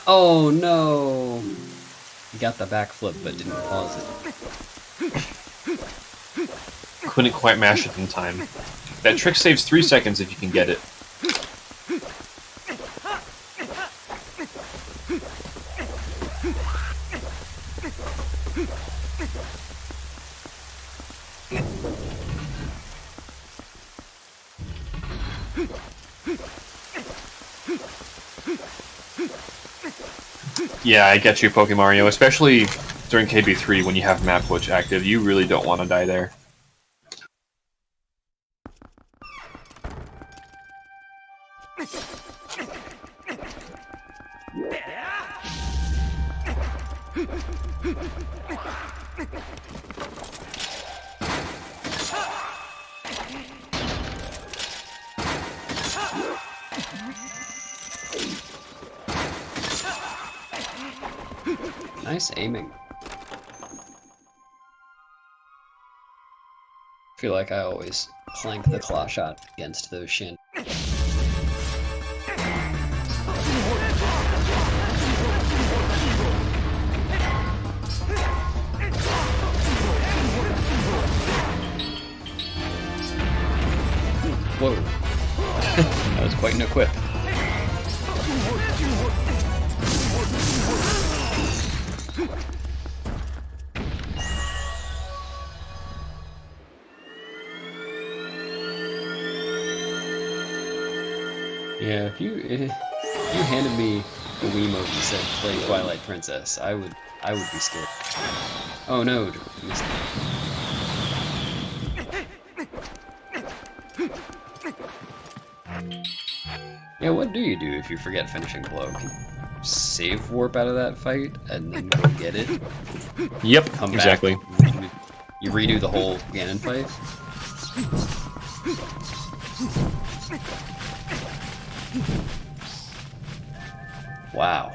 Oh no! He got the backflip but didn't pause it. Couldn't quite mash it in time. That trick saves 3 seconds if you can get it. Yeah, I get you, Pokemario, especially during KB3 when you have map glitch active. You really don't want to die there. Nice aiming. I feel like I always plank the claw shot against those shin. Whoa. That was quite an equip. Yeah, if you handed me a Wiimote and said play Twilight Princess, I would be scared. Oh no, I missed it. Yeah, what do you do if you forget finishing blow? Can you save warp out of that fight and then go get it? Yep, Come exactly. back, you redo the whole Ganon fight? Wow.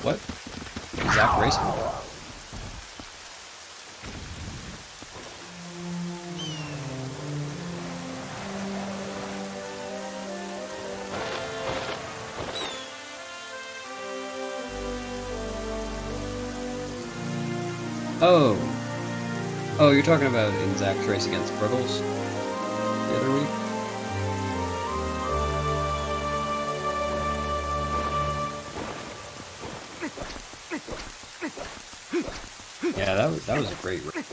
What? Zach racing? Oh. Oh, you're talking about in Zach's race against Briggles the other week? Yeah, that was a great race.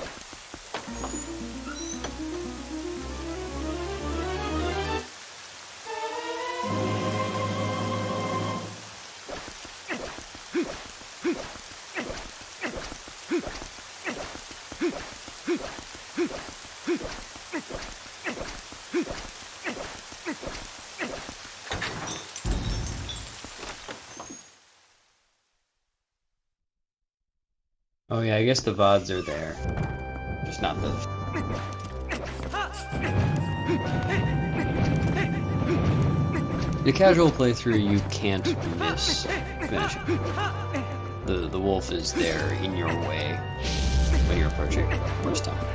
Oh yeah, I guess the VODs are there. Just not the... The casual playthrough, you can't miss finishing. The wolf is there in your way when you're approaching first time.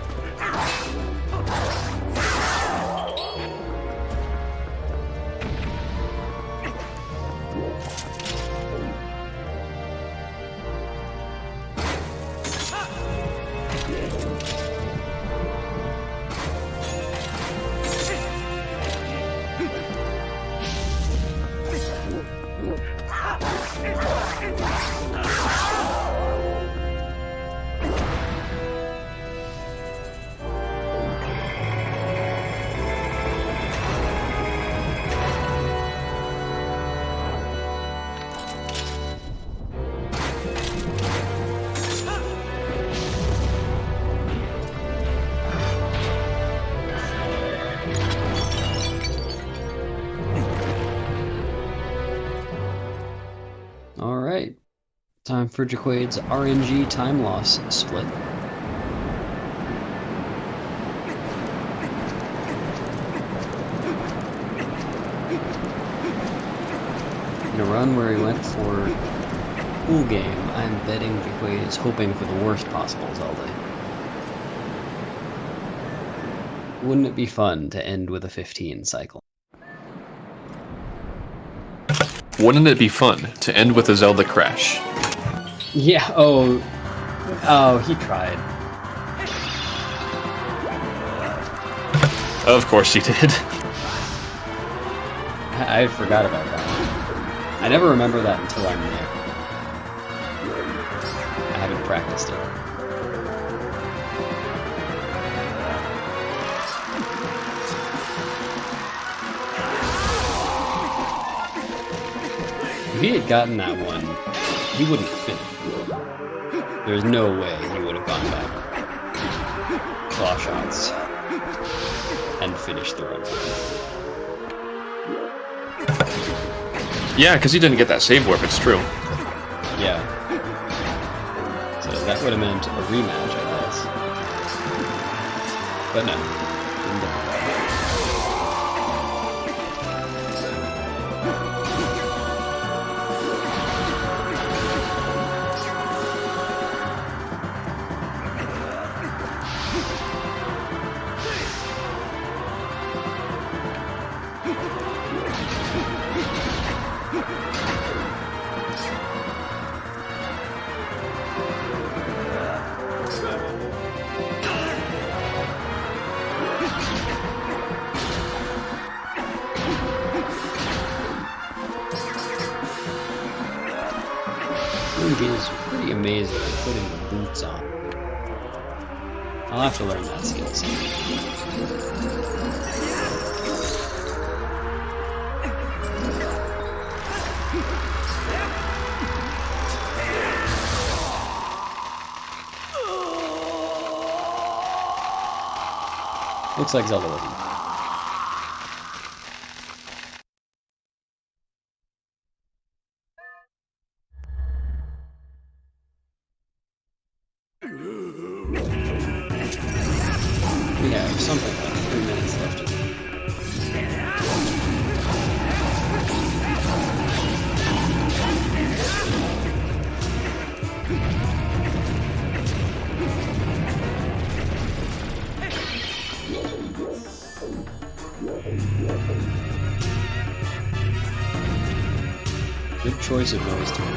Alright, time for Jacquaid's RNG time loss split. In a run where he went for cool game, I'm betting Jacquaid is hoping for the worst possible Zelda. Wouldn't it be fun to end with a 15 cycle? Wouldn't it be fun to end with a Zelda crash? Yeah, oh, he tried. Of course you did. I forgot about that. I never remember that until I'm there. I haven't practiced it. If he had gotten that one, he wouldn't have finished. There's no way he would have gone back. Claw shots. And finished the run. Yeah, because he didn't get that save warp, it's true. Yeah. So that would have meant a rematch, I guess. But no. Didn't get that. He is pretty amazing at putting the boots on. I'll have to learn that skill set. Looks like Zelda wasn't. We have something like 3 minutes left to do. Good choice of noise to make.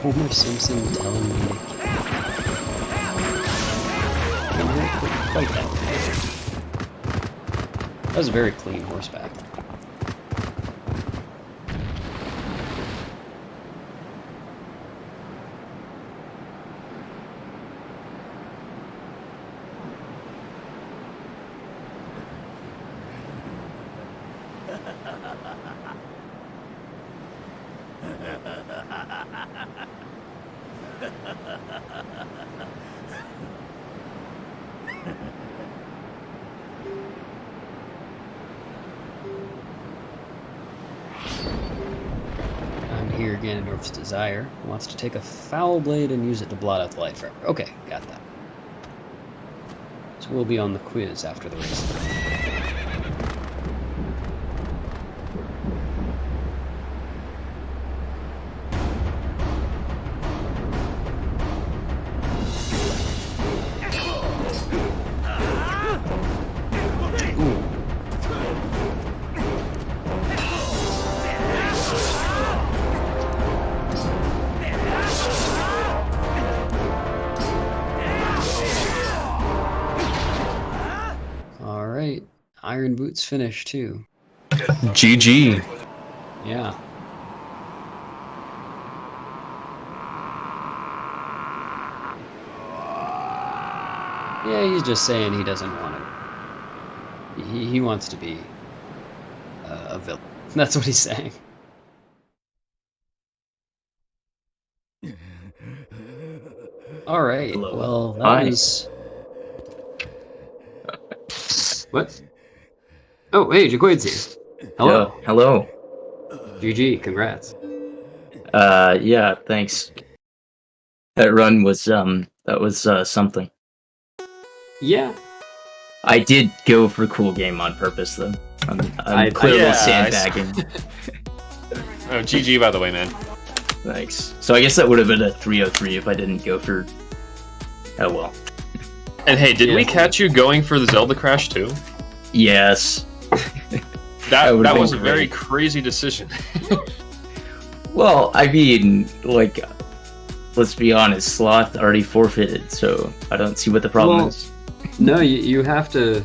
Homer Simpson telling me to quite that. That was a very clean horseback. I'm here Ganondorf's desire. Wants to take a foul blade and use it to blot out the light forever. Okay, got that. So we'll be on the quiz after the race. Alright, Iron Boots finished too. GG. Yeah. Yeah, he's just saying he doesn't want to. He wants to be a villain. That's what he's saying. Alright, Hello. well, that Hi. was... What? Oh, hey, Jacquaid's here. Hello. Yeah, hello. GG, congrats. Yeah, thanks. That run was something. Yeah. I did go for cool game on purpose though. I'm clearly yeah, sandbagging. Oh, GG, by the way, man. Thanks. So I guess that would have been a 303 if I didn't go for. Oh well. And hey, did we Yeah. catch you going for the Zelda Crash too? Yes. That would've been was a very great. crazy decision. Well, I mean, like, let's be honest, Sloth already forfeited, so I don't see what the problem Well, is. No, you have to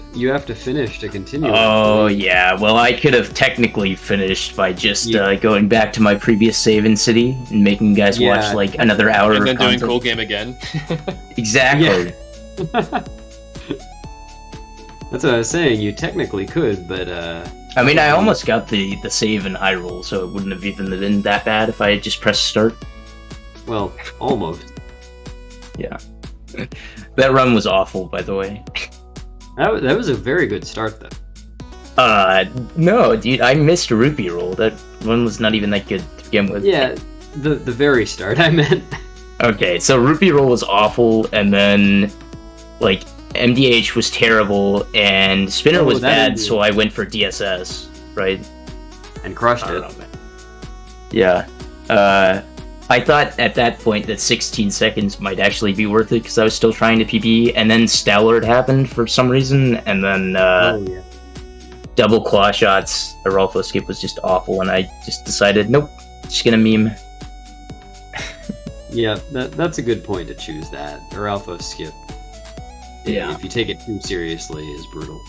finish to continue. Oh yeah, well I could have technically finished by just Yeah. going back to my previous save in city and making you guys Yeah. watch like another hour And of then doing content. cool game again. Exactly. That's what I was saying. You technically could, but I mean, I almost got the save in Hyrule, so it wouldn't have even been that bad if I had just pressed start. well, almost. Yeah. That run was awful, by the way. That was a very good start, though. No, dude, I missed a rupee roll. That one was not even that good to begin with. Yeah, the very start. I meant. Okay, so rupee roll was awful, and then like MDH was terrible, and spinner Oh, was that bad, ended. so I went for DSS, right? And crushed I it. don't know, man. Yeah. I thought at that point that 16 seconds might actually be worth it because I was still trying to PB, and then Stallard happened for some reason, and then Oh yeah. double claw shots. The Rolfo skip was just awful, and I just decided, nope, just gonna meme. Yeah, that's a good point to choose that. Or alpha skip. Yeah. If you take it too seriously, is brutal.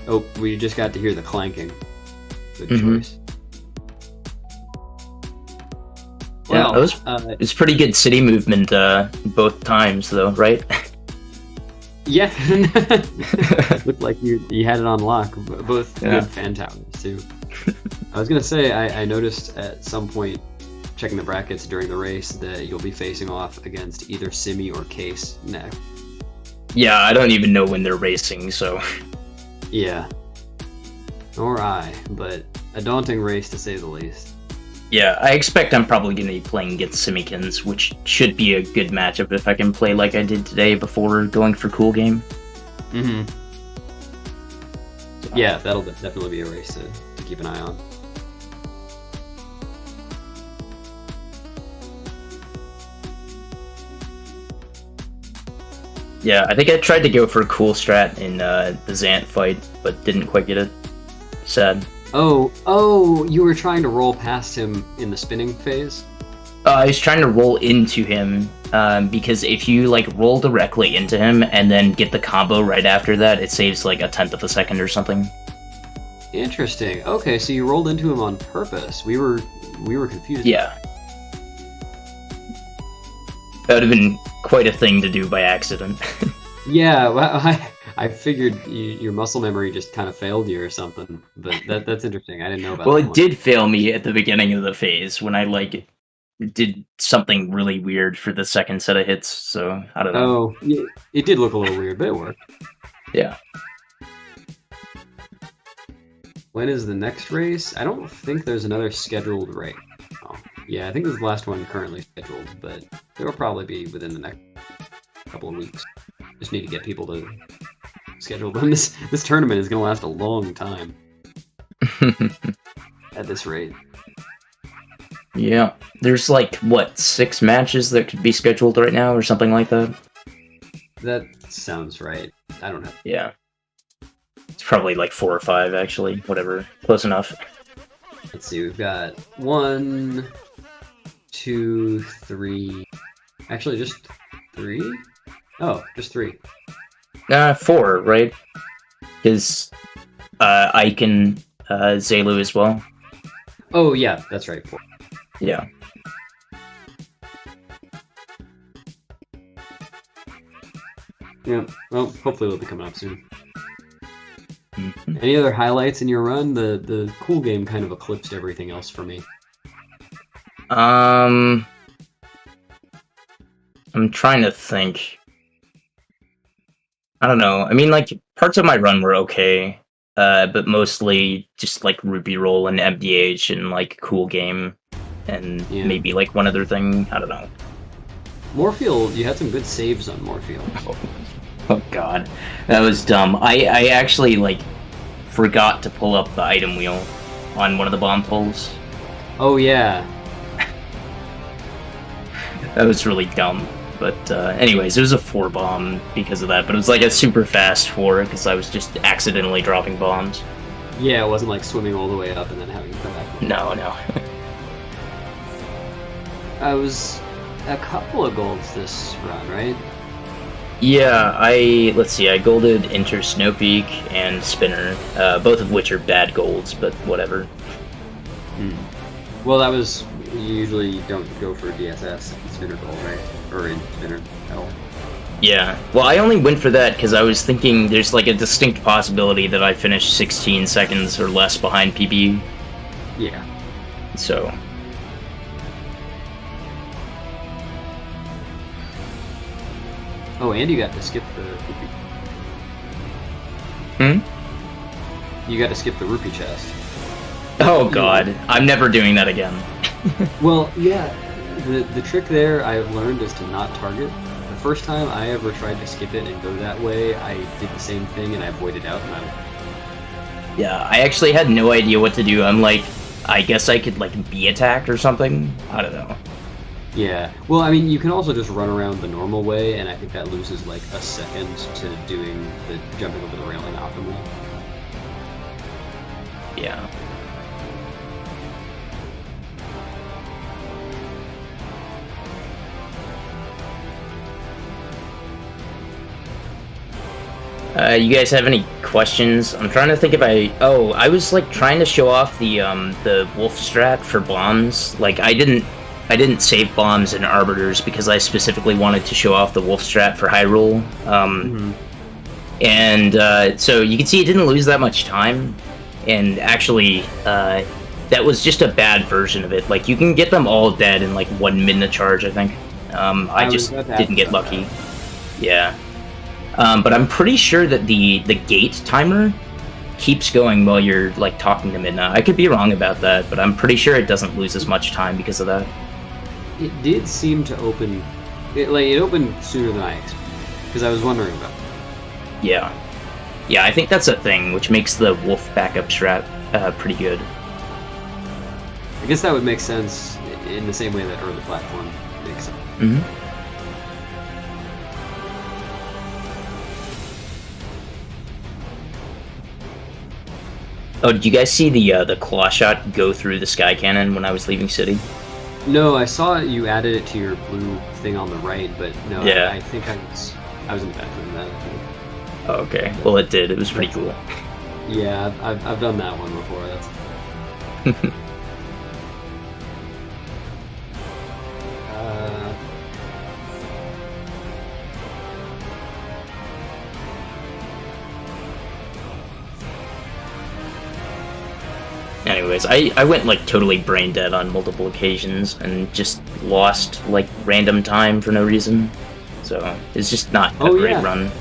Oh, we just got to hear the clanking. Good Mhm. choice. Yeah, Well, that was it's pretty good city movement both times though, right? yeah. Looked like you had it on lock. Both Yeah. good fan towers too. I was gonna say I noticed at some point checking the brackets during the race that you'll be facing off against either Simi or Case next. Yeah, I don't even know when they're racing, so Yeah. Nor I, but a daunting race to say the least. yeah, I expect I'm probably gonna be playing against Simikins, which should be a good matchup if I can play like I did today before going for cool game. Mm-hmm. Yeah, that'll definitely be a race to keep an eye on. Yeah, I think I tried to go for a cool strat in the Zant fight, but didn't quite get it. Sad. Oh, you were trying to roll past him in the spinning phase? I was trying to roll into him, because if you like roll directly into him and then get the combo right after that, it saves like 1/10 of a second or something. Interesting. Okay, so you rolled into him on purpose. We were confused. Yeah. That would have been quite a thing to do by accident. Yeah, well, I figured your muscle memory just kind of failed you or something, but that's interesting. I didn't know about Well, that it one. did fail me at the beginning of the phase when I like did something really weird for the second set of hits, so I don't know. Oh, yeah, it did look a little weird, but it worked. Yeah. When is the next race? I don't think there's another scheduled race. Oh, yeah, I think this is the last one currently scheduled, but it will probably be within the next couple of weeks. Just need to get people to schedule them. This tournament is going to last a long time at this rate. Yeah. There's like, what, 6 matches that could be scheduled right now or something like that? That sounds right. I don't know. Yeah. It's probably like 4 or 5, actually. Whatever. Close enough. Let's see, we've got 1, 2, 3. Actually, just 3? Oh, just 3. 4, right? Because Ike and Zelu as well. Oh, yeah, that's right. 4. Yeah. Yeah, well, hopefully they'll be coming up soon. Mhm. Any other highlights in your run? The cool game kind of eclipsed everything else for me. I'm trying to think. I don't know. I mean, like, parts of my run were okay, but mostly just like Ruby Roll and MDH and like cool game, and Yeah. maybe like one other thing. I don't know. Moorfield, you had some good saves on Moorfield. Oh god, that was dumb. I actually like forgot to pull up the item wheel on one of the bomb pulls. Oh yeah. That was really dumb. But anyways, it was a 4 bomb because of that. But it was like a super fast 4 because I was just accidentally dropping bombs. Yeah, it wasn't like swimming all the way up and then having to come back. No. I was a couple of golds this run, right? Yeah, let's see, I golded Inter Snowpeak and Spinner, both of which are bad golds, but whatever. Well, that was, you usually don't go for DSS in Spinner gold, right? Or in Spinner at all. Yeah, well, I only went for that because I was thinking there's like a distinct possibility that I finish 16 seconds or less behind PB. Yeah. So. Oh, and you got to skip the rupee. You got to skip the rupee chest. Oh god, I'm never doing that again. Well, yeah, the trick there I've learned is to not target. The first time I ever tried to skip it and go that way, I did the same thing and I avoided out. And Yeah, I actually had no idea what to do. I'm like, I guess I could like be attacked or something. I don't know. yeah, well, I mean, you can also just run around the normal way, and I think that loses like a second to doing the jumping over the railing optimally. Yeah. You guys have any questions? I'm trying to think if I was like trying to show off the wolf strat for bombs. Like I didn't save bombs and arbiters because I specifically wanted to show off the wolf strat for Hyrule. And so you can see it didn't lose that much time. And actually, that was just a bad version of it. Like you can get them all dead in like 1 minute charge, I think. I just didn't get lucky. Yeah. But I'm pretty sure that the gate timer keeps going while you're like talking to Midna. I could be wrong about that, but I'm pretty sure it doesn't lose as much time because of that. It did seem to open. It opened sooner than I expected because I was wondering about it. Yeah. Yeah, I think that's a thing, which makes the wolf backup strat pretty good. I guess that would make sense in the same way that early platform makes sense. Mm-hmm. Oh, did you guys see the claw shot go through the sky cannon when I was leaving city? No, I saw you added it to your blue thing on the right, but no, Yeah. I think I was in the back doing that. I think. Oh, okay. Well, it did. It was pretty cool. Yeah, I've done that one before. That's. Anyways, I went like totally brain dead on multiple occasions and just lost like random time for no reason. So it's just not a great run.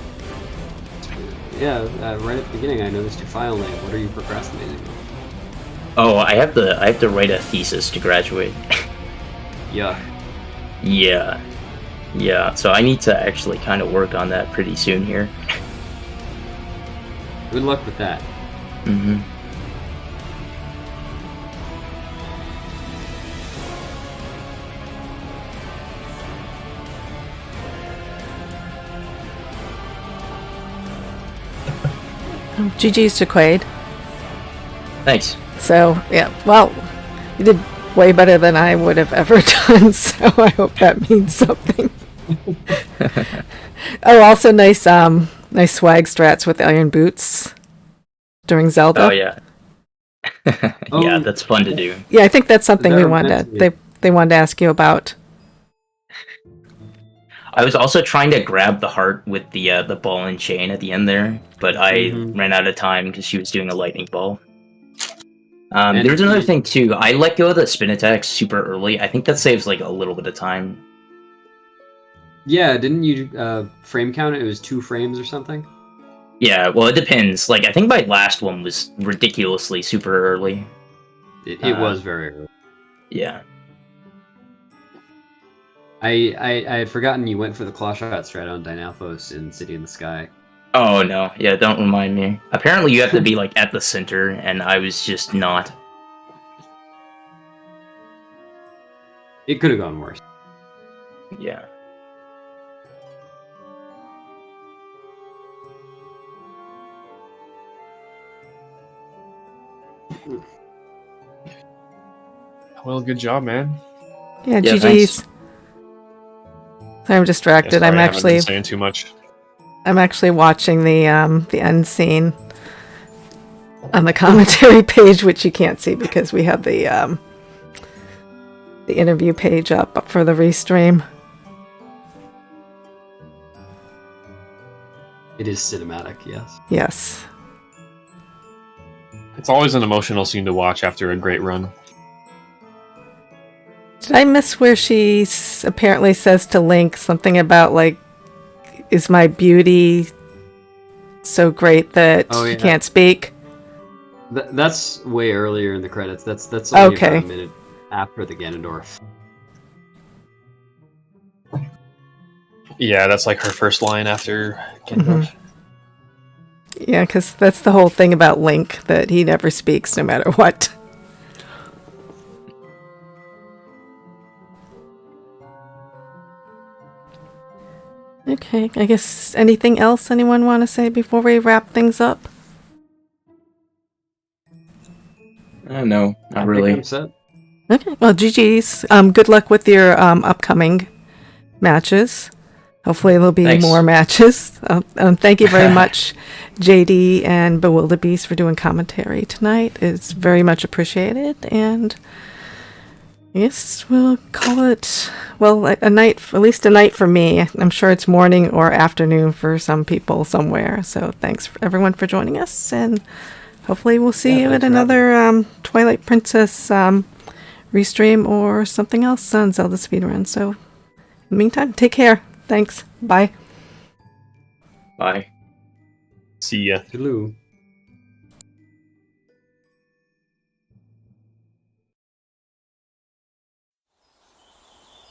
Yeah, right at the beginning I noticed your file name. What are you procrastinating on? Oh, I have to write a thesis to graduate. Yuck. Yeah. So I need to actually kind of work on that pretty soon here. Good luck with that. Mm-hmm. GG's Jacquaid. Thanks. So, yeah, well, you did way better than I would have ever done, so I hope that means something. Oh, also nice nice swag strats with iron boots during Zelda. Oh, yeah. Yeah, that's fun to do. Yeah, I think that's something we wanted they wanted to ask you about. I was also trying to grab the heart with the ball and chain at the end there, but I ran out of time because she was doing a lightning ball. There's another thing too. I let go of the spin attack super early. I think that saves like a little bit of time. Yeah, didn't you frame count it? It was 2 frames or something? Yeah, well, it depends. Like, I think my last one was ridiculously super early. It was very early. Yeah. I had forgotten you went for the claw shot strat on Dynalphos in City in the Sky. Oh, no. Yeah, don't remind me. Apparently you have to be, like, at the center, and I was just not. It could have gone worse. Yeah. Well, good job, man. Yeah, Yeah, GG's. thanks. I'm distracted. Yeah, sorry, I'm I haven't actually been saying too much. I'm actually watching the end scene on the commentary page, which you can't see because we have the interview page up for the restream. It is cinematic, yes. Yes. It's always an emotional scene to watch after a great run. Did I miss where she apparently says to Link something about, like, is my beauty so great that you can't speak? That's way earlier in the credits. That's only Okay. about a minute after the Ganondorf. Yeah, that's like her first line after Ganondorf. Yeah, because that's the whole thing about Link, that he never speaks no matter what. Okay, I guess anything else anyone want to say before we wrap things up? No, not I really. think I'm set. Okay, well, GG's. Good luck with your upcoming matches. Hopefully there'll be Thanks. more matches. Thank you very much, JD and Bewilderbeast, for doing commentary tonight. It's very much appreciated, and I guess we'll call it, well, a night, at least a night for me. I'm sure it's morning or afternoon for some people somewhere. So thanks everyone for joining us, and hopefully we'll see you at another Twilight Princess restream or something else on Zelda Speedrun. So in the meantime, take care. Thanks. Bye. Bye. See ya. Hello.